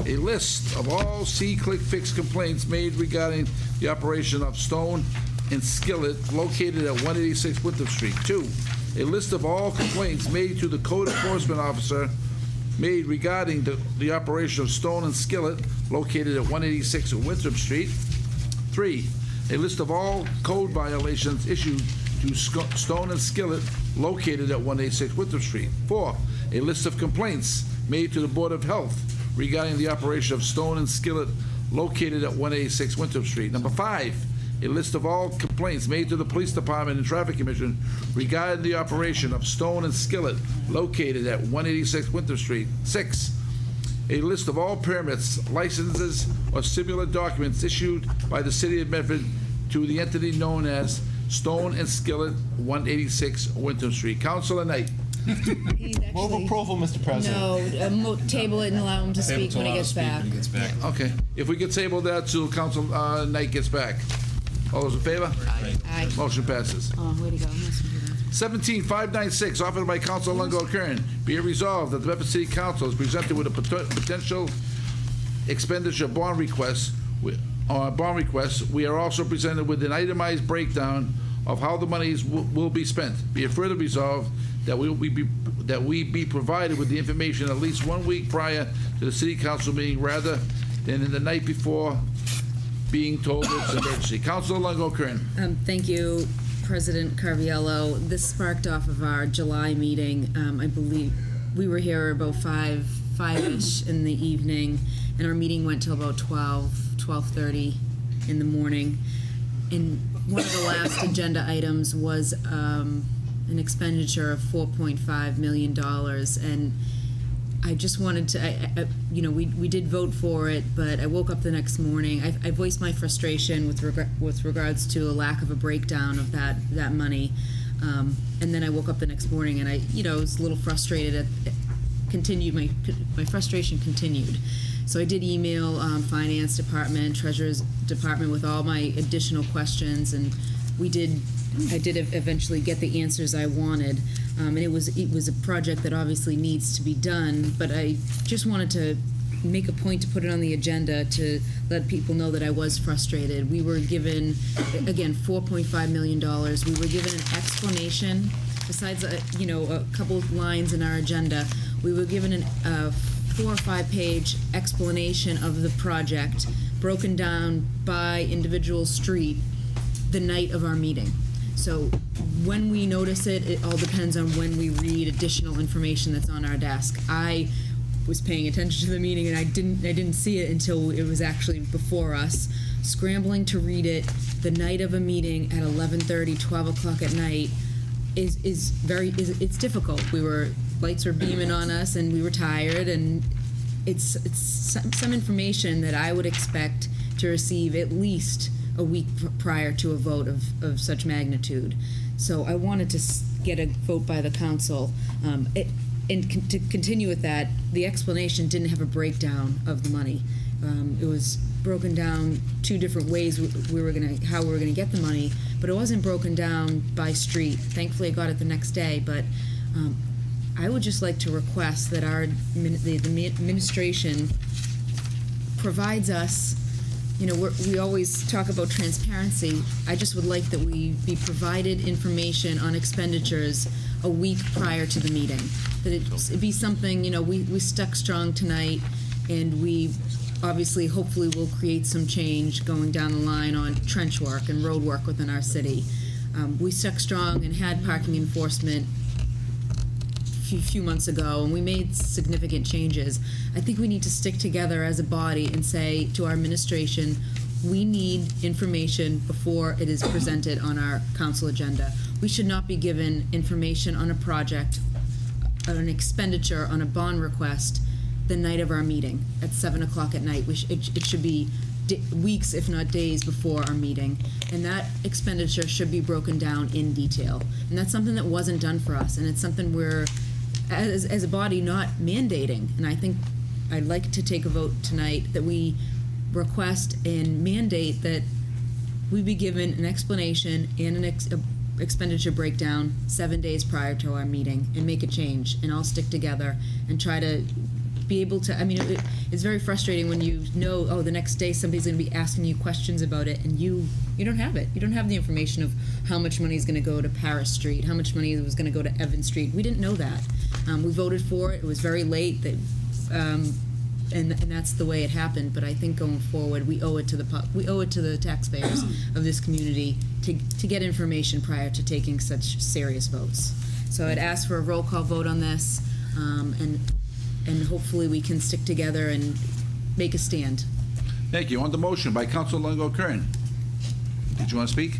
a list of all C-Click Fix complaints made regarding the operation of Stone and Skillet located at 186 Winthrop Street. 2, a list of all complaints made to the code enforcement officer made regarding the operation of Stone and Skillet located at 186 Winthrop Street. 3, a list of all code violations issued to Stone and Skillet located at 186 Winthrop Street. 4, a list of complaints made to the Board of Health regarding the operation of Stone and Skillet located at 186 Winthrop Street. Number 5, a list of all complaints made to the Police Department and Traffic Commission regarding the operation of Stone and Skillet located at 186 Winthrop Street. 6, a list of all permits, licenses, or similar documents issued by the City of Medford to the entity known as Stone and Skillet, 186 Winthrop Street. Councilor Knight. He's actually. approval, Mr. No, table it and allow him to speak when he gets back. When he gets back. Okay, if we could table that till Council Knight gets back. All those in favor? Aye. Motion passes. Oh, way to go. Must do that. 17,596, offered by Council Longo Kern. Be it resolved that the Medford City Council is presented with a potential expenditure bond request. We are also presented with an itemized breakdown of how the monies will be spent. Be it further resolved that we be provided with the information at least 1 week prior to the City Council meeting rather than in the night before being told it's an emergency. Councilor Longo Kern. Thank you, President Carviello. This sparked off of our July meeting. I believe we were here about 5-ish in the evening, and our meeting went till about 12:30 in the morning. And one of the last agenda items was an expenditure of $4.5 million, and I just wanted to, we did vote for it, but I woke up the next morning. I voiced my frustration with regards to a lack of a breakdown of that money, and then I woke up the next morning and I was a little frustrated. My frustration continued. So I did email Finance Department, Treasurer's Department with all my additional questions, and I did eventually get the answers I wanted. And it was a project that obviously needs to be done, but I just wanted to make a point to put it on the agenda to let people know that I was frustrated. We were given, again, $4.5 million. We were given an explanation, besides, a couple of lines in our agenda. We were given a 4 or 5 page explanation of the project, broken down by individual street, the night of our meeting. So when we notice it, it all depends on when we read additional information that's on our desk. I was paying attention to the meeting and I didn't see it until it was actually before us. Scrambling to read it the night of a meeting at 11:30, 12 o'clock at night it's difficult. Lights were beaming on us and we were tired, and it's some information that I would expect to receive at least a week prior to a vote of such magnitude. So I wanted to get a vote by the council. To continue with that, the explanation didn't have a breakdown of the money. It was broken down 2 different ways how we were gonna get the money, but it wasn't broken down by street. Thankfully, I got it the next day, but I would just like to request that the administration provides us. We always talk about transparency. I just would like that we be provided information on expenditures a week prior to the meeting. That it be something, we stuck strong tonight, and we obviously, hopefully, will create some change going down the line on trench work and road work within our city. We stuck strong and had parking enforcement a few months ago, and we made significant changes. I think we need to stick together as a body and say to our administration, we need information before it is presented on our council agenda. We should not be given information on a project, on an expenditure, on a bond request the night of our meeting at 7 o'clock at night. It should be weeks, if not days, before our meeting, and that expenditure should be broken down in detail. And that's something that wasn't done for us, and it's something we're, as a body, not mandating. And I think I'd like to take a vote tonight that we request and mandate that we be given an explanation and an expenditure breakdown 7 days prior to our meeting, and make a change, and all stick together and try to be able to, it's very frustrating when the next day somebody's going to be asking you questions about it, and you don't have it. You don't have the information of how much money is going to go to Paris Street, how much money was going to go to Evans Street. We didn't know that. We voted for it. It was very late. And that's the way it happened. But I think going forward, we owe it to the taxpayers of this community to get information prior to taking such serious votes. So I'd ask for a roll call vote on this, and hopefully we can stick together and make a stand. Thank you. On the motion by Councilor Longo-Kern. Did you want to speak?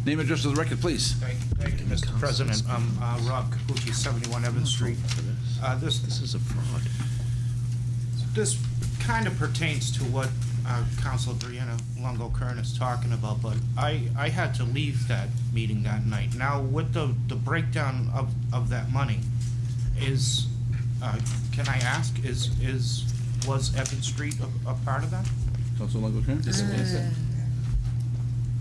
Name and address to the record, please. Thank you, Mr. President. I'm Rob Kabuki, 71 Evans Street. This is a fraud. This kind of pertains to what Councilor Brianna Longo-Kern is talking about, but I had to leave that meeting that night. Now, with the breakdown of that money, can I ask, was Evans Street a part of that? Councilor Longo-Kern?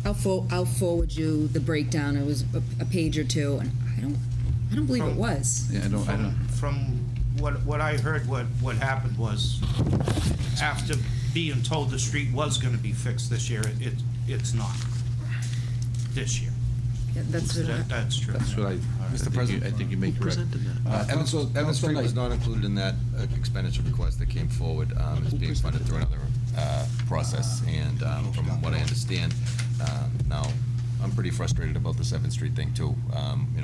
I'll forward you the breakdown. It was a page or two, and I don't believe it was. Yeah, I don't. From what I heard, what happened was, after being told the street was going to be fixed this year, it's not this year. Yeah, that's true. That's what Mr. President, I think you make correct. Evans Street was not included in that expenditure request that came forward. It's being funded through another process, and from what I understand, now I'm pretty frustrated about the 7th Street thing too.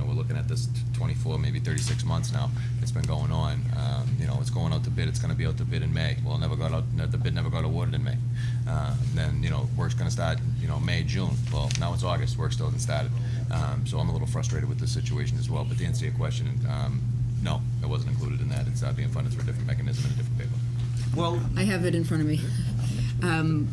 We're looking at this 24, maybe 36 months now. It's been going on. It's going out to bid. It's going to be out to bid in May. Well, it never got out. The bid never got awarded in May. Then work's going to start. May, June. Well, now it's August. Work still hasn't started. So I'm a little frustrated with this situation as well. But to answer your question, no, it wasn't included in that. It's being funded through a different mechanism and a different paper. Well, I have it in front of me.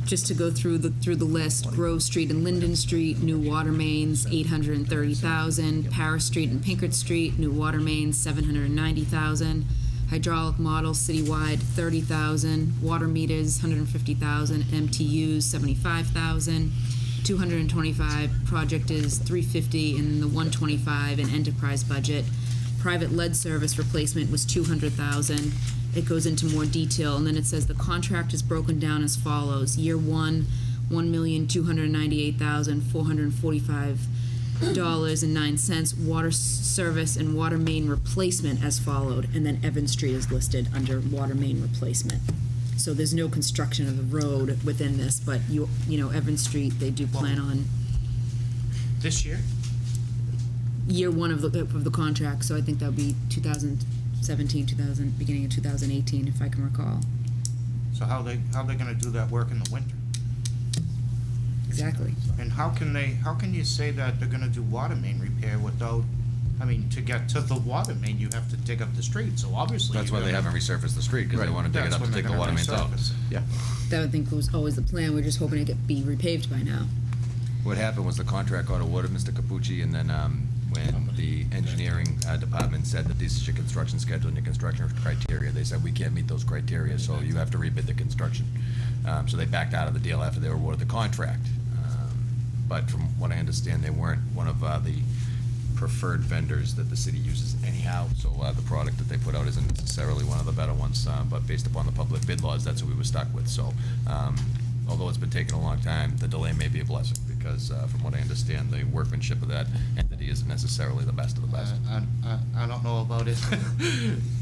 Just to go through the list: Grove Street and Linden Street, new water mains, $830,000. Paris Street and Pinkert Street, new water mains, $790,000. Hydraulic models citywide, $30,000. Water meters, $150,000. MTUs, $75,000. 225 project is $350,000, and the $125,000 in enterprise budget. private lead service replacement was 200,000. It goes into more detail, and then it says the contract is broken down as follows. Year one, $1,298,445.09. Water service and water main replacement as followed, and then Evans Street is listed under water main replacement. So there's no construction of the road within this, but you know, Evans Street, they do plan on This year? year one of the contract, so I think that would be 2017, beginning of 2018, if I can recall. So how they gonna do that work in the winter? Exactly. And how can you say that they're gonna do water main repair without, I mean, to get to the water main, you have to dig up the street, so obviously. That's why they haven't resurfaced the street, because they want to dig it up to take the water mains out. Yeah. That I think was always the plan. We're just hoping to be repaved by now. What happened was the contract got awarded, Mr. Capucci, and then when the engineering department said that this is your construction schedule and your construction criteria, they said, we can't meet those criteria, so you have to rebid the construction. So they backed out of the deal after they were awarded the contract. But from what I understand, they weren't one of the preferred vendors that the city uses anyhow, so the product that they put out isn't necessarily one of the better ones, but based upon the public bid laws, that's what we were stuck with. So although it's been taking a long time, the delay may be a blessing, because from what I understand, the workmanship of that entity isn't necessarily the best of the best. I don't know about it.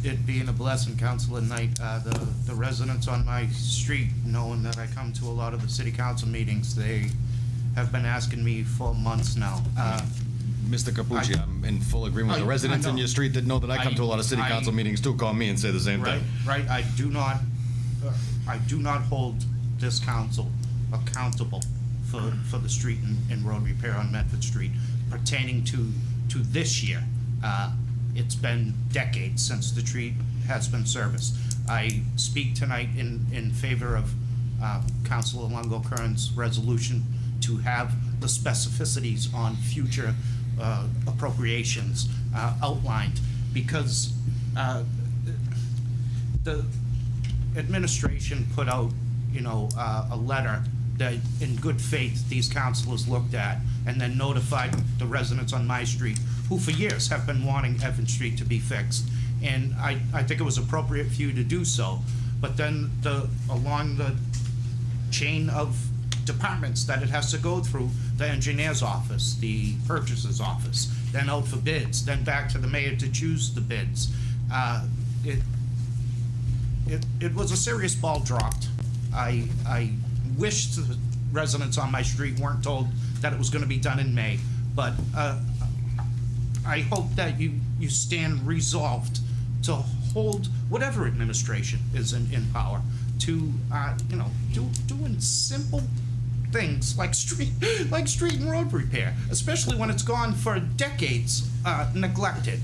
It being a blessing, Councilor Knight. The residents on my street, knowing that I come to a lot of the city council meetings, they have been asking me for months now. Mr. Capucci, I'm in full agreement with the residents in your street that know that I come to a lot of city council meetings too, call me and say the same thing. Right, I do not hold this council accountable for the street and road repair on Medford Street pertaining to this year. It's been decades since the street has been serviced. I speak tonight in favor of Councilor Longo-Kern's resolution to have the specificities on future appropriations outlined, because the administration put out, a letter that in good faith these councilors looked at and then notified the residents on my street, who for years have been wanting Evans Street to be fixed. And I think it was appropriate for you to do so. But then along the chain of departments that it has to go through, the engineer's office, the purchaser's office, then out for bids, then back to the mayor to choose the bids. It was a serious ball dropped. I wish the residents on my street weren't told that it was gonna be done in May, but I hope that you stand resolved to hold whatever administration is in power to, doing simple things like street and road repair, especially when it's gone for decades neglected.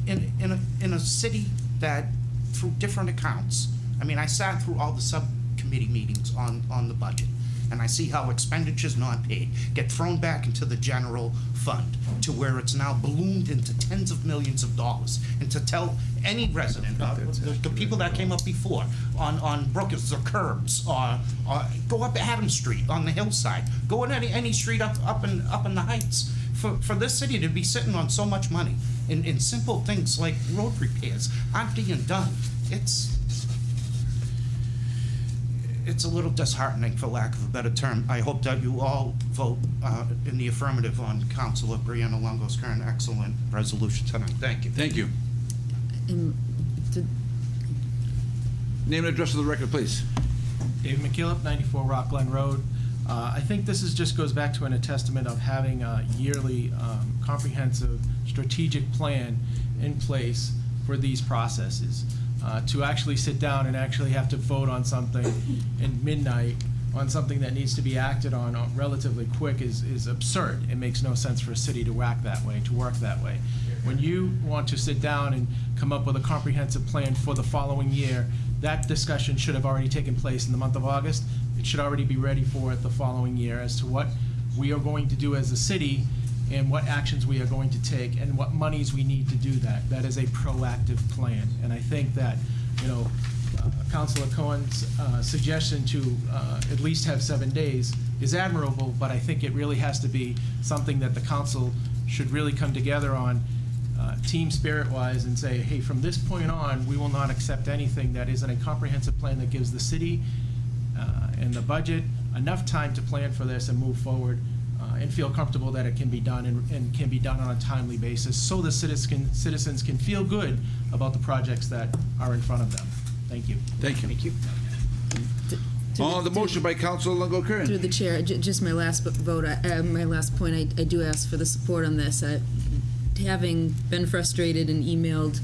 In a city that, through different accounts, I mean, I sat through all the subcommittee meetings on the budget, and I see how expenditures not paid get thrown back into the general fund, to where it's now ballooned into tens of millions of dollars. And to tell any resident, the people that came up before, on Brookers or curbs, or go up Adams Street on the hillside, go on any street up in the heights, for this city to be sitting on so much money in simple things like road repairs aren't being done. It's a little disheartening, for lack of a better term. I hope that you all vote in the affirmative on Councilor Brianna Longo's current excellent resolution tonight. Thank you. Thank you. Name and address of the record, please. David McKillop, 94 Rock Glen Road. I think this just goes back to a testament of having a yearly comprehensive strategic plan in place for these processes. To actually sit down and actually have to vote on something in midnight on something that needs to be acted on relatively quick is absurd. It makes no sense for a city to work that way. When you want to sit down and come up with a comprehensive plan for the following year, that discussion should have already taken place in the month of August. It should already be ready for it the following year as to what we are going to do as a city and what actions we are going to take and what monies we need to do that. That is a proactive plan. And I think that, Councilor Cohen's suggestion to at least have 7 days is admirable, but I think it really has to be something that the council should really come together on team spirit-wise and say, hey, from this point on, we will not accept anything that isn't a comprehensive plan that gives the city and the budget enough time to plan for this and move forward and feel comfortable that it can be done and can be done on a timely basis so the citizens can feel good about the projects that are in front of them. Thank you. Thank you. Thank you. On the motion by Councilor Longo Kern. Through the chair, just my last vote, my last point, I do ask for the support on this. Having been frustrated and emailed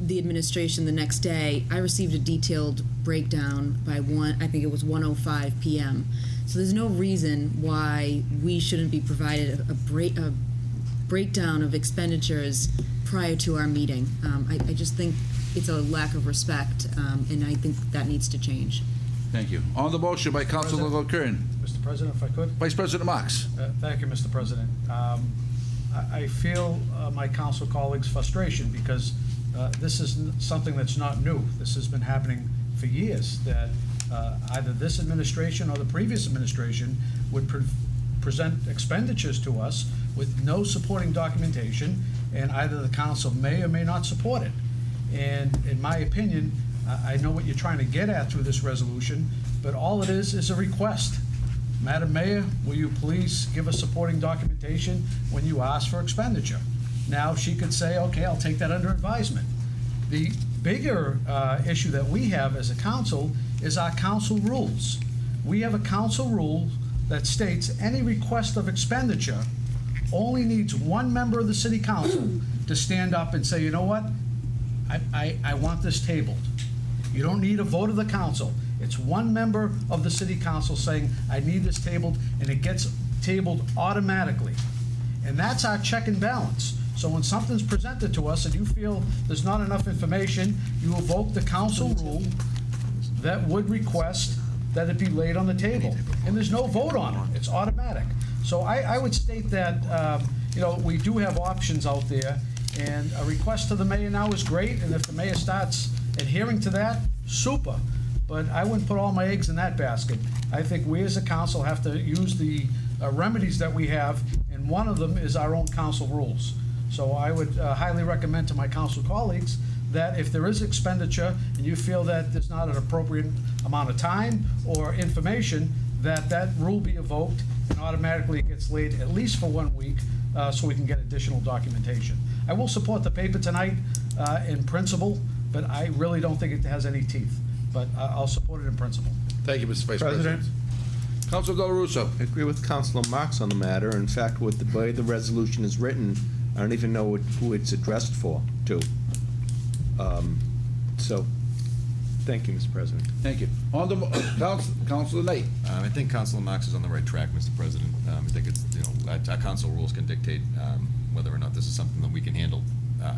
the administration the next day, I received a detailed breakdown by I think it was 1:05 p.m. So there's no reason why we shouldn't be provided a breakdown of expenditures prior to our meeting. I just think it's a lack of respect, and I think that needs to change. Thank you. On the motion by Councilor Longo Kern. Mr. President, if I could? Vice President Marks. Thank you, Mr. President. I feel my council colleagues' frustration because this is something that's not new. This has been happening for years, that either this administration or the previous administration would present expenditures to us with no supporting documentation, and either the council may or may not support it. And in my opinion, I know what you're trying to get at through this resolution, but all it is a request. Madam Mayor, will you please give us supporting documentation when you ask for expenditure? Now, she could say, okay, I'll take that under advisement. The bigger issue that we have as a council is our council rules. We have a council rule that states any request of expenditure only needs one member of the city council to stand up and say, you know what, I want this tabled. You don't need a vote of the council. It's one member of the city council saying, I need this tabled, and it gets tabled automatically. And that's our check and balance. So when something's presented to us and you feel there's not enough information, you evoke the council rule that would request that it be laid on the table. And there's no vote on it. It's automatic. So I would state that, we do have options out there, and a request to the mayor now is great, and if the mayor starts adhering to that, super. But I wouldn't put all my eggs in that basket. I think we as a council have to use the remedies that we have, and one of them is our own council rules. So I would highly recommend to my council colleagues that if there is expenditure and you feel that there's not an appropriate amount of time or information, that rule be evoked and automatically it gets laid at least for 1 week so we can get additional documentation. I will support the paper tonight in principle, but I really don't think it has any teeth. But I'll support it in principle. Thank you, Mr. Vice President. Councilor Del Russo. I agree with Councilor Marks on the matter. In fact, with the way the resolution is written, I don't even know who it's addressed to. So, thank you, Mr. President. Thank you. On the Councilor Knight. I think Councilor Marks is on the right track, Mr. President. I think it's, our council rules can dictate whether or not this is something that we can handle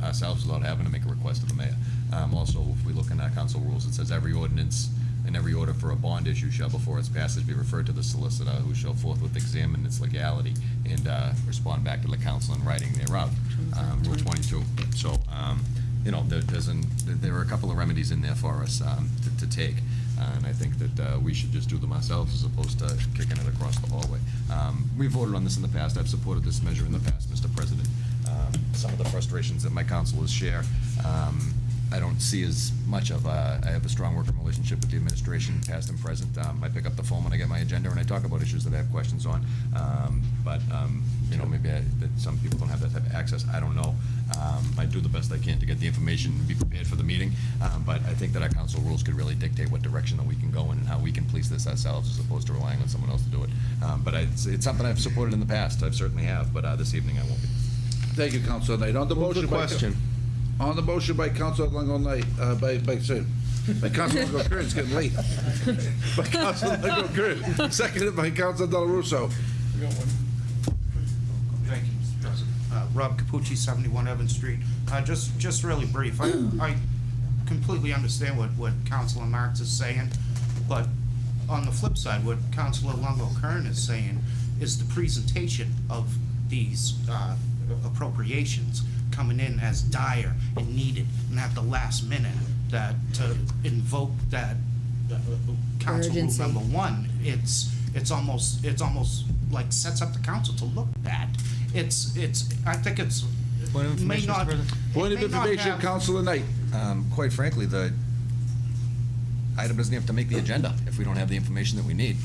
ourselves without having to make a request to the mayor. Also, if we look in our council rules, it says every ordinance and every order for a bond issue shall before its passage be referred to the solicitor, who shall forthwith examine its legality and respond back to the council in writing thereof. Rule 22. So, there are a couple of remedies in there for us to take. And I think that we should just do them ourselves as opposed to kicking it across the hallway. We voted on this in the past. I've supported this measure in the past, Mr. President. Some of the frustrations that my councilors share, I don't see as much of. I have a strong working relationship with the administration, past and present. I pick up the phone when I get my agenda and I talk about issues that I have questions on. But maybe that some people don't have that type of access. I don't know. I do the best I can to get the information and be prepared for the meeting. But I think that our council rules could really dictate what direction that we can go in and how we can police this ourselves as opposed to relying on someone else to do it. But it's something I've supported in the past. I certainly have. But this evening I won't be. Thank you, Councilor Knight. On the motion on the motion by Councilor Longo Knight, by Councilor Longo Kern, it's getting late. By Councilor Longo Kern, seconded by Councilor Del Russo. Thank you, Mr. President. Rob Capucci, 71 Evans Street. Just really brief. I completely understand what Councilor Marks is saying, but on the flip side, what Councilor Longo Kern is saying is the presentation of these appropriations coming in as dire and needed, and at the last minute, that to invoke that council rule Urgency. number 1, it's almost like sets up the council to look bad. I think it's Point of information, may Mr. not. President? Point of may not information, have- Councilor Knight. Quite frankly, the item doesn't have to make the agenda if we don't have the information that we need.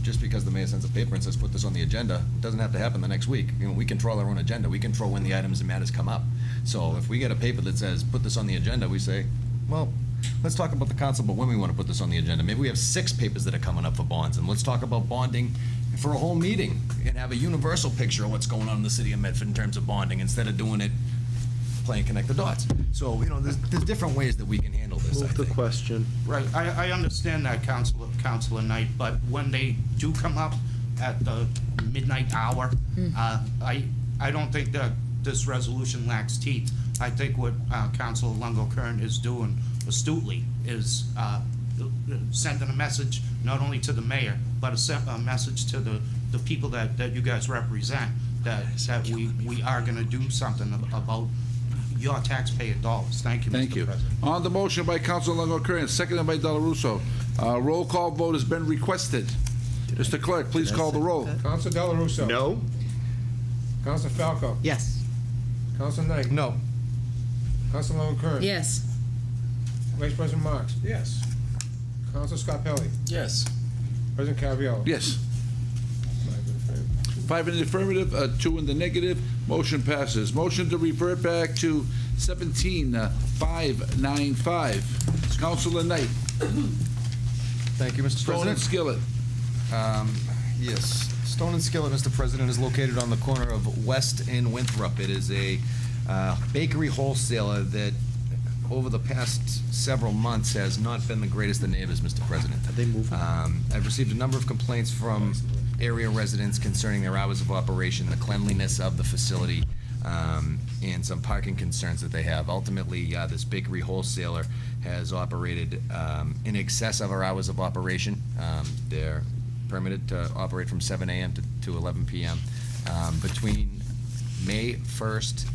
Just because the mayor sends a paper and says, put this on the agenda, it doesn't have to happen the next week. You know, we control our own agenda. We control when the items and matters come up. So if we get a paper that says, put this on the agenda, we say, well, let's talk about the council, but when we want to put this on the agenda. Maybe we have 6 papers that are coming up for bonds, and let's talk about bonding for a whole meeting and have a universal picture of what's going on in the city of Medford in terms of bonding, instead of doing it, playing connect the dots. So, you know, there's different ways that we can handle this, I Move the think. question. Right, I understand that, Councilor Knight, but when they do come up at the midnight hour, I don't think that this resolution lacks teeth. I think what Councilor Longo-Kern is doing astutely is sending a message not only to the mayor, but a message to the people that you guys represent, that we are gonna do something about your taxpayer dollars. Thank you, Thank Mr. you. President. On the motion by Councilor Longo-Curran, seconded by Dela Russo. Roll call vote has been requested. Mr. Clerk, please call the roll. Council Dela Russo. No? Council Falco. Yes. Council Knight. No. Council Longo-Kern. Yes. Vice President Marks. Yes. Council Scarpelli. Yes. President Caraviallo. Yes. 5 in favor. 5 in the affirmative, 2 in the negative. Motion passes. Motion to revert back to 17-595. Councilor Knight. Thank you, Mr. Stone and President. Skillet. Yes, Stone and Skillet, Mr. President, is located on the corner of West and Winthrop. It is a bakery wholesaler that, over the past several months, has not been the greatest of neighbors, Mr. President. Are they moving? I've received a number of complaints from area residents concerning their hours of operation, the cleanliness of the facility, and some parking concerns that they have. Ultimately, this bakery wholesaler has operated in excess of our hours of operation. They're permitted to operate from 7 a.m. to 11 p.m. Between May 1st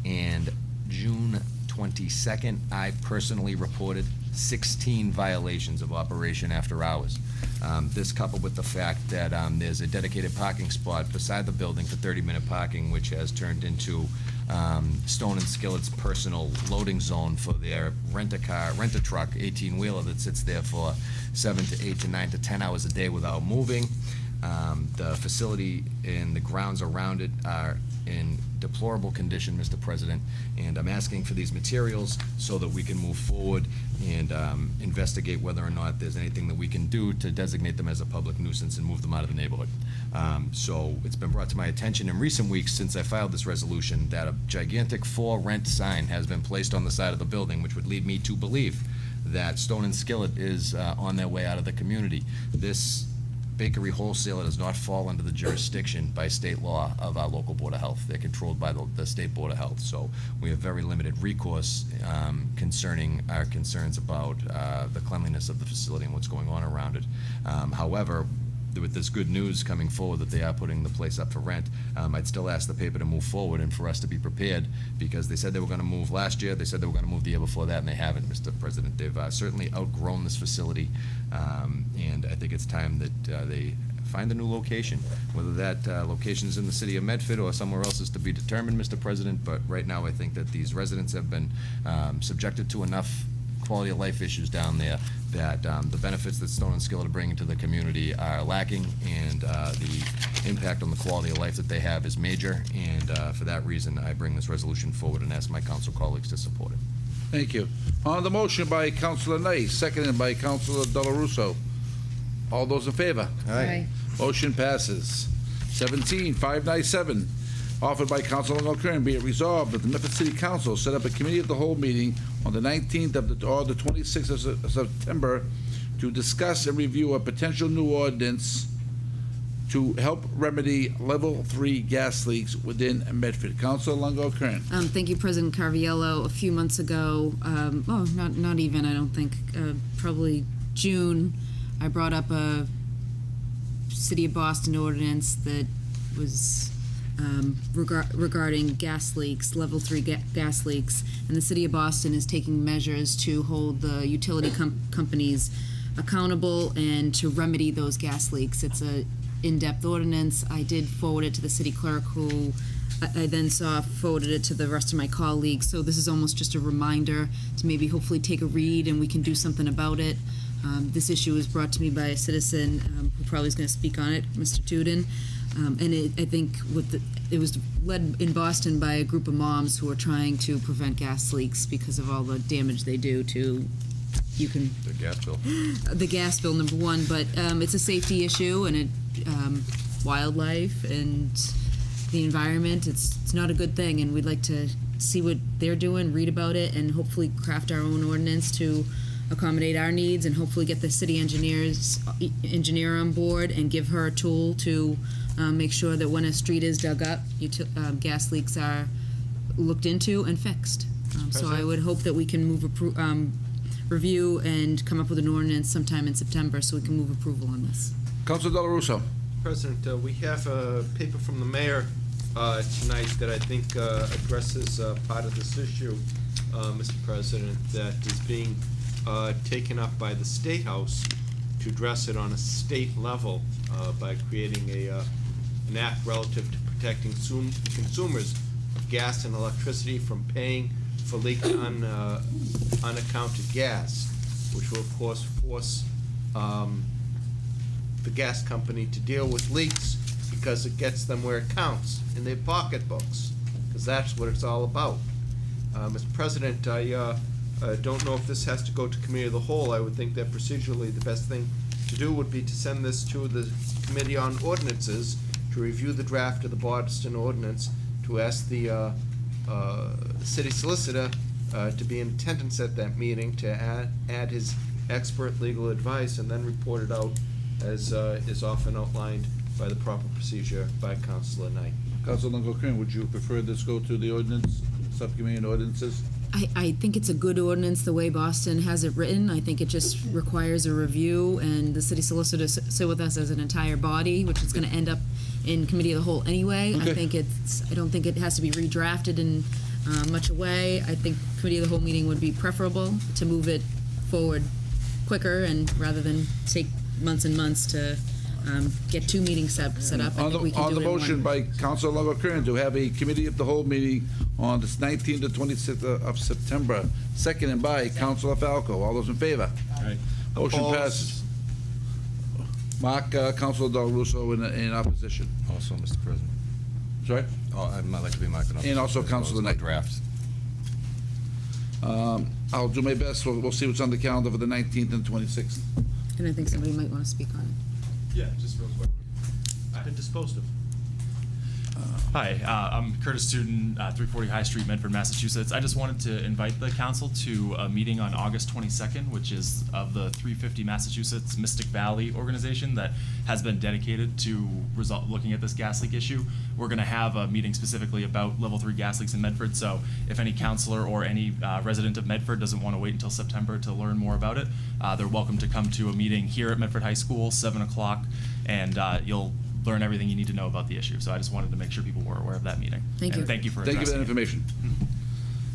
and June 22nd, I personally reported 16 violations of operation after hours. This coupled with the fact that there's a dedicated parking spot beside the building for 30-minute parking, which has turned into Stone and Skillet's personal loading zone for their rent-a-truck 18-wheeler that sits there for 7 to 8 to 9 to 10 hours a day without moving. The facility and the grounds around it are in deplorable condition, Mr. President, and I'm asking for these materials so that we can move forward and investigate whether or not there's anything that we can do to designate them as a public nuisance and move them out of the neighborhood. So it's been brought to my attention in recent weeks since I filed this resolution that a gigantic for rent sign has been placed on the side of the building, which would lead me to believe that Stone and Skillet is on their way out of the community. This bakery wholesaler does not fall under the jurisdiction by state law of our local Board of Health. They're controlled by the State Board of Health. So we have very limited recourse concerning our concerns about the cleanliness of the facility and what's going on around it. However, with this good news coming forward that they are putting the place up for rent, I'd still ask the paper to move forward and for us to be prepared, because they said they were going to move last year, they said they were going to move the year before that, and they haven't, Mr. President. They've certainly outgrown this facility, and I think it's time that they find a new location. Whether that location is in the city of Medford or somewhere else is to be determined, Mr. President, but right now I think that these residents have been subjected to enough quality of life issues down there that the benefits that Stone and Skillet are bringing to the community are lacking, and the impact on the quality of life that they have is major, and for that reason I bring this resolution forward and ask my council colleagues to support it. Thank you. On the motion by Councilor Knight, seconded by Councilor Dela Russo. All those in favor? Aye. Motion passes. 17-597, offered by Councilor Longo-Kern, be it resolved that the Medford City Council set up a committee of the whole meeting on the 19th or the 26th of September to discuss and review a potential new ordinance to help remedy level 3 gas leaks within Medford. Councilor Longo-Kern. Thank you, President Caraviallo. A few months ago, not even, I don't think, probably June, I brought up a City of Boston ordinance that was regarding gas leaks, level 3 gas leaks, and the City of Boston is taking measures to hold the utility companies accountable and to remedy those gas leaks. It's a in-depth ordinance. I did forward it to the city clerk, who I then forwarded it to the rest of my colleagues. So this is almost just a reminder to maybe hopefully take a read and we can do something about it. This issue was brought to me by a citizen who probably is going to speak on it, Mr. Tudin. I think it was led in Boston by a group of moms who are trying to prevent gas leaks because of all the damage they do to, The gas bill. the gas bill, number one, but it's a safety issue and wildlife and the environment. It's not a good thing, and we'd like to see what they're doing, read about it, and hopefully craft our own ordinance to accommodate our needs, and hopefully get the city engineer on board and give her a tool to make sure that when a street is dug up, gas leaks are looked into and fixed. So I would hope that we can review and come up with an ordinance sometime in September so we can move approval on this. Councilor Del Russo. President, we have a paper from the mayor tonight that I think addresses part of this issue, Mr. President, that is being taken up by the State House to address it on a state level by creating an act relative to protecting consumers of gas and electricity from paying for leaked unaccounted gas, which will of course force the gas company to deal with leaks because it gets them where it counts, in their pocketbooks, because that's what it's all about. Mr. President, I don't know if this has to go to committee of the whole. I would think that procedurally the best thing to do would be to send this to the Committee on Ordinances to review the draft of the Boston ordinance, to ask the city solicitor to be in attendance at that meeting, to add his expert legal advice, and then report it out as is often outlined by the proper procedure by Councilor Knight. Councilor Longo-Kern, would you prefer this go to the ordinance, subcommittee on ordinances? I think it's a good ordinance the way Boston has it written. I think it just requires a review, and the city solicitor sit with us as an entire body, which is going to end up in committee of the whole anyway. Okay. I don't think it has to be redrafted in much a way. I think committee of the whole meeting would be preferable to move it forward quicker, and rather than take months and months to get two meetings set up. I think we can On do the it in motion one. by Councilor Longo-Kern to have a committee of the whole meeting on this 19th to 26th of September, seconded by Councilor Falco. All those in favor? Aye. Motion Opposed? passes. Mark, Councilor Del Russo in opposition. Also, Mr. President. Sorry? Oh, I might like to be marked on. And also Councilor Knight. Draft. I'll do my best. We'll see what's on the calendar for the 19th and 26th. And I think somebody might want to speak on it. Yeah, just real quick. Been disposed of. Hi, I'm Curtis Student, 340 High Street, Medford, Massachusetts. I just wanted to invite the council to a meeting on August 22nd, which is of the 350 Massachusetts Mystic Valley organization that has been dedicated to looking at this gas leak issue. We're going to have a meeting specifically about level 3 gas leaks in Medford, so if any councilor or any resident of Medford doesn't want to wait until September to learn more about it, they're welcome to come to a meeting here at Medford High School, 7 o'clock, and you'll learn everything you need to know about the issue. So I just wanted to make sure people were aware of that meeting. Thank you. And thank you for Thank you for that addressing it. information.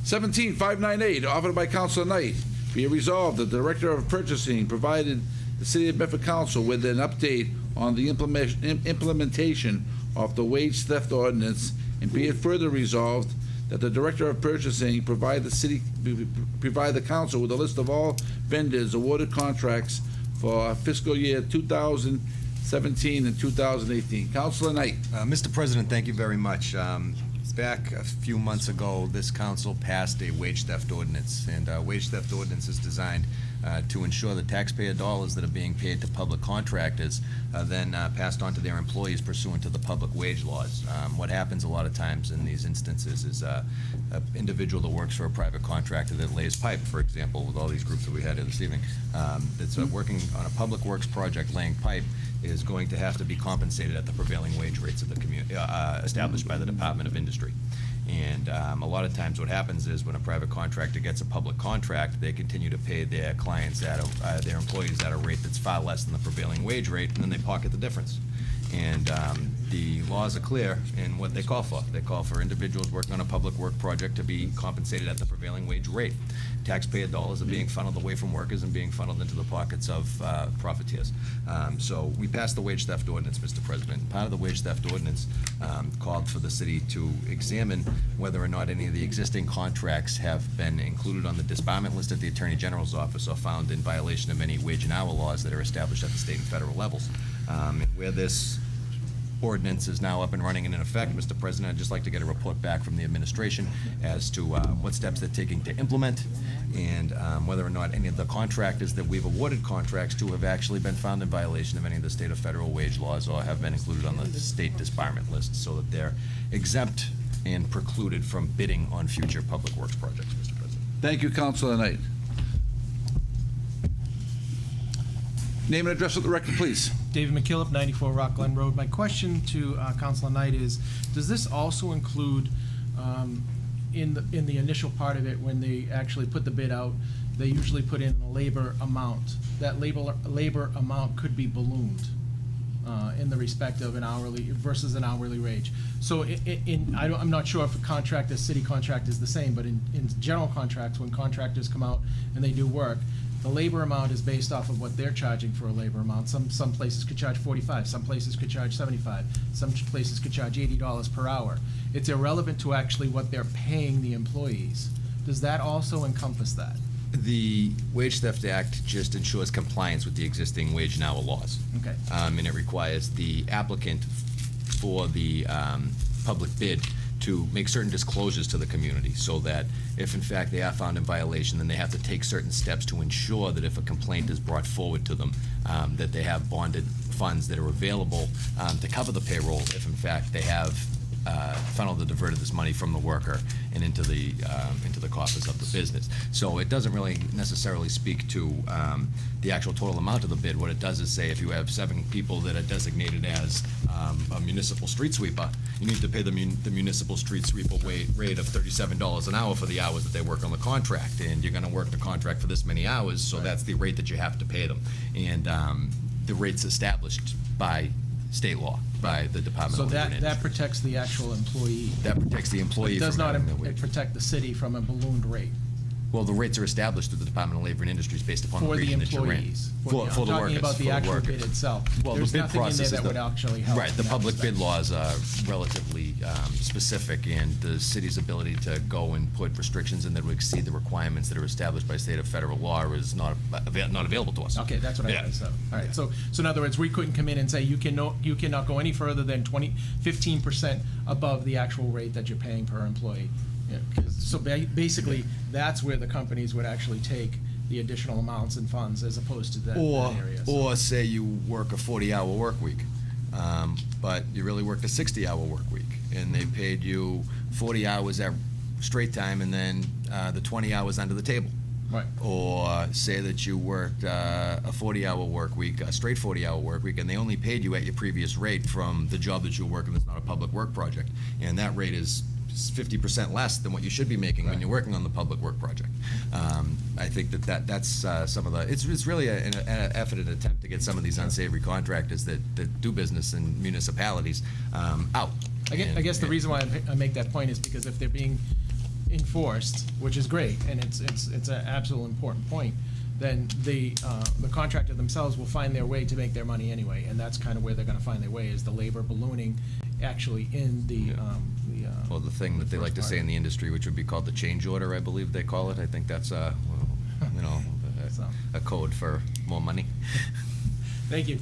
17-598, offered by Councilor Knight. Be it resolved that the Director of Purchasing provided the City of Medford Council with an update on the implementation of the wage theft ordinance, and be it further resolved that the Director of Purchasing provide the council with a list of all vendors awarded contracts for fiscal year 2017 and 2018. Councilor Knight. Mr. President, thank you very much. Back a few months ago, this council passed a wage theft ordinance, and wage theft ordinance is designed to ensure the taxpayer dollars that are being paid to public contractors are then passed on to their employees pursuant to the public wage laws. What happens a lot of times in these instances is an individual that works for a private contractor that lays pipe, for example, with all these groups that we had here this evening, that's working on a public works project laying pipe, is going to have to be compensated at the prevailing wage rates of the community established by the Department of Industry. And a lot of times what happens is when a private contractor gets a public contract, they continue to pay their clients their employees at a rate that's far less than the prevailing wage rate, and then they pocket the difference. And the laws are clear in what they call for. They call for individuals working on a public work project to be compensated at the prevailing wage rate. Taxpayer dollars are being funneled away from workers and being funneled into the pockets of profiteers. So we passed the wage theft ordinance, Mr. President. Part of the wage theft ordinance called for the city to examine whether or not any of the existing contracts have been included on the disbarment list at the Attorney General's office or found in violation of any wage and hour laws that are established at the state and federal levels. And where this ordinance is now up and running and in effect, Mr. President, I'd just like to get a report back from the administration as to what steps they're taking to implement and whether or not any of the contractors that we've awarded contracts to have actually been found in violation of any of the state or federal wage laws or have been included on the state disbarment list so that they're exempt and precluded from bidding on future public works projects, Mr. President. Thank you, Councilor Knight. Name and address of the record, please. David McKillop, 94 Rock Glen Road. My question to Councilor Knight is, does this also include, in the initial part of it, when they actually put the bid out, they usually put in a labor amount. That labor amount could be ballooned in the respect of an hourly versus an hourly wage. So I'm not sure if a city contract is the same, but in general contracts, when contractors come out and they do work, the labor amount is based off of what they're charging for a labor amount. Some places could charge $45, some places could charge $75, some places could charge $80 per hour. It's irrelevant to actually what they're paying the employees. Does that also encompass that? The Wage Theft Act just ensures compliance with the existing wage and hour laws. Okay. And it requires the applicant for the public bid to make certain disclosures to the community so that if in fact they are found in violation, then they have to take certain steps to ensure that if a complaint is brought forward to them, that they have bonded funds that are available to cover the payroll if in fact they have funneled or diverted this money from the worker and into the coffers of the business. So it doesn't really necessarily speak to the actual total amount of the bid. What it does is say if you have 7 people that are designated as a municipal street sweeper, you need to pay the municipal street sweeper rate of $37 an hour for the hours that they work on the contract, and you're going to work the contract for this many hours, so that's the rate that you have to pay them. And the rate's established by state law, by the Department So of Labor and that Industry. protects the actual employee. That protects the employee It does from not having their wage. protect the city from a ballooned rate. Well, the rates are established through the Department of Labor and Industries based upon the For the region that you're in. employees. For the workers. I'm talking about for the the actual workers. bid itself. Well, There's the bid nothing in process there is that would actually help. Right, the in that public respect. bid laws are relatively specific, and the city's ability to go and put restrictions in that would exceed the requirements that are established by state or federal law is not available to us. Okay, that's what I Yeah. thought, so, all right, so in other words, we couldn't come in and say, you cannot go any further than 15% above the actual rate that you're paying per employee. Yeah, 'cause- so basically, that's where the companies would actually take the additional amounts and funds as opposed to that area. so. Or say you work a 40-hour work week, but you really worked a 60-hour work week, and they paid you 40 hours at straight time and then the 20 hours under the table. Right. Or say that you worked a 40-hour work week, a straight 40-hour work week, and they only paid you at your previous rate from the job that you were working that's not a public work project. And that rate is 50% less than what you should be making when you're working on the public work project. I think that's some of the, it's really an effort and attempt to get some of these unsavory contractors that do business in municipalities out. I guess the reason why I make that point is because if they're being enforced, which is great, and it's an absolute important point, then the contractor themselves will find their way to make their money anyway, and that's kind of where they're going to find their way, is the labor ballooning actually in the Well, the thing that they like to say in the industry, which would be called the change order, I believe they call it. I think that's a code for more money. Thank you.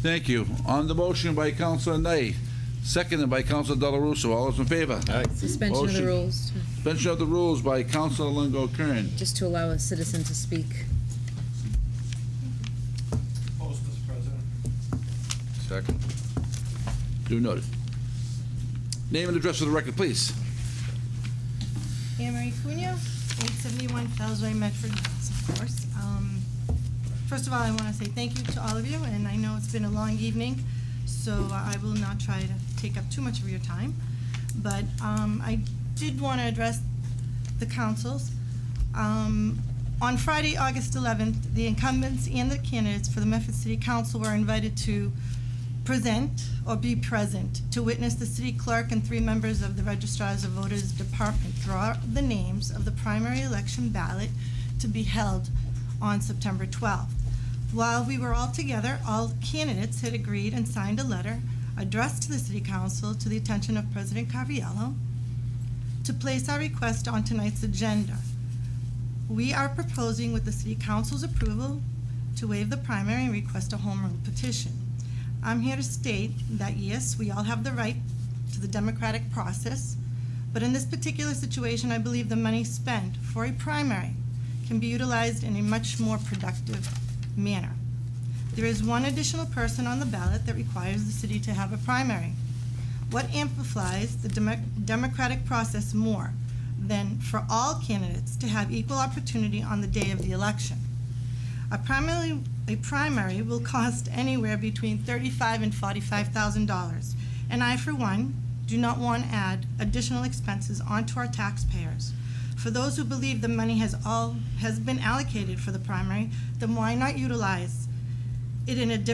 Thank you. On the motion by Councilor Knight, seconded by Councilor Delarusso. All those in favor? Suspension of the Motion- rules, Suspension of the rules by Councilor Longo Kern. just to allow a citizen to speak. Opposed, Mr. President. Second. Do noted. Name and address for the record, please. Anne Marie Cunha, 871 Fells Way, Medford, Mass, of course. First of all, I want to say thank you to all of you, and I know it's been a long evening, so I will not try to take up too much of your time. But I did want to address the councils. On Friday, August 11th, the incumbents and the candidates for the Medford City Council were invited to present or be present to witness the city clerk and 3 members of the registrars of voters department draw the names of the primary election ballot to be held on September 12th. While we were all together, all candidates had agreed and signed a letter addressed to the City Council to the attention of President Caraviello to place our request on tonight's agenda. We are proposing, with the City Council's approval, to waive the primary and request a home rule petition. I'm here to state that, yes, we all have the right to the democratic process, but in this particular situation, I believe the money spent for a primary can be utilized in a much more productive manner. There is one additional person on the ballot that requires the city to have a primary. What amplifies the democratic process more than for all candidates to have equal opportunity on the day of the election? A primary will cost anywhere between $35,000 and $45,000, and I, for one, do not want to add additional expenses onto our taxpayers. For those who believe the money has been allocated for the primary, then why not utilize it in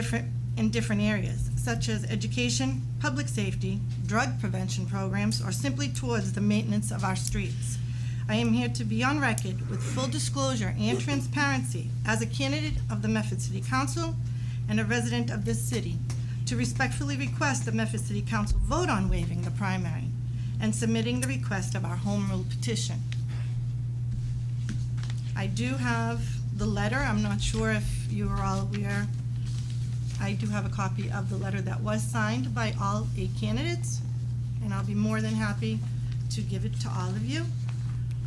different areas, such as education, public safety, drug prevention programs, or simply towards the maintenance of our streets? I am here to be on record with full disclosure and transparency as a candidate of the Medford City Council and a resident of this city to respectfully request the Medford City Council vote on waiving the primary and submitting the request of our home rule petition. I do have the letter. I'm not sure if you are all aware. I do have a copy of the letter that was signed by all 8 candidates, and I'll be more than happy to give it to all of you.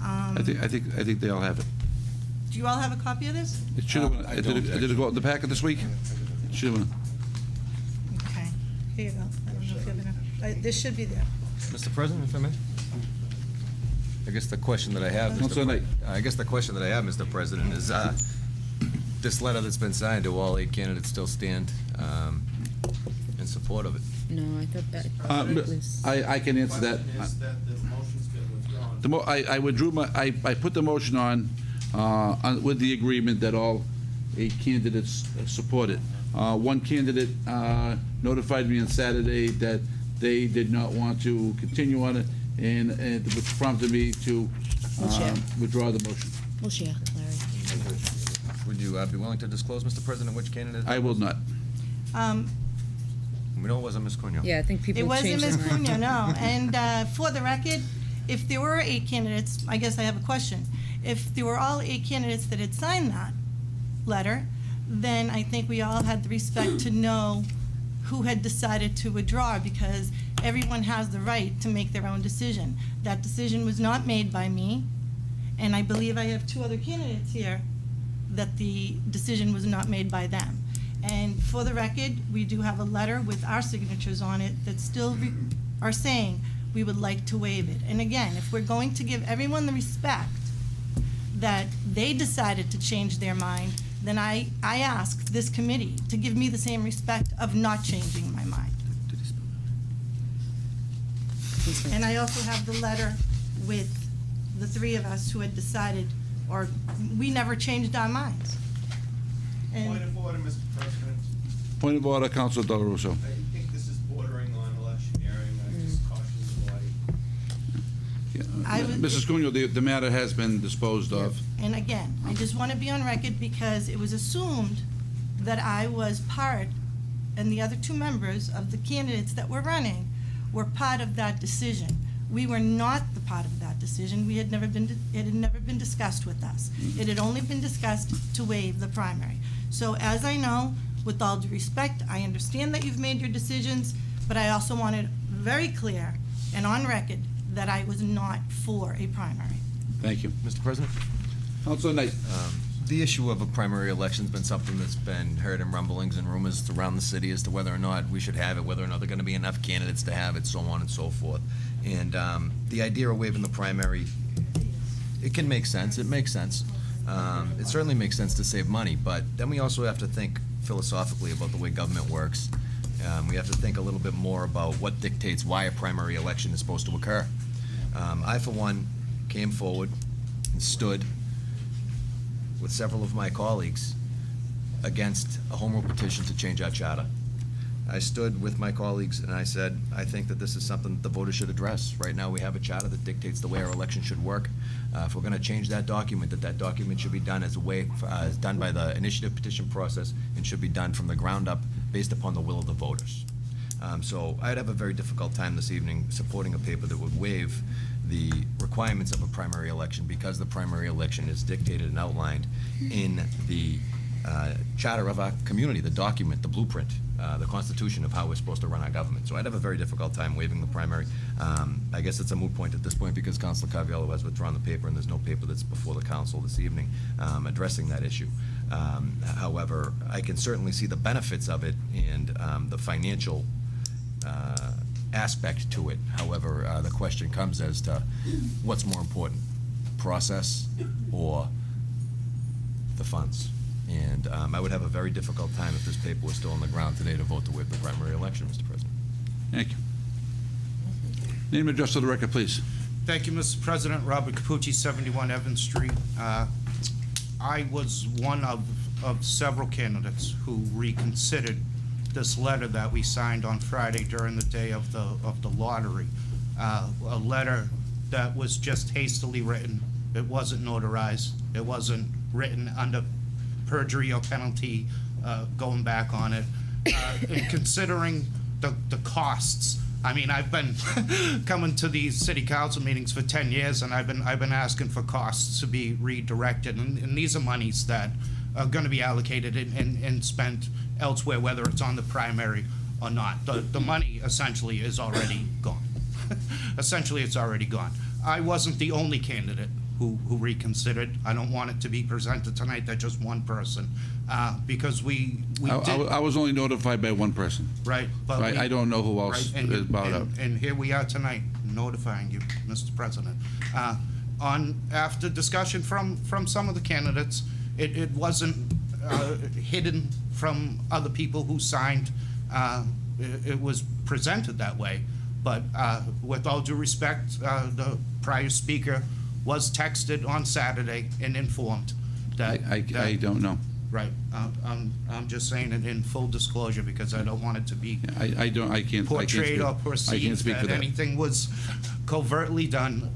I think they all have it. Do you all have a copy of this? It should have, did it go out in the packet this week? It should have. Okay, here you go. I don't know if you have enough. This should be there. Mr. President, if I may? I guess the question that I have, Councilor Knight. Mr. President, is this letter that's been signed, do all 8 candidates still stand in support of it? No, I thought that. I can answer that. Is that the motion's been withdrawn? I withdrew I put the motion on with the agreement that all 8 candidates support it. One candidate notified me on Saturday that they did not want to continue on it, and which prompted me to withdraw the motion. We'll share, Larry. Would you be willing to disclose, Mr. President, which candidate? I will not. We know it wasn't Ms. Cunha. Yeah, I think people It wasn't changed their Ms. mind. Cunha, no. And for the record, if there were 8 candidates, I guess I have a question. If there were all 8 candidates that had signed that letter, then I think we all had the respect to know who had decided to withdraw, because everyone has the right to make their own decision. That decision was not made by me, and I believe I have 2 other candidates here that the decision was not made by them. And for the record, we do have a letter with our signatures on it that still are saying we would like to waive it. And again, if we're going to give everyone the respect that they decided to change their mind, then I ask this committee to give me the same respect of not changing my mind. And I also have the letter with the 3 of us who had decided, or we never changed our minds. And Point of order, Mr. President. Point of order, Councilor Del Russo. I think this is bordering on electioneering. I just caution the body. I would- Mrs. Cunha, the matter has been disposed of. And again, I just want to be on record because it was assumed that I was part, and the other 2 members of the candidates that were running were part of that decision. We were not the part of that decision. It had never been discussed with us. It had only been discussed to waive the primary. So as I know, with all due respect, I understand that you've made your decisions, but I also wanted very clear and on record that I was not for a primary. Thank you. Mr. President? Councilor Knight. The issue of a primary election's been something that's been heard in rumblings and rumors around the city as to whether or not we should have it, whether or not there are going to be enough candidates to have it, so on and so forth. And the idea of waiving the primary, it can make sense. It makes sense. It certainly makes sense to save money, but then we also have to think philosophically about the way government works. We have to think a little bit more about what dictates why a primary election is supposed to occur. I, for one, came forward and stood with several of my colleagues against a home rule petition to change our charter. I stood with my colleagues and I said, I think that this is something that the voters should address. Right now, we have a charter that dictates the way our election should work. If we're gonna change that document, that document should be done as a way, done by the initiative petition process and should be done from the ground up based upon the will of the voters. So I'd have a very difficult time this evening supporting a paper that would waive the requirements of a primary election because the primary election is dictated and outlined in the charter of our community, the document, the blueprint, the constitution of how we're supposed to run our government. So I'd have a very difficult time waiving the primary. I guess it's a moot point at this point because Councilor Carviallo has withdrawn the paper and there's no paper that's before the council this evening addressing that issue. However, I can certainly see the benefits of it and the financial aspect to it. However, the question comes as to what's more important, process or the funds? And I would have a very difficult time if this paper was still on the ground today to vote to waive the primary election, Mr. President. Thank you. Name and address of the record, please. Thank you, Mr. President. Robert Capucci, 71 Evans Street. I was one of several candidates who reconsidered this letter that we signed on Friday during the day of the lottery. A letter that was just hastily written. It wasn't notarized. It wasn't written under perjury or penalty going back on it. And considering the costs, I mean, I've been coming to these city council meetings for 10 years, and I've been asking for costs to be redirected, and these are monies that are going to be allocated and spent elsewhere, whether it's on the primary or not. The money essentially is already gone. Essentially, it's already gone. I wasn't the only candidate who reconsidered. I don't want it to be presented tonight that just one person, because we did. I was only notified by one person. Right. But I don't know who else right, is bowed out. And here we are tonight notifying you, Mr. President. After discussion from some of the candidates, it wasn't hidden from other people who signed. It was presented that way. But with all due respect, the prior speaker was texted on Saturday and informed that. I don't know. Right. I'm just saying it in full disclosure because I don't want it to be I can't portrayed or speak perceived for that that. anything was covertly done.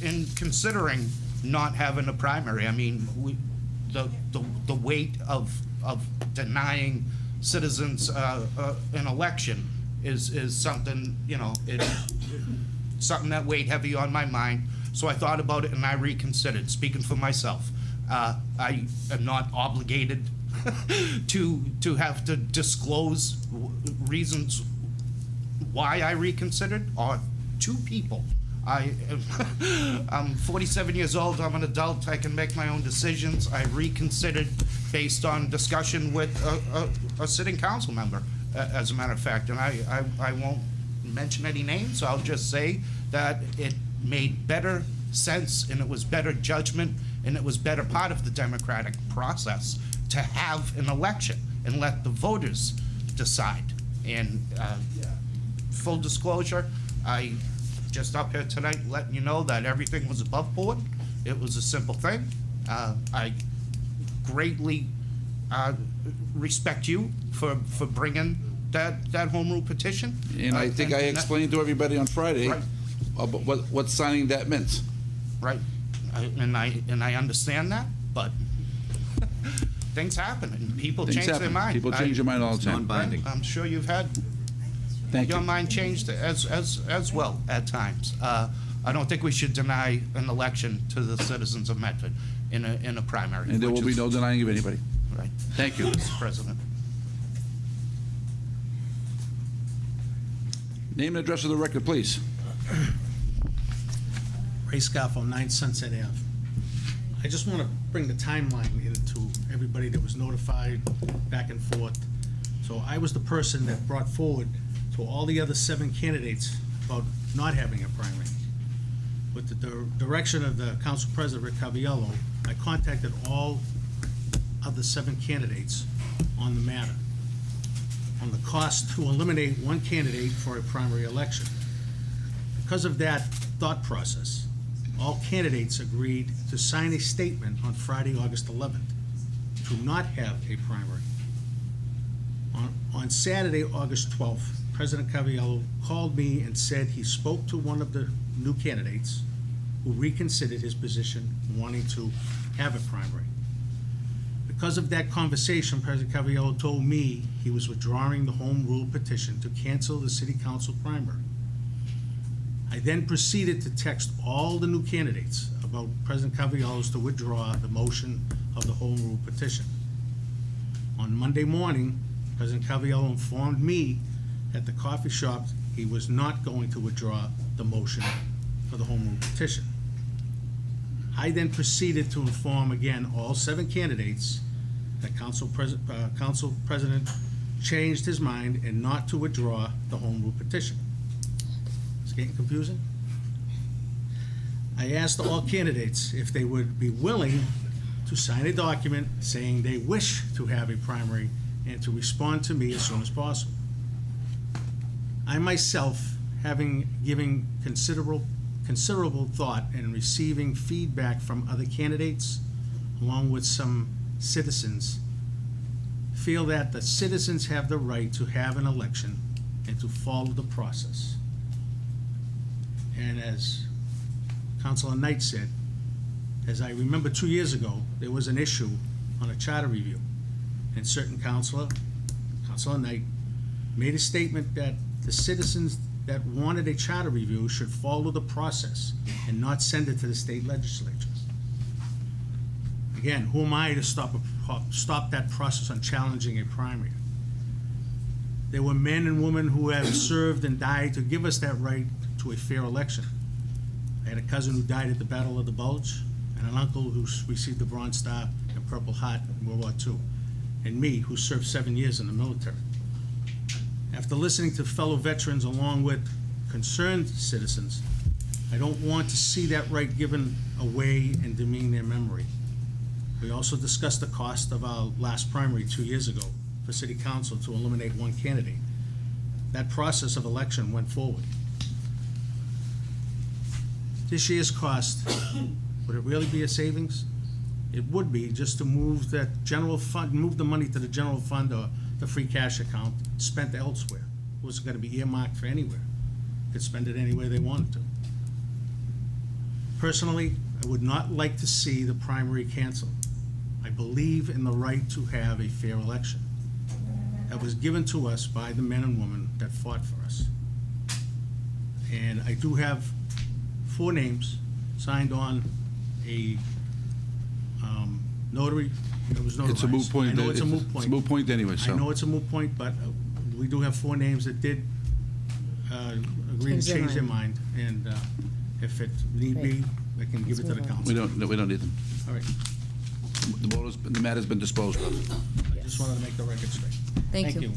In considering not having a primary, I mean, the weight of denying citizens an election is something, you know, something that weighed heavy on my mind. So I thought about it and I reconsidered. Speaking for myself, I am not obligated to have to disclose reasons why I reconsidered, or two people. I'm 47 years old, I'm an adult, I can make my own decisions. I reconsidered based on discussion with a sitting council member, as a matter of fact, and I won't mention any names. I'll just say that it made better sense and it was better judgment and it was better part of the democratic process to have an election and let the voters decide. And full disclosure, I just up here tonight letting you know that everything was above board. It was a simple thing. I greatly respect you for bringing that home rule petition. And I think I explained to everybody on Friday Right. about what signing that meant. Right, and I understand that, but things happen and people Things change their happen. mind. People change their mind all the time. Non-binding. I'm sure you've had Thank your you. mind changed as well at times. I don't think we should deny an election to the citizens of Medford in a primary. And there will be no denying of anybody. Right. Thank you. Mr. President. Name and address of the record, please. Ray Scaffo, 9 Sunset Ave. I just want to bring the timeline into everybody that was notified back and forth. So I was the person that brought forward to all the other 7 candidates about not having a primary. With the direction of the council president, Rick Carviallo, I contacted all of the 7 candidates on the matter, on the cost to eliminate one candidate for a primary election. Because of that thought process, all candidates agreed to sign a statement on Friday, August 11th, to not have a primary. On Saturday, August 12th, President Cavallaro called me and said he spoke to one of the new candidates who reconsidered his position, wanting to have a primary. Because of that conversation, President Cavallaro told me he was withdrawing the home rule petition to cancel the city council primary. I then proceeded to text all the new candidates about President Cavallaro's to withdraw the motion of the home rule petition. On Monday morning, President Cavallaro informed me at the coffee shop he was not going to withdraw the motion for the home rule petition. I then proceeded to inform again all 7 candidates that council president changed his mind and not to withdraw the home rule petition. It's getting confusing. I asked all candidates if they would be willing to sign a document saying they wish to have a primary and to respond to me as soon as possible. I myself, having given considerable thought and receiving feedback from other candidates, along with some citizens, feel that the citizens have the right to have an election and to follow the process. And as Councilor Knight said, as I remember 2 years ago, there was an issue on a charter review, and certain Councilor Knight, made a statement that the citizens that wanted a charter review should follow the process and not send it to the state legislature. Again, who am I to stop that process on challenging a primary? There were men and women who have served and died to give us that right to a fair election. I had a cousin who died at the Battle of the Bulge, and an uncle who received the Bronze Star and Purple Heart in World War II, and me, who served 7 years in the military. After listening to fellow veterans along with concerned citizens, I don't want to see that right given away and demean their memory. We also discussed the cost of our last primary 2 years ago for City Council to eliminate one candidate. That process of election went forward. This year's cost, would it really be a savings? It would be, just to move that general fund, move the money to the general fund or the free cash account, spent elsewhere. It wasn't gonna be earmarked for anywhere. Could spend it anywhere they wanted to. Personally, I would not like to see the primary canceled. I believe in the right to have a fair election that was given to us by the men and women that fought for us. And I do have 4 names signed on a notary. It was notarized. It's a moot point. I know it's a moot point. It's a moot point anyway, so. I know it's a moot point, but we do have 4 names that did agree to change their mind, and if it need be, I can give it to the council. We don't need them. All right. The matter's been disposed of. I just wanted to make the record straight. Thank you.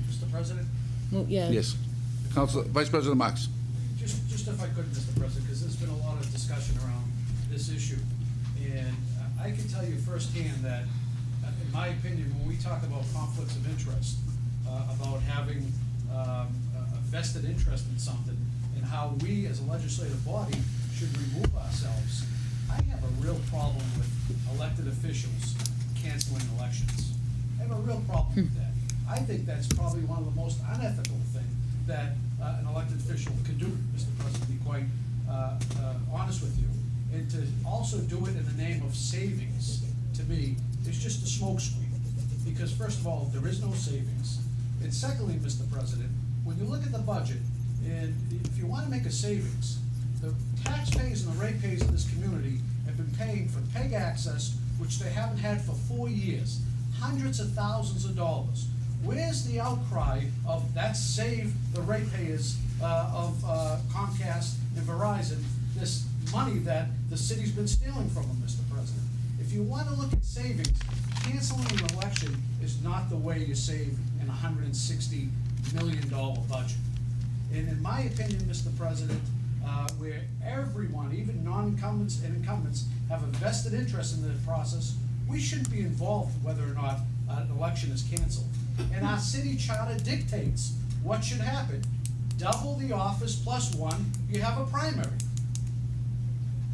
Mr. President? Well, yeah. Yes. Vice President Marks. Just if I could, Mr. President, because there's been a lot of discussion around this issue. And I can tell you firsthand that, in my opinion, when we talk about conflicts of interest, about having a vested interest in something, and how we as a legislative body should remove ourselves, I have a real problem with elected officials canceling elections. I have a real problem with that. I think that's probably one of the most unethical things that an elected official could do, Mr. President, to be quite honest with you. And to also do it in the name of savings, to me, is just a smokescreen. Because first of all, there is no savings. And secondly, Mr. President, when you look at the budget, and if you want to make a savings, the taxpayers and the ratepayers in this community have been paying for PEG access, which they haven't had for 4 years, hundreds of thousands of dollars. Where's the outcry of that save the ratepayers of Comcast and Verizon this money that the city's been stealing from them, Mr. President? If you want to look at savings, canceling an election is not the way you save an $160 million budget. And in my opinion, Mr. President, where everyone, even non-incumbents and incumbents, have a vested interest in the process, we shouldn't be involved whether or not an election is canceled. And our city charter dictates what should happen. Double the office plus 1, you have a primary.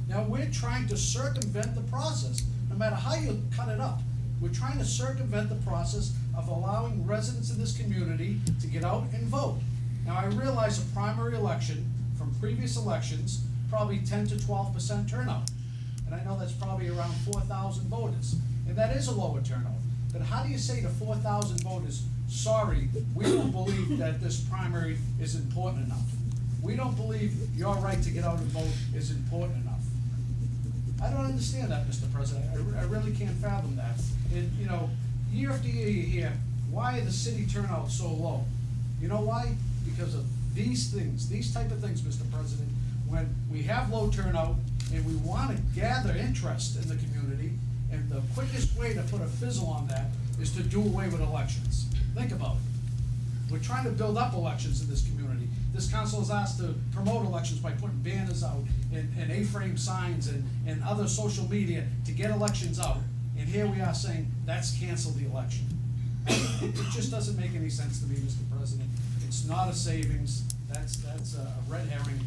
Now, we're trying to circumvent the process, no matter how you cut it up. We're trying to circumvent the process of allowing residents in this community to get out and vote. Now, I realize a primary election from previous elections, probably 10 to 12% turnout. And I know that's probably around 4,000 voters. And that is a lower turnout. But how do you say to 4,000 voters, sorry, we don't believe that this primary is important enough? We don't believe your right to get out and vote is important enough. I don't understand that, Mr. President. I really can't fathom that. And, you know, year after year you hear, why are the city turnout so low? You know why? Because of these things, these type of things, Mr. President. When we have low turnout and we want to gather interest in the community, and the quickest way to put a fizzle on that is to do away with elections. Think about it. We're trying to build up elections in this community. This council is asked to promote elections by putting banners out and A-frame signs and other social media to get elections out. And here we are saying, let's cancel the election. It just doesn't make any sense to me, Mr. President. It's not a savings. That's a red herring.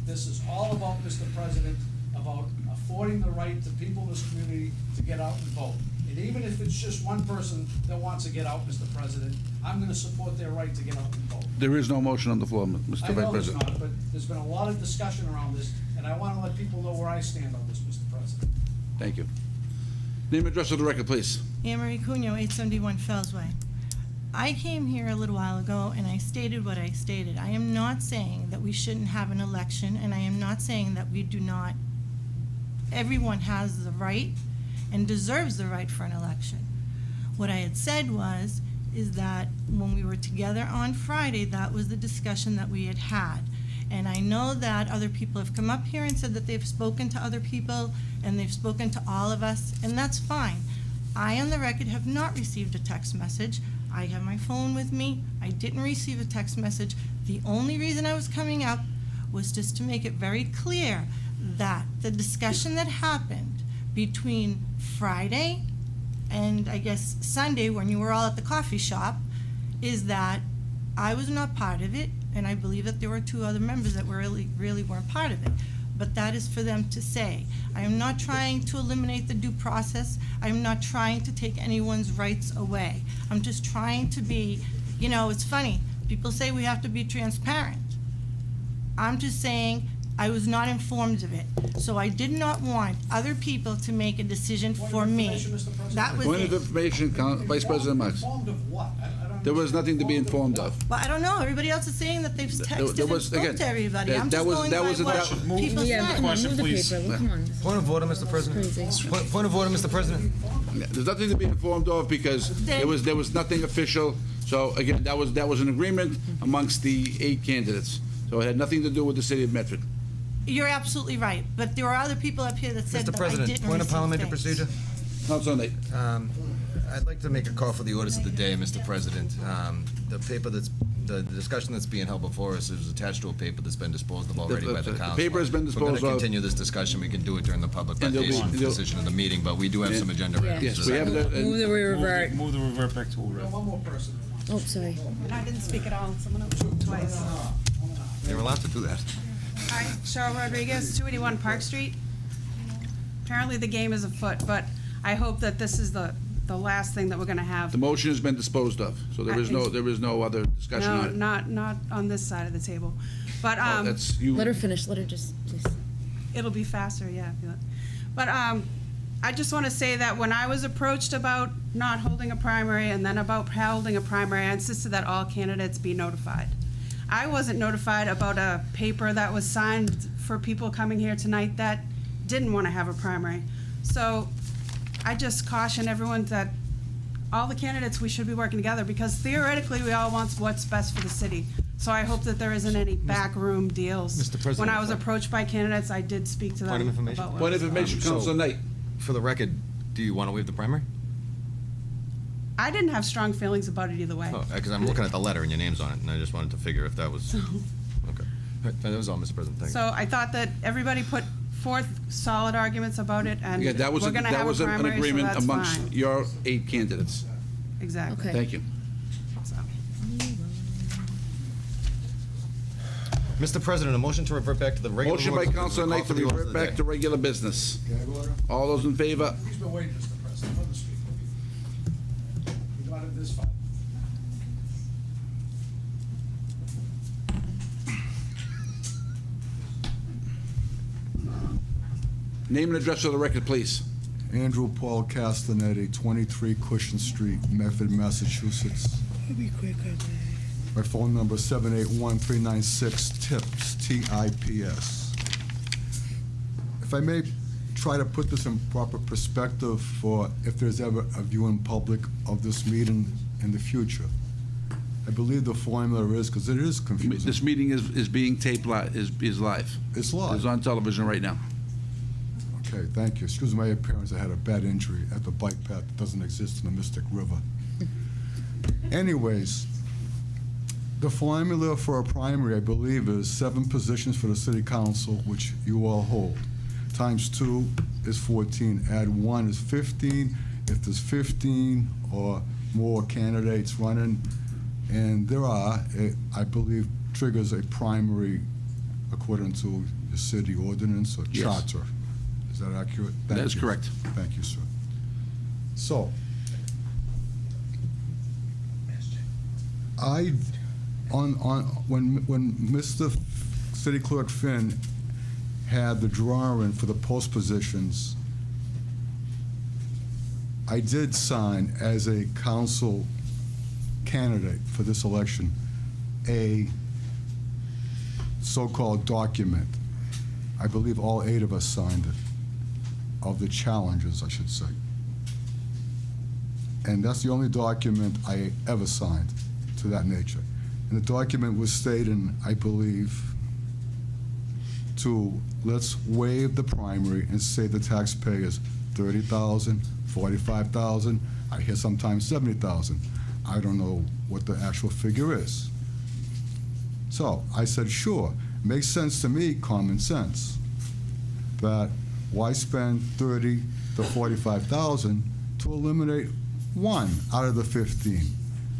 This is all about, Mr. President, about affording the right to people in this community to get out and vote. And even if it's just one person that wants to get out, Mr. President, I'm gonna support their right to get out and vote. There is no motion on the floor, Mr. Vice I know there's President. not, but there's been a lot of discussion around this, and I wanna let people know where I stand on this, Mr. President. Thank you. Name and address of the record, please. Anne Marie Cunyo, 871 Fells Way. I came here a little while ago and I stated what I stated. I am not saying that we shouldn't have an election, and I am not saying that we do not. Everyone has the right and deserves the right for an election. What I had said is that when we were together on Friday, that was the discussion that we had had. And I know that other people have come up here and said that they've spoken to other people and they've spoken to all of us, and that's fine. I, on the record, have not received a text message. I have my phone with me. I didn't receive a text message. The only reason I was coming up was just to make it very clear that the discussion that happened between Friday and I guess Sunday, when you were all at the coffee shop, is that I was not part of it, and I believe that there were two other members that really weren't part of it. But that is for them to say. I am not trying to eliminate the due process. I am not trying to take anyone's rights away. I'm just trying to be, you know, it's funny. People say we have to be transparent. I'm just saying I was not informed of it. So I did not want other people to make a decision for me. That was Point it. of information, Vice President Marks. Informed of what? There was nothing to be informed of. Well, I don't know. Everybody else is saying that they've texted there and was- spoke again, to everybody. that- I'm that just was- going that by was a- what that- people Yeah, said. come on, move the paper. Come on. Point of order, Mr. President. Crazy. Point of order, Mr. President. There's nothing to be informed of because there was nothing official. So again, that was an agreement amongst the 8 candidates. So it had nothing to do with the city of Medford. You're absolutely right, but there are other people up here that said Mr. that I President, didn't point of receive parliamentary things. procedure. Councilor Knight. I'd like to make a call for the orders of the day, Mr. President. The discussion that's being held before us is attached to a paper that's been disposed of already by the The council. paper has been We're disposed gonna of. continue this discussion, we can do it during the public And there'll be- participation decision of the meeting, but we do have some agenda Yeah. items. Yes, we have the- Move the revert. Move the revert back to order. One more person. Oh, sorry. I didn't speak at all. Someone else spoke twice. You're allowed to do that. Hi, Cheryl Rodriguez, 281 Park Street. Apparently the game is afoot, but I hope that this is the last thing that we're gonna have. The motion has been disposed of, so there is no other discussion No, on it. not on this side of the table. But, Oh, that's you. Let her finish. Let her just, please. it'll be faster, yeah. But I just want to say that when I was approached about not holding a primary and then about holding a primary, I insisted that all candidates be notified. I wasn't notified about a paper that was signed for people coming here tonight that didn't want to have a primary. So I just caution everyone that all the candidates, we should be working together because theoretically we all want what's best for the city. So I hope that there isn't any backroom deals. Mr. President, When I was if I- approached by candidates, I did speak to them. Point of information? about what Point of was- information, Councilor Knight. For the record, do you want to waive the primary? I didn't have strong feelings about it either way. Oh, because I'm looking at the letter and your name's on it, and I just wanted to figure if that was, okay. That was all, Mr. President, thank you. So I thought that everybody put forth solid arguments about it, and Again, that was we're gonna have a an primary, so agreement that's amongst fine. your 8 candidates. Exactly. Okay. Thank you. So. Mr. President, a motion to revert back to the regular. Motion by order- Councilor call Knight for to the orders of revert the back day. to regular business. All those in favor? He's been waiting, Mr. President. Let him speak. is fine. Name and address for the record, please. Andrew Paul Castanetti, 23 Cushion Street, Medford, Massachusetts. My phone number is 781-396-TIPS, T-I-P-S. If I may try to put this in proper perspective for if there's ever a viewing public of this meeting in the future. I believe the formula is, because it is confusing. This meeting is being taped is live. It's live. It's on television right now. Okay, thank you. Excuse my appearance, I had a bad injury at the bike path that doesn't exist in the Mystic River. Anyways, the formula for a primary, I believe, is 7 positions for the city council, which you all hold. Times 2 is 14, add 1 is 15. If there's 15 or more candidates running, and there are, it, I believe, triggers a primary according to the city ordinance or Yes. charter. Is that accurate? Thank That is you. correct. Thank you, sir. So, when Mr. City Clerk Finn had the drawing for the post positions, I did sign as a council candidate for this election a so-called document. I believe all 8 of us signed it, of the challenges, I should say. And that's the only document I ever signed to that nature. And the document was stating, I believe, to let's waive the primary and save the taxpayers $30,000, $45,000, I hear sometimes $70,000. I don't know what the actual figure is. So I said, sure, makes sense to me, common sense, that why spend $30,000 to $45,000 to eliminate 1 out of the 15?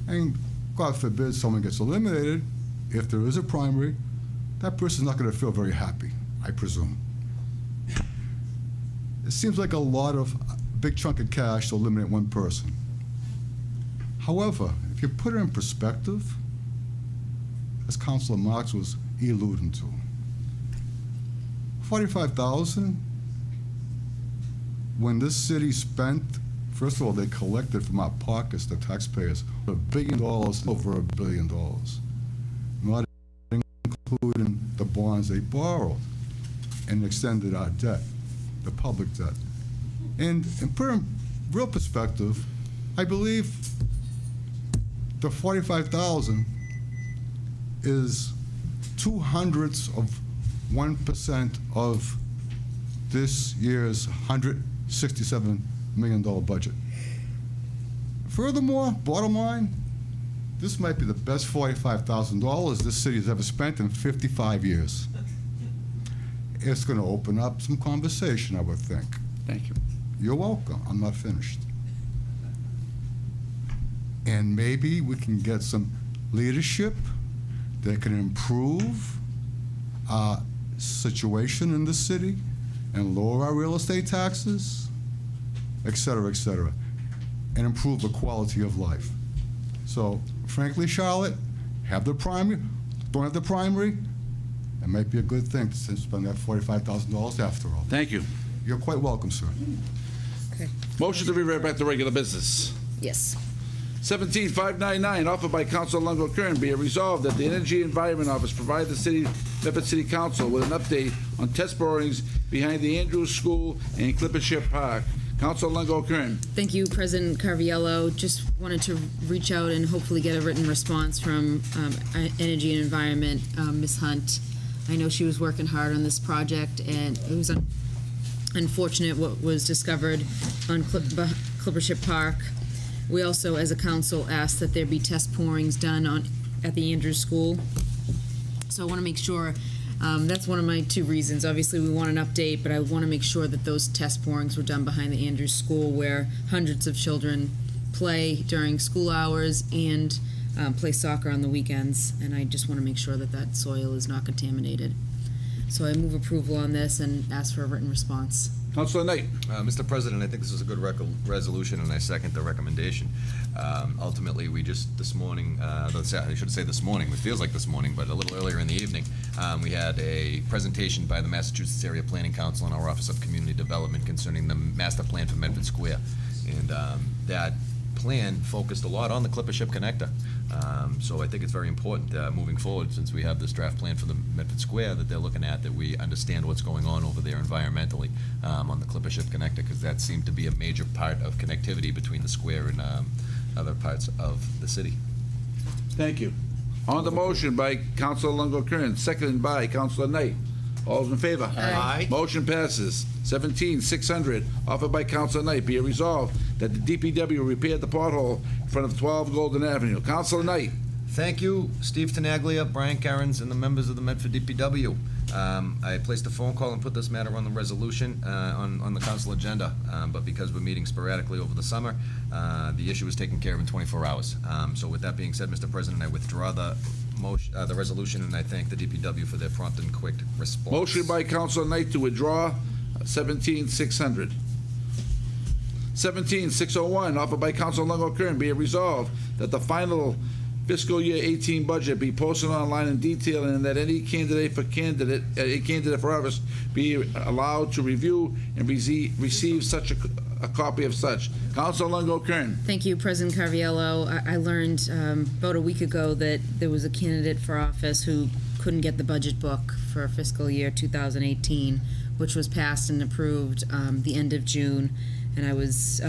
And God forbid someone gets eliminated, if there is a primary, that person's not going to feel very happy, I presume. It seems like a lot of big chunk of cash to eliminate 1 person. However, if you put it in perspective, as Councilor Marks was alluding to, $45,000, when this city spent, first of all, they collected from our pockets, the taxpayers, $1 billion, over $1 billion, not including the bonds they borrowed and extended our debt, the public debt. And put in real perspective, I believe the $45,000 is 0.02% of this year's $167 million budget. Furthermore, bottom line, this might be the best $45,000 this city has ever spent in 55 years. It's going to open up some conversation, I would think. Thank you. You're welcome. I'm not finished. And maybe we can get some leadership that can improve our situation in the city and lower our real estate taxes, et cetera, and improve the quality of life. So, frankly, Charlotte, have the primary, don't have the primary, it might be a good thing to spend that $45,000 after all. Thank you. You're quite welcome, sir. Okay. Motion to be read back to regular business. Yes. 17599, offered by Councilor Longo Kern, be it resolved that the Energy Environment Office provide the Medford City Council with an update on test borings behind the Andrews School and Clippership Park. Councilor Longo Kern. Thank you, President Carviello. Just wanted to reach out and hopefully get a written response from Energy and Environment, Ms. Hunt. I know she was working hard on this project, and it was unfortunate what was discovered on Clippership Park. We also, as a council, asked that there be test pourings done at the Andrews School. So I want to make sure, that's one of my 2 reasons. Obviously, we want an update, but I want to make sure that those test pourings were done behind the Andrews School, where hundreds of children play during school hours and play soccer on the weekends. And I just want to make sure that that soil is not contaminated. So I move approval on this and ask for a written response. Councilor Knight. Mr. President, I think this is a good resolution, and I second the recommendation. Ultimately, we just, this morning, I should say this morning, it feels like this morning, but a little earlier in the evening, we had a presentation by the Massachusetts Area Planning Council and our Office of Community Development concerning the master plan for Medford Square. And that plan focused a lot on the Clipper Ship Connector. So I think it's very important moving forward, since we have this draft plan for the Medford Square that they're looking at, that we understand what's going on over there environmentally on the Clipper Ship Connector, because that seemed to be a major part of connectivity between the square and other parts of the city. Thank you. On the motion by Councilor Longo-Kern, seconded by Councilor Knight. All those in favor? Aye. Motion passes. 17-600, offered by Councilor Knight. Be it resolved that the DPW repaired the pothole in front of 12 Golden Avenue. Councilor Knight. Thank you, Steve Tenaglia, Brian Cairns, and the members of the Medford DPW. I placed a phone call and put this matter on the resolution on the council agenda, but because we're meeting sporadically over the summer, the issue was taken care of in 24 hours. So with that being said, Mr. President, I withdraw the motion, the resolution, and I thank the DPW for their prompt and quick response. Motion by Councilor Knight to withdraw, 17-600. 17-601, offered by Councilor Longo-Kern. Be it resolved that the final fiscal year 18 budget be posted online in detail, and that any candidate for office be allowed to review and receive such a copy of such. Councilor Longo-Kern. Thank you, President Carviello. I learned about a week ago that there was a candidate for office who couldn't get the budget book for fiscal year 2018, which was passed and approved the end of June, and I was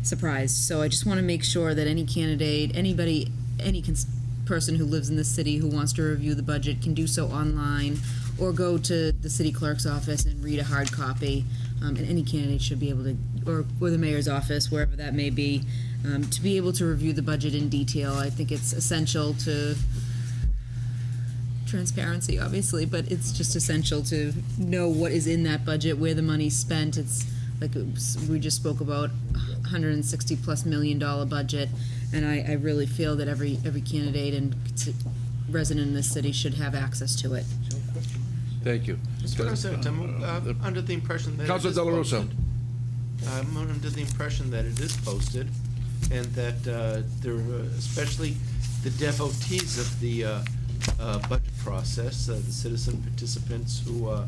surprised. So I just want to make sure that any candidate, anybody, any person who lives in the city who wants to review the budget can do so online or go to the city clerk's office and read a hard copy. And any candidate should be able to, or the mayor's office, wherever that may be, to be able to review the budget in detail. I think it's essential to transparency, obviously, but it's just essential to know what is in that budget, where the money's spent. It's like we just spoke about $160+ million budget, and I really feel that every candidate and resident in this city should have access to it. Thank you. Mr. President, I'm under the impression that Councilor it is Dela Russo. posted. I'm under the impression that it is posted, and that there are especially the devotees of the budget process, the citizen participants who are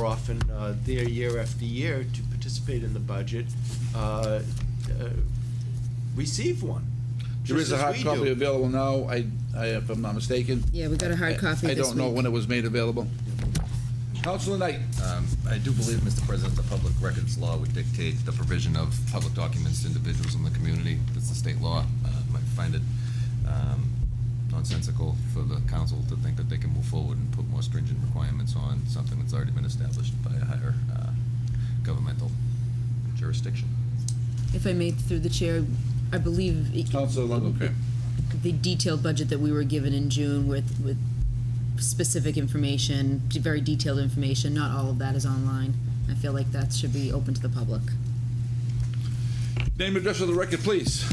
often there year after year to participate in the budget, receive one. There is a hard copy available now, if I'm not mistaken. Yeah, we got a hard copy I this don't know week. when it was made available. Councilor Knight. I do believe, Mr. President, the public records law would dictate the provision of public documents to individuals in the community. It's the state law. I find it nonsensical for the council to think that they can move forward and put more stringent requirements on something that's already been established by a higher governmental jurisdiction. If I may, through the chair, I believe Councilor Longo-Kern. the detailed budget that we were given in June with specific information, very detailed information, not all of that is online. I feel like that should be open to the public. Name and address of the record, please.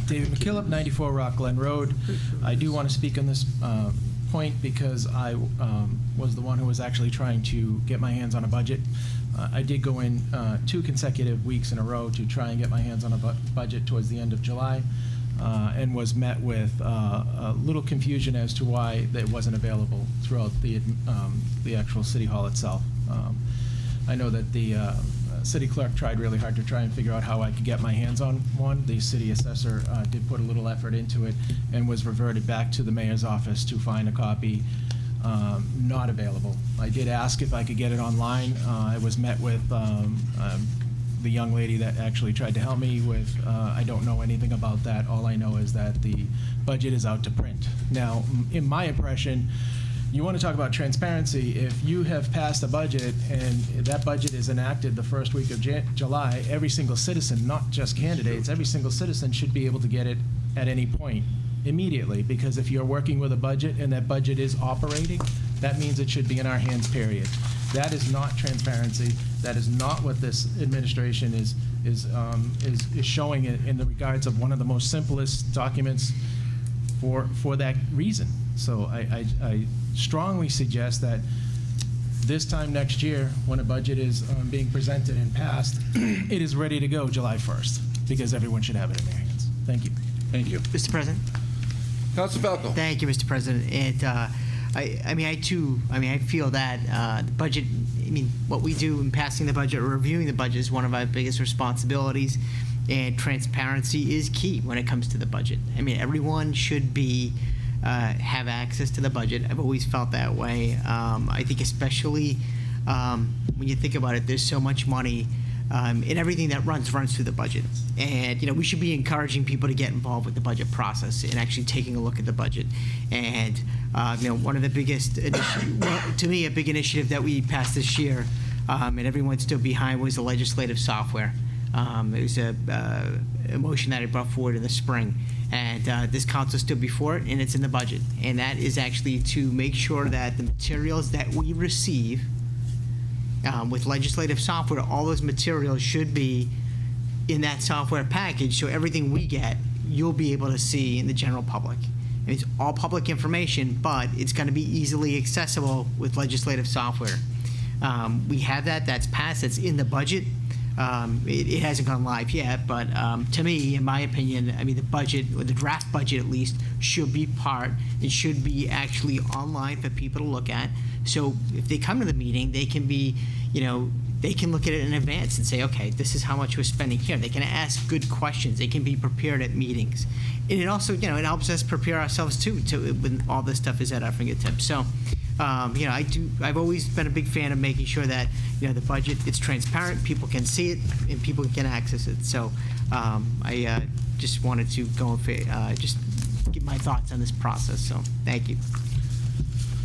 David McKillop, 94 Rock Glen Road. I do want to speak on this point because I was the one who was actually trying to get my hands on a budget. I did go in 2 consecutive weeks in a row to try and get my hands on a budget towards the end of July, and was met with a little confusion as to why it wasn't available throughout the actual city hall itself. I know that the city clerk tried really hard to try and figure out how I could get my hands on one. The city assessor did put a little effort into it and was reverted back to the mayor's office to find a copy not available. I did ask if I could get it online. I was met with the young lady that actually tried to help me with, I don't know anything about that. All I know is that the budget is out to print. Now, in my impression, you want to talk about transparency. If you have passed a budget and that budget is enacted the first week of July, every single citizen, not just candidates, every single citizen should be able to get it at any point immediately, because if you're working with a budget and that budget is operating, that means it should be in our hands, period. That is not transparency. That is not what this administration is showing in the regards of one of the most simplest documents for that reason. So I strongly suggest that this time next year, when a budget is being presented and passed, it is ready to go July 1st, because everyone should have it in their hands. Thank you. Thank you. Mr. President? Council Falco. Thank you, Mr. President. And I feel that the budget, what we do in passing the budget or reviewing the budget is one of our biggest responsibilities, and transparency is key when it comes to the budget. Everyone should be have access to the budget. I've always felt that way. I think especially when you think about it, there's so much money and everything that runs through the budget. And, we should be encouraging people to get involved with the budget process and actually taking a look at the budget. And, one of the biggest, to me, a big initiative that we passed this year, and everyone stood behind, was the legislative software. It was a motion that I brought forward in the spring. And this council stood before it, and it's in the budget. And that is actually to make sure that the materials that we receive with legislative software, all those materials should be in that software package, so everything we get, you'll be able to see in the general public. It's all public information, but it's going to be easily accessible with legislative software. We have that's passed, that's in the budget. It hasn't gone live yet, but to me, in my opinion, the budget, or the draft budget at least, should be it should be actually online for people to look at. So if they come to the meeting, they can be, they can look at it in advance and say, okay, this is how much we're spending here. They can ask good questions. They can be prepared at meetings. And it also, it helps us prepare ourselves too, when all this stuff is at our fingertips. So, I've always been a big fan of making sure that, the budget, it's transparent, people can see it, and people can access it. So, I just wanted to go and just give my thoughts on this process. So, thank you.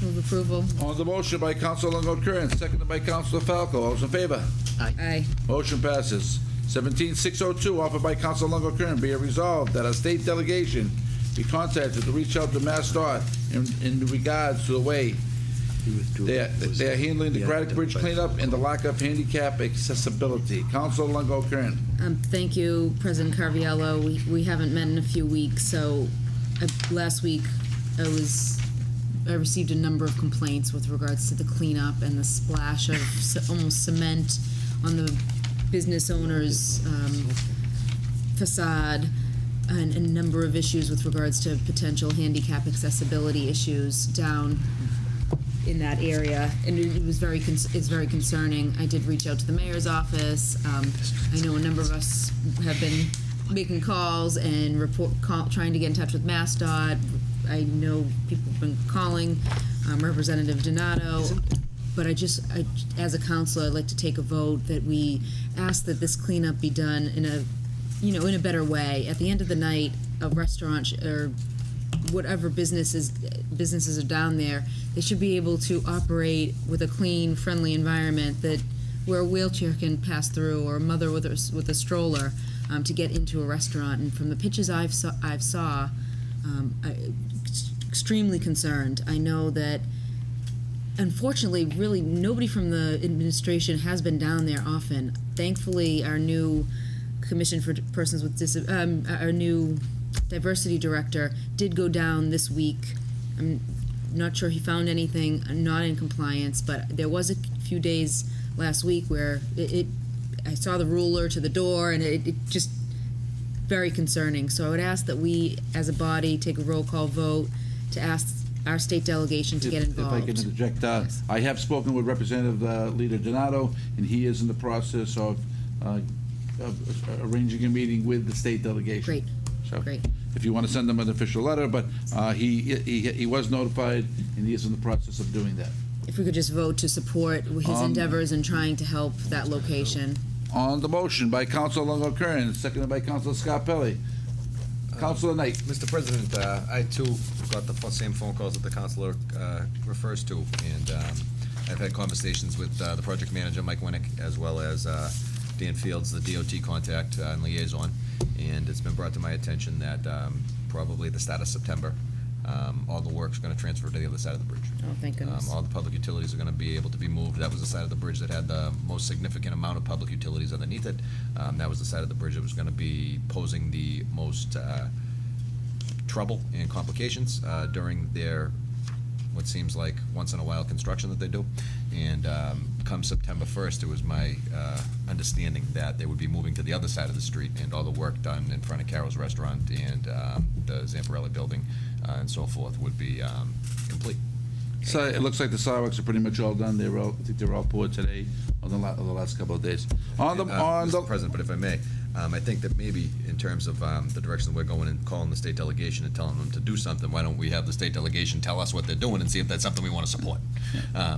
Move approval. On the motion by Councilor Longo Kern, seconded by Councilor Falco. All those in favor? Aye. Motion passes. 17602, offered by Councilor Longo Kern, be it resolved that a state delegation be contacted to reach out to MassDOT in regards to the way they are handling the Craddock Bridge cleanup and the lack of handicap accessibility. Councilor Longo Kern. Thank you, President Carviello. We haven't met in a few weeks, so last week I received a number of complaints with regards to the cleanup and the splash of almost cement on the business owner's facade, and a number of issues with regards to potential handicap accessibility issues down in that area, and it's very concerning. I did reach out to the mayor's office. I know a number of us have been making calls and trying to get in touch with MassDOT. I know people have been calling Representative Donato, but as a councilor, I'd like to take a vote that we ask that this cleanup be done in a better way. At the end of the night, a restaurant or whatever businesses are down there, they should be able to operate with a clean, friendly environment where a wheelchair can pass through, or a mother with a stroller to get into a restaurant. And from the pictures I've saw, extremely concerned. I know that, unfortunately, really nobody from the administration has been down there often. Thankfully, our new Commission for Persons with our new diversity director did go down this week. I'm not sure he found anything not in compliance, but there was a few days last week where I saw the ruler to the door, and it just very concerning. So I would ask that we, as a body, take a roll call vote to ask our state delegation to get involved. If I can interject, Yes. I have spoken with Representative Leader Donato, and he is in the process of arranging a meeting with the state delegation. Great. So, Great. if you want to send them an official letter, but he was notified, and he is in the process of doing that. If we could just vote to support his endeavors in trying to help that location. On the motion by Councilor Longo Kern, seconded by Councilor Scarpelli. Councilor Knight. Mr. President, I too got the same phone calls that the councilor refers to, and I've had conversations with the project manager, Mike Winnick, as well as Dan Fields, the DOT contact and liaison, and it's been brought to my attention that probably at the start of September, all the work's going to transfer to the other side of the bridge. Oh, thank goodness. All the public utilities are going to be able to be moved. That was the side of the bridge that had the most significant amount of public utilities underneath it. That was the side of the bridge that was going to be posing the most trouble and complications during their what seems like once-in-a-while construction that they do. And come September 1st, it was my understanding that they would be moving to the other side of the street, and all the work done in front of Carol's Restaurant and the Zamparelli Building and so forth would be complete. So it looks like the sidewalks are pretty much all done. I think they're all poured today, on the last couple of days. Mr. President, but if I may, I think that maybe in terms of the direction we're going and calling the state delegation and telling them to do something, why don't we have the state delegation tell us what they're doing and see if that's something we want to support?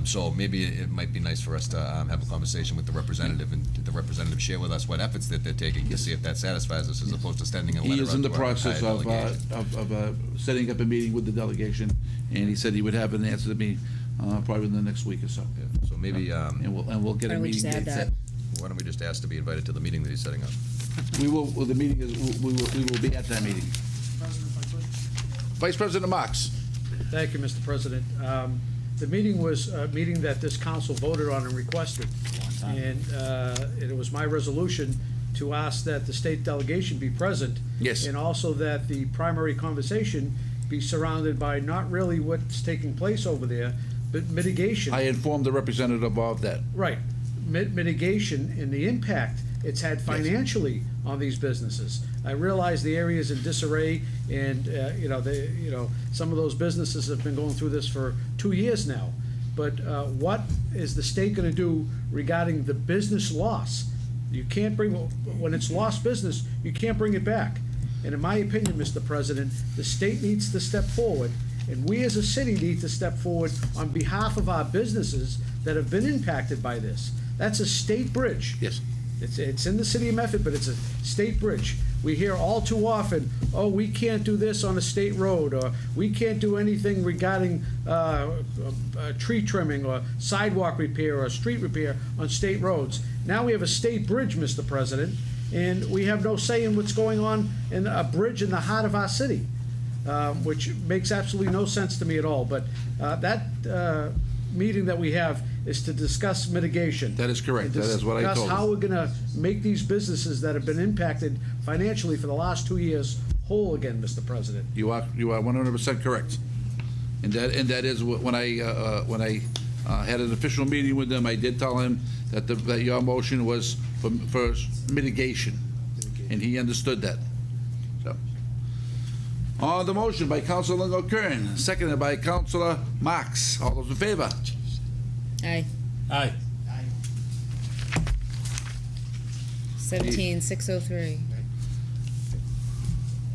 So maybe it might be nice for us to have a conversation with the representative, and the representative share with us what efforts that they're taking to see if that satisfies us, as opposed to sending a letter out He is in the to our process entire delegation. of setting up a meeting with the delegation, and he said he would have an answer to me probably in the next week or so. Yeah, so maybe, and we'll get a meeting date set. Why don't we just ask to be invited to the meeting that he's setting up? We will, well, the meeting is, we will be at that meeting. Vice President Marks. Thank you, Mr. President. The meeting was a meeting that this council voted on and requested. And it was my resolution to ask that the state delegation be present. Yes. And also that the primary conversation be surrounded by not really what's taking place over there, but mitigation. I informed the representative of that. Right. Mitigation and the impact it's had financially on these businesses. I realize the area's in disarray, and some of those businesses have been going through this for 2 years now. But what is the state going to do regarding the business loss? You can't bring, when it's lost business, you can't bring it back. And in my opinion, Mr. President, the state needs to step forward, and we as a city need to step forward on behalf of our businesses that have been impacted by this. That's a state bridge. Yes. It's in the city of Medford, but it's a state bridge. We hear all too often, oh, we can't do this on a state road, or we can't do anything regarding tree trimming or sidewalk repair or street repair on state roads. Now we have a state bridge, Mr. President, and we have no say in what's going on in a bridge in the heart of our city, which makes absolutely no sense to me at all. But that meeting that we have is to discuss mitigation. That is correct. That is what I told Discuss how we're gonna make these businesses that have been impacted financially for the last 2 years whole again, Mr. President. You are 100% correct. And that is when I had an official meeting with them, I did tell him that your motion was for mitigation, and he understood that. So, on the motion by Councilor Lingo Kern, seconded by Councilor Marks. All those in favor? Aye. Aye. 17,603.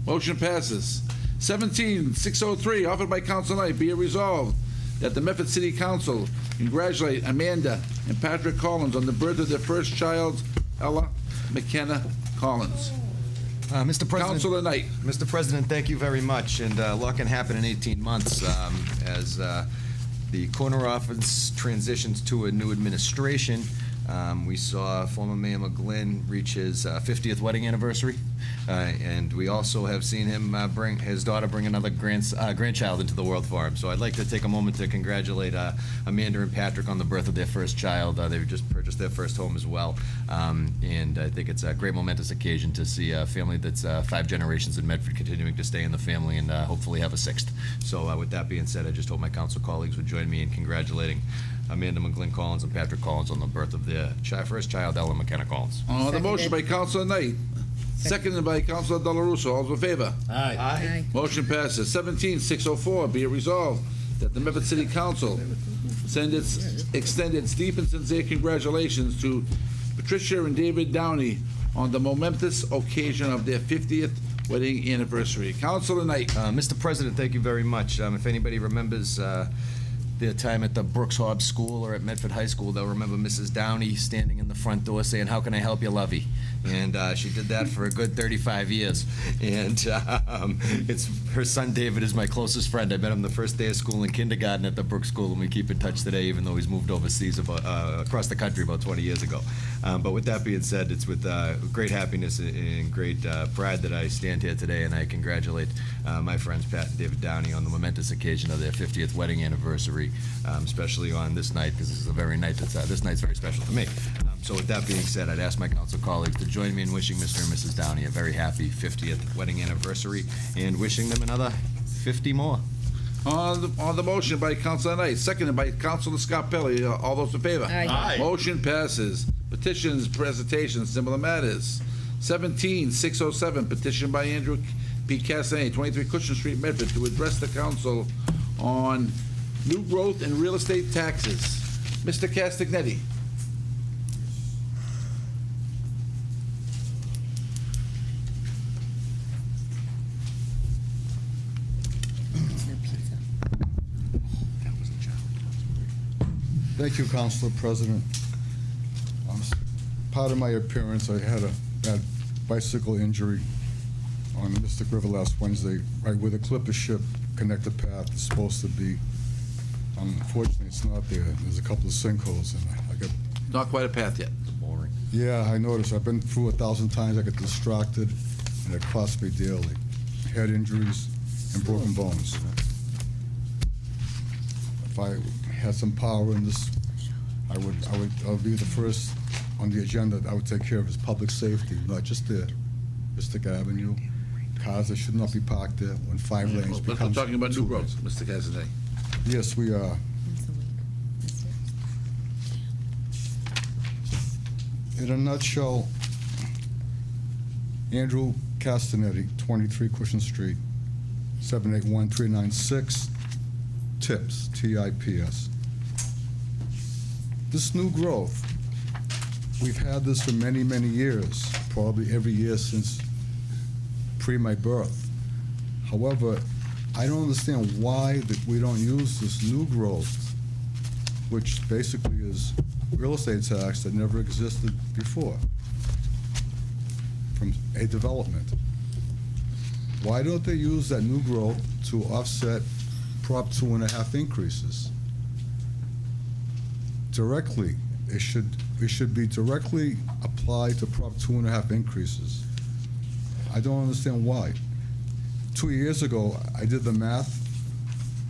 Motion passes. 17,603, offered by Councilor Knight, be it resolved that the Medford City Council congratulate Amanda and Patrick Collins on the birth of their first child, Ella McKenna Collins. Mr. President, Councilor Knight. Mr. President, thank you very much, and a lot can happen in 18 months as the corner office transitions to a new administration. We saw former Mayor McGlynn reach his 50th wedding anniversary, and we also have seen him bring his daughter bring another grandchild into the world for him. So I'd like to take a moment to congratulate Amanda and Patrick on the birth of their first child. They've just purchased their first home as well, and I think it's a great momentous occasion to see a family that's 5 generations in Medford continuing to stay in the family and hopefully have a 6th. So with that being said, I just hope my council colleagues would join me in congratulating Amanda McGlynn Collins and Patrick Collins on the birth of their first child, Ella McKenna Collins. On the motion by Councilor Knight, seconded by Councilor Delarusso. All those in favor? Aye. Aye. Motion passes. 17,604, be it resolved that the Medford City Council extend its deep and sincere congratulations to Patricia and David Downey on the momentous occasion of their 50th wedding anniversary. Councilor Knight. Mr. President, thank you very much. If anybody remembers their time at the Brooks Hobbs School or at Medford High School, they'll remember Mrs. Downey standing in the front door saying, "How can I help you, lovey?" And she did that for a good 35 years. And her son David is my closest friend. I met him the first day of school in kindergarten at the Brooks School, and we keep in touch today, even though he's moved overseas across the country about 20 years ago. But with that being said, it's with great happiness and great pride that I stand here today, and I congratulate my friends Pat and David Downey on the momentous occasion of their 50th wedding anniversary, especially on this night, because this is a very night this night's very special to me. So with that being said, I'd ask my council colleagues to join me in wishing Mr. and Mrs. Downey a very happy 50th wedding anniversary and wishing them another 50 more. On the motion by Councilor Knight, seconded by Councilor Scarpelli. All those in favor? Aye. Aye. Motion passes. Petitions, presentations, similar matters. 17607, petition by Andrew P. Cassidy, 23 Cushion Street, Medford, to address the council on new growth in real estate taxes. Mr. Castagnetti. Thank you, Council President. Part of my appearance, I had a bad bicycle injury on the Mystic River last Wednesday, right where the clipper ship connector path is supposed to be. Unfortunately, it's not there. There's a couple of sinkholes, and I got... Not quite a path yet. Boring. Yeah, I noticed. I've been through 1,000 times. I got distracted, and it cost me dearly. Head injuries and broken bones. If I had some power in this, I would be the first on the agenda. I would take care of is public safety, not just there. Mystic Avenue, cars that should not be parked there when 5 lanes But becomes I'm talking about new 2 growth, lanes. Mr. Cassidy. Yes, we are. In a nutshell, Andrew Castanetti, 23 Cushion Street, 781-396, TIPS, T-I-P-S. This new growth, we've had this for many, many years, probably every year since pre my birth. However, I don't understand why that we don't use this new growth, which basically is real estate tax that never existed before from a development. Why don't they use that new growth to offset Prop 2.5 increases? Directly, it should be directly applied to Prop 2.5 increases. I don't understand why. 2 years ago, I did the math.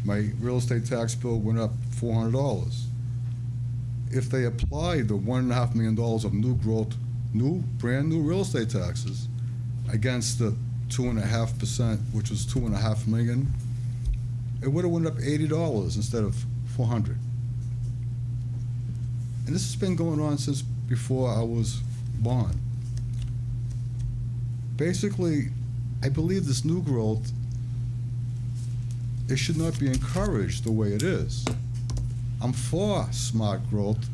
My real estate tax bill went up $400. If they apply the $1.5 million of new growth, brand new real estate taxes against the 2.5%, which was $2.5 million, it would have went up $80 instead of $400. And this has been going on since before I was born. Basically, I believe this new growth, it should not be encouraged the way it is. I'm for smart growth,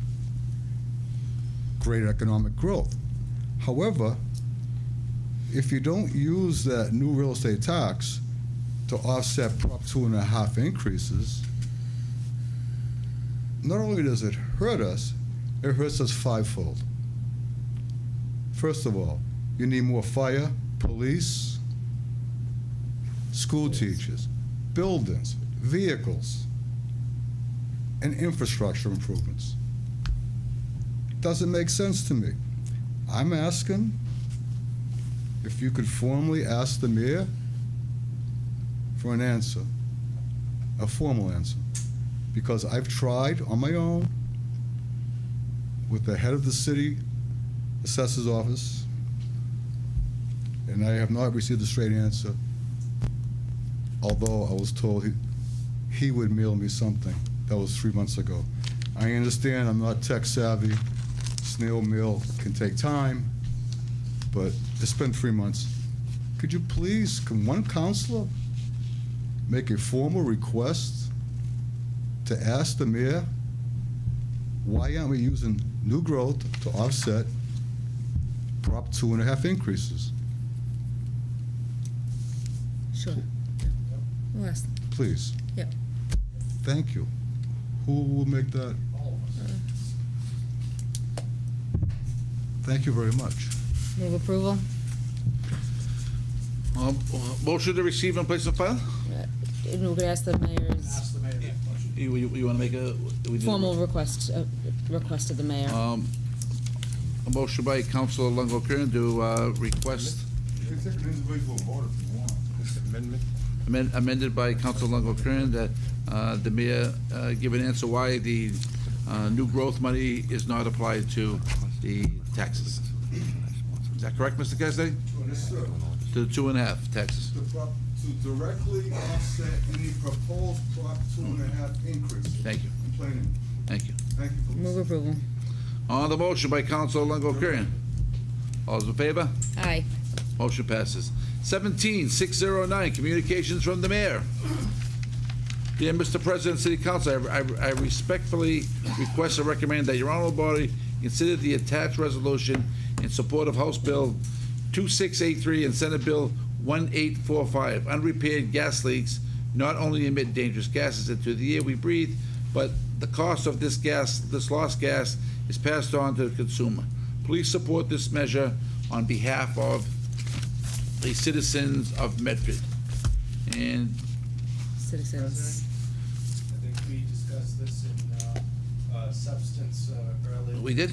great economic growth. However, if you don't use that new real estate tax to offset Prop 2.5 increases, not only does it hurt us, it hurts us fivefold. First of all, you need more fire, police, school teachers, buildings, vehicles, and infrastructure improvements. Doesn't make sense to me. I'm asking if you could formally ask the mayor for an answer, a formal answer, because I've tried on my own with the head of the city assessor's office, and I have not received a straight answer, although I was told he would mail me something. That was 3 months ago. I understand I'm not tech savvy. Snail mail can take time, but it's been 3 months. Could you please, can one counselor make a formal request to ask the mayor, why aren't we using new growth to offset Prop 2.5 increases? Sure. We'll ask them. Please. Yep. Thank you. Who will make that? Thank you very much. Move approval? Motion to receive and place on file? And we're gonna ask the mayor's You want to make a? formal request of the mayor. A motion by Councilor Longo Kern to request. You can take an individual vote if you want. Amendment? amended by Council Longo Kern, that the mayor give an answer why the new growth money is not applied to the taxes. Is that correct, Mr. Cassidy? Yes, sir. To the 2.5 taxes. To directly offset any proposed Prop 2.5 increase. Thank you. in planning. Thank you. Thank you, folks. Move approval. On the motion by Council Longo Kern. All those in favor? Aye. Motion passes. 17609, communications from the mayor. Dear Mr. President, City Council, I respectfully request and recommend that your honorable body consider the attached resolution in support of House Bill 2683 and Senate Bill 1845. Unrepaired gas leaks not only emit dangerous gases into the air we breathe, but the cost of this lost gas, is passed on to the consumer. Please support this measure on behalf of the citizens of Medford. And Citizens. I think we discussed this in substance earlier. We did?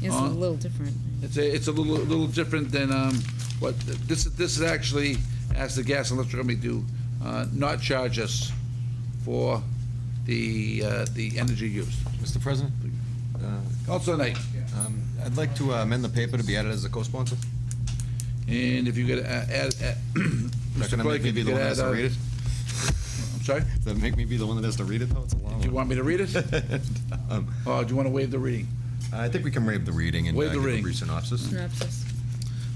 It's a little different. it's a little different than what this is actually asks the gas and electric company to not charge us for the energy used. Mr. President? Councilor Knight. I'd like to amend the paper to be added as a co-sponsor. And if you could add, Is that Mr. gonna Clerk, make me if be you the could one that has add, to read it? I'm sorry? Does that make me be the one that has to read it, though? It's a long Do you one. want me to read it? Or do you want to waive the reading? I think we can waive the reading and Waive the give a reading. brief synopsis. Synopsis.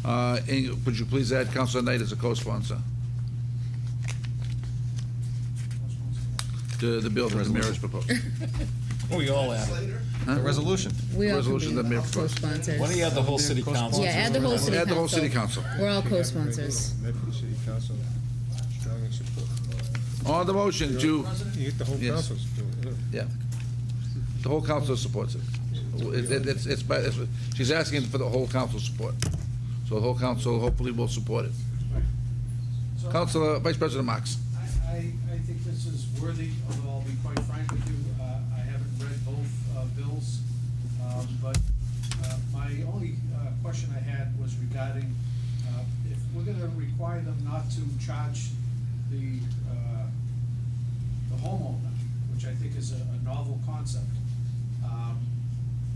And would you please add Councilor Knight as a co-sponsor? To the bill that the mayor has proposed. We all have. The resolution. We all Resolution can that be mayor proposed. co-sponsors. Why don't you add the whole city council? Yeah, add the whole city council. Add the whole city council. We're all co-sponsors. Medford City Council, strongly support. On the motion to, You get the whole Yes. council to do it. yeah. The whole council supports it. She's asking for the whole council support. So the whole council hopefully will support it. Councilor, Vice President Marks. I think this is worthy, although I'll be quite frank with you, I haven't read both bills, but my only question I had was regarding if we're gonna require them not to charge the homeowner, which I think is a novel concept.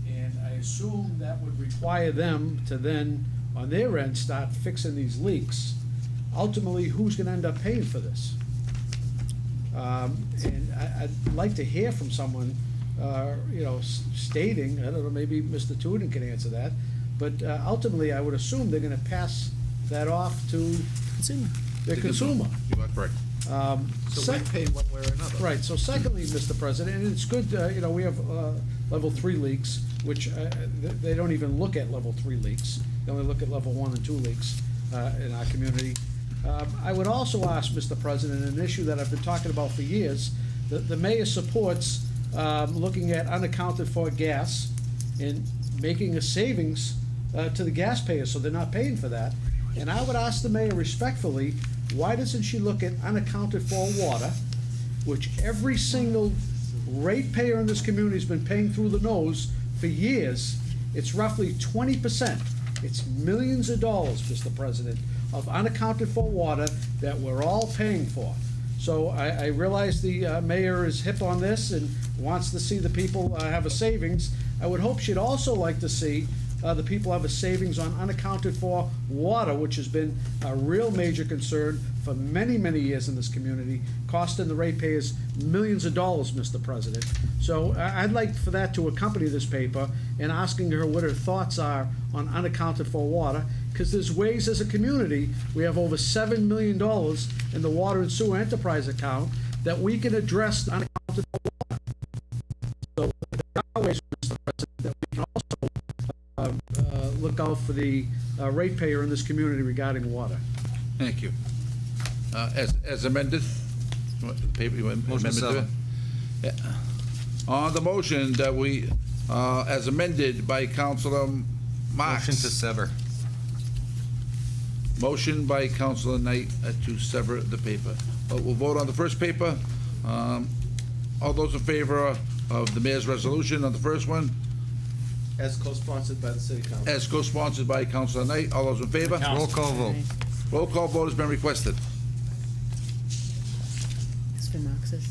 And I assume that would require them to then, on their end, start fixing these leaks. Ultimately, who's gonna end up paying for this? And I'd like to hear from someone, stating, I don't know, maybe Mr. Tootin can answer that, but ultimately, I would assume they're gonna pass that off to the consumer. You are correct. So we pay one way or another. Right, so secondly, Mr. President, and it's good, we have level 3 leaks, which they don't even look at level 3 leaks. They only look at level 1 and 2 leaks in our community. I would also ask, Mr. President, an issue that I've been talking about for years, the mayor supports looking at unaccounted for gas and making a savings to the gas payers, so they're not paying for that. And I would ask the mayor respectfully, why doesn't she look at unaccounted for water, which every single ratepayer in this community has been paying through the nose for years? It's roughly 20%. It's millions of dollars, Mr. President, of unaccounted for water that we're all paying for. So I realize the mayor is hip on this and wants to see the people have a savings. I would hope she'd also like to see the people have a savings on unaccounted for water, which has been a real major concern for many, many years in this community, costing the ratepayers millions of dollars, Mr. President. So I'd like for that to accompany this paper and asking her what her thoughts are on unaccounted for water, because there's ways as a community, we have over $7 million in the water and sewer enterprise account that we can address unaccounted for water. So there are ways, Mr. President, that we can also look out for the ratepayer in this community regarding water. Thank you. As amended? You want the paper, you want Motion amendment to it? Yeah. On the motion that we, as amended by Councilor Marks. Motion to sever. Motion by Councilor Knight to sever the paper. We'll vote on the first paper. All those in favor of the mayor's resolution on the first one, As co-sponsored by the city council. as co-sponsored by Councilor Knight, all those in favor? Roll call vote. Roll call vote has been requested. Marx's.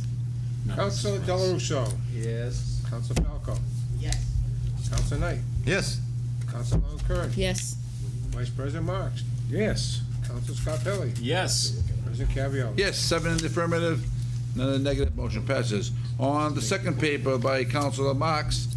Councilor Del Russo. Yes. Councilor Falco. Yes. Councilor Knight. Yes. Councilor Kern. Yes. Vice President Marks. Yes. Councilor Scarpelli. Yes. President Caviola. Yes, 7 in the affirmative, none in the negative, motion passes. On the second paper by Councilor Marks,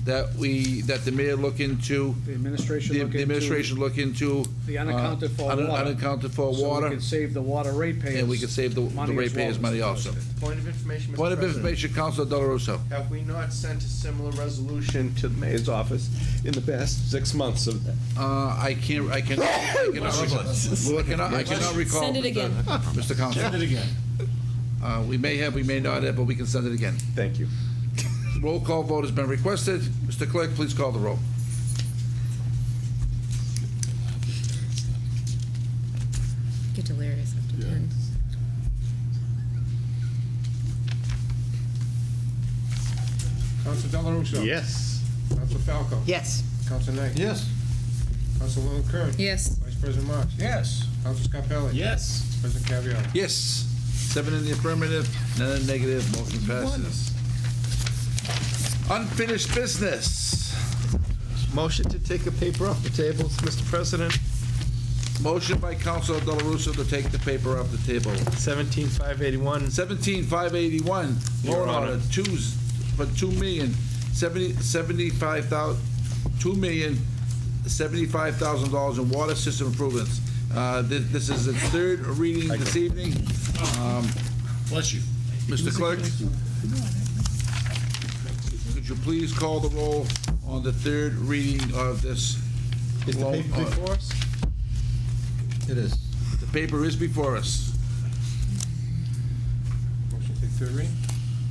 that the mayor look into. The administration look into. The administration look into. The unaccounted for water. Unaccounted for So water. we can save the water ratepayers. And we can save the money as ratepayers well, money Mr. also. President. Point of information, Mr. Point of President. information, Councilor Del Russo. Have we not sent a similar resolution To the mayor's office in the past 6 months of that. I cannot recall. Send it again. Mr. Council. Send it again. We may have, we may not have, but we can send it again. Thank you. Roll call vote has been requested. Mr. Clerk, please call the roll. Get delirious after 10. Councilor Del Russo. Yes. Councilor Falco. Yes. Councilor Knight. Yes. Councilor Kern. Yes. Vice President Marks. Yes. Councilor Scarpelli. Yes. President Caviola. Yes. 7 in the affirmative, none in the negative, motion passes. Unfinished business. Motion to take a paper off the tables, Mr. President. Motion by Councilor Del Russo to take the paper off the table. 17581. 17581, Your loan Honor. order, for $2,075,000 in water system improvements. This is its third reading this evening. Bless you. Mr. Clerk, could you please call the roll on the third reading of this? Is the loan paper order? before us? It is. The paper is before us. Motion to take third reading.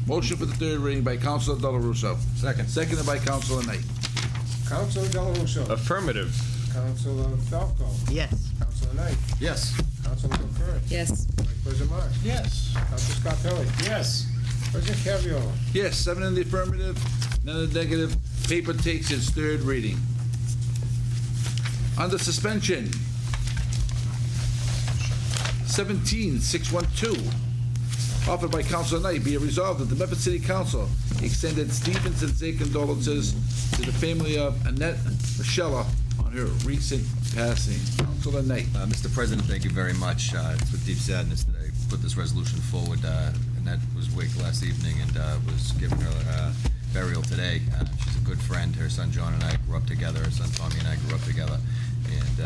Motion for the third reading by Councilor Del Russo. Second. Seconded by Councilor Knight. Councilor Del Russo. Affirmative. Councilor Falco. Yes. Councilor Knight. Yes. Councilor Kern. Yes. Vice President Marks. Yes. Councilor Scarpelli. Yes. President Caviola. Yes, 7 in the affirmative, none in the negative. Paper takes its third reading. Under suspension, 17612, offered by Councilor Knight, be it resolved that the Medford City Council extended Stevens and Zay condolences to the family of Annette Michella on her recent passing. Councilor Knight. Mr. President, thank you very much. It's with deep sadness that I put this resolution forward. Annette was waked last evening and was given her burial today. She's a good friend. Her son John and I grew up together. Her son Tommy and I grew up together. And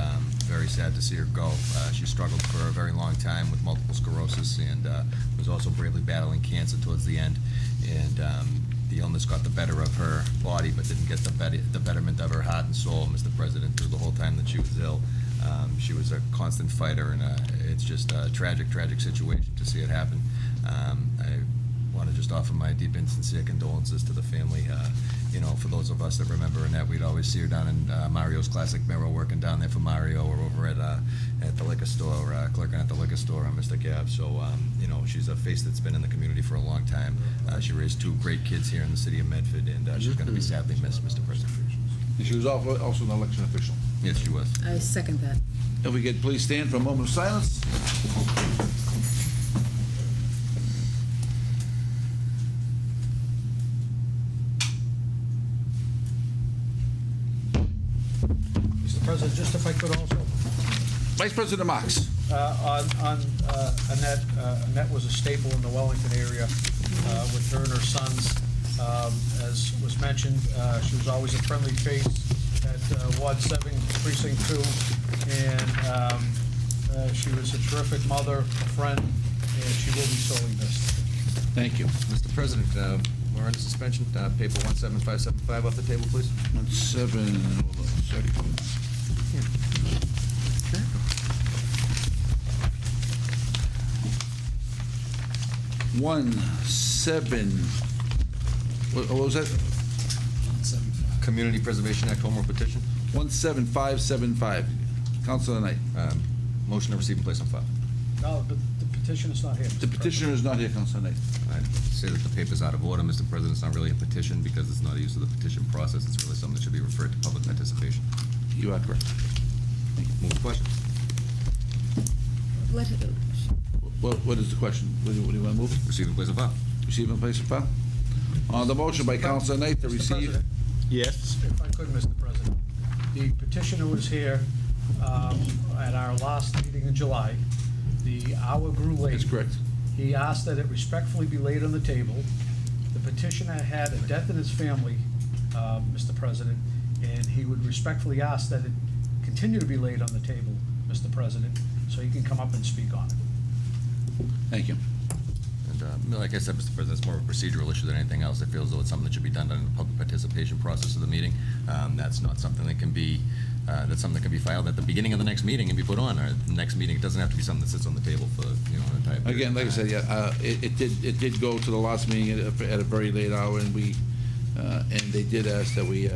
very sad to see her go. She struggled for a very long time with multiple sclerosis and was also bravely battling cancer towards the end. And the illness got the better of her body, but didn't get the betterment of her heart and soul, Mr. President, through the whole time that she was ill. She was a constant fighter, and it's just a tragic, tragic situation to see it happen. I want to just offer my deep and sincere condolences to the family. For those of us that remember Annette, we'd always see her down in Mario's Classic Mirror, working down there for Mario, or over at the liquor store, clerking at the liquor store on Mr. Gav. So, she's a face that's been in the community for a long time. She raised 2 great kids here in the city of Medford, and she's going to be sadly missed, Mr. President. And she was also an election official. Yes, she was. I second that. If we could please stand for a moment of silence. Mr. President, just if I could also, Vice President Marks. on Annette, Annette was a staple in the Wellington area with her and her sons. As was mentioned, she was always a friendly face at Ward 7, Precinct 2, and she was a terrific mother, a friend, and she will be sorely missed. Thank you. Mr. President, we're under suspension. Paper 17575 off the table, please. 17, hold on a second. What was that? Community Preservation Act Home Rule Petition. 17575. Councilor Knight. Motion to receive and place on file. No, but the petition is not here. The petitioner is not here, Councilor Knight. I'd say that the paper's out of order, Mr. President. It's not really a petition because it's not a use of the petition process. It's really something that should be referred to public participation. You are correct. Move the question. Let her, What is the question? What do you want to move? Receive and place on file. Receive and place on file? On the motion by Councilor Knight to Mr. receive. President, Yes? if I could, Mr. President, the petitioner was here at our last meeting in July. The hour grew late. That's correct. He asked that it respectfully be laid on the table. The petitioner had a death in his family, Mr. President, and he would respectfully ask that it continue to be laid on the table, Mr. President, so he can come up and speak on it. Thank you. And like I said, Mr. President, it's more of a procedural issue than anything else. I feel as though it's something that should be done during the public participation process of the meeting. That's not something that can be, filed at the beginning of the next meeting and be put on, or the next meeting. It doesn't have to be something that sits on the table for, an entire period Again, of like I time. said, yeah, it did go to the last meeting at a very late hour, and they did ask that we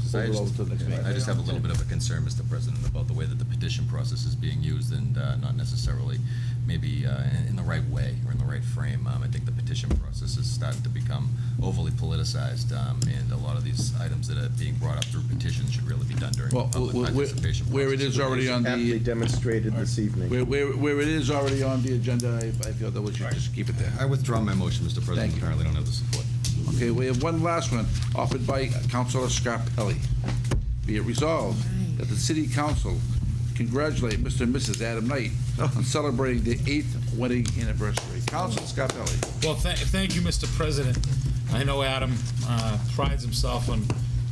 So hold it over to the next meeting. I just have a little bit of a concern, Mr. President, about the way that the petition process is being used, and not necessarily maybe in the right way or in the right frame. I think the petition process is starting to become overly politicized, and a lot of these items that are being brought up through petitions should really be done during the Well, public participation process. Where it is already on Aptly the, demonstrated this evening. where it is already on the agenda, I feel that we should just keep it there. I withdraw my motion, Mr. President. Thank you. Apparently don't have the support. Okay, we have one last one, offered by Councilor Scarpelli. Be it resolved that the city council congratulate Mr. and Mrs. Adam Knight on celebrating their 8th wedding anniversary. Councilor Scarpelli. Well, thank you, Mr. President. I know Adam prides himself on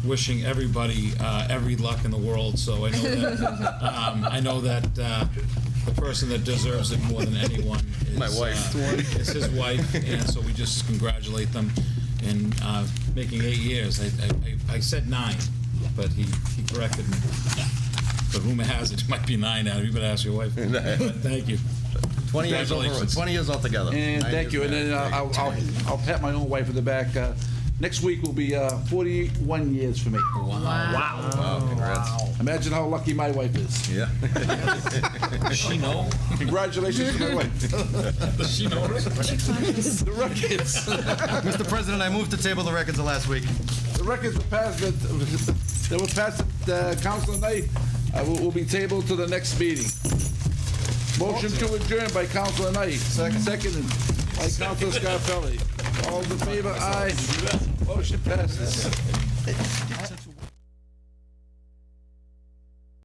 wishing everybody every luck in the world, so I know that the person that deserves it more than anyone is My wife. Is his wife, and so we just congratulate them in making 8 years. I said 9, but he corrected me. But rumor has it might be 9 now. You better ask your wife. But thank you. 20 years Congratulations. 20 years altogether. And 9 thank years you, and then married. I'll pat my own wife in the back. Next week will be 41 years for me. Wow, congrats. Imagine how lucky my wife is. Yeah. Does she know? Congratulations to my wife. Does she know? The records. Mr. President, I move to table the records of last week. The records were passed, that were passed at Council Knight, will be tabled to the next meeting. Motion to adjourn by Councilor Knight. Seconded by Councilor Scarpelli. All in favor, aye. Motion passes.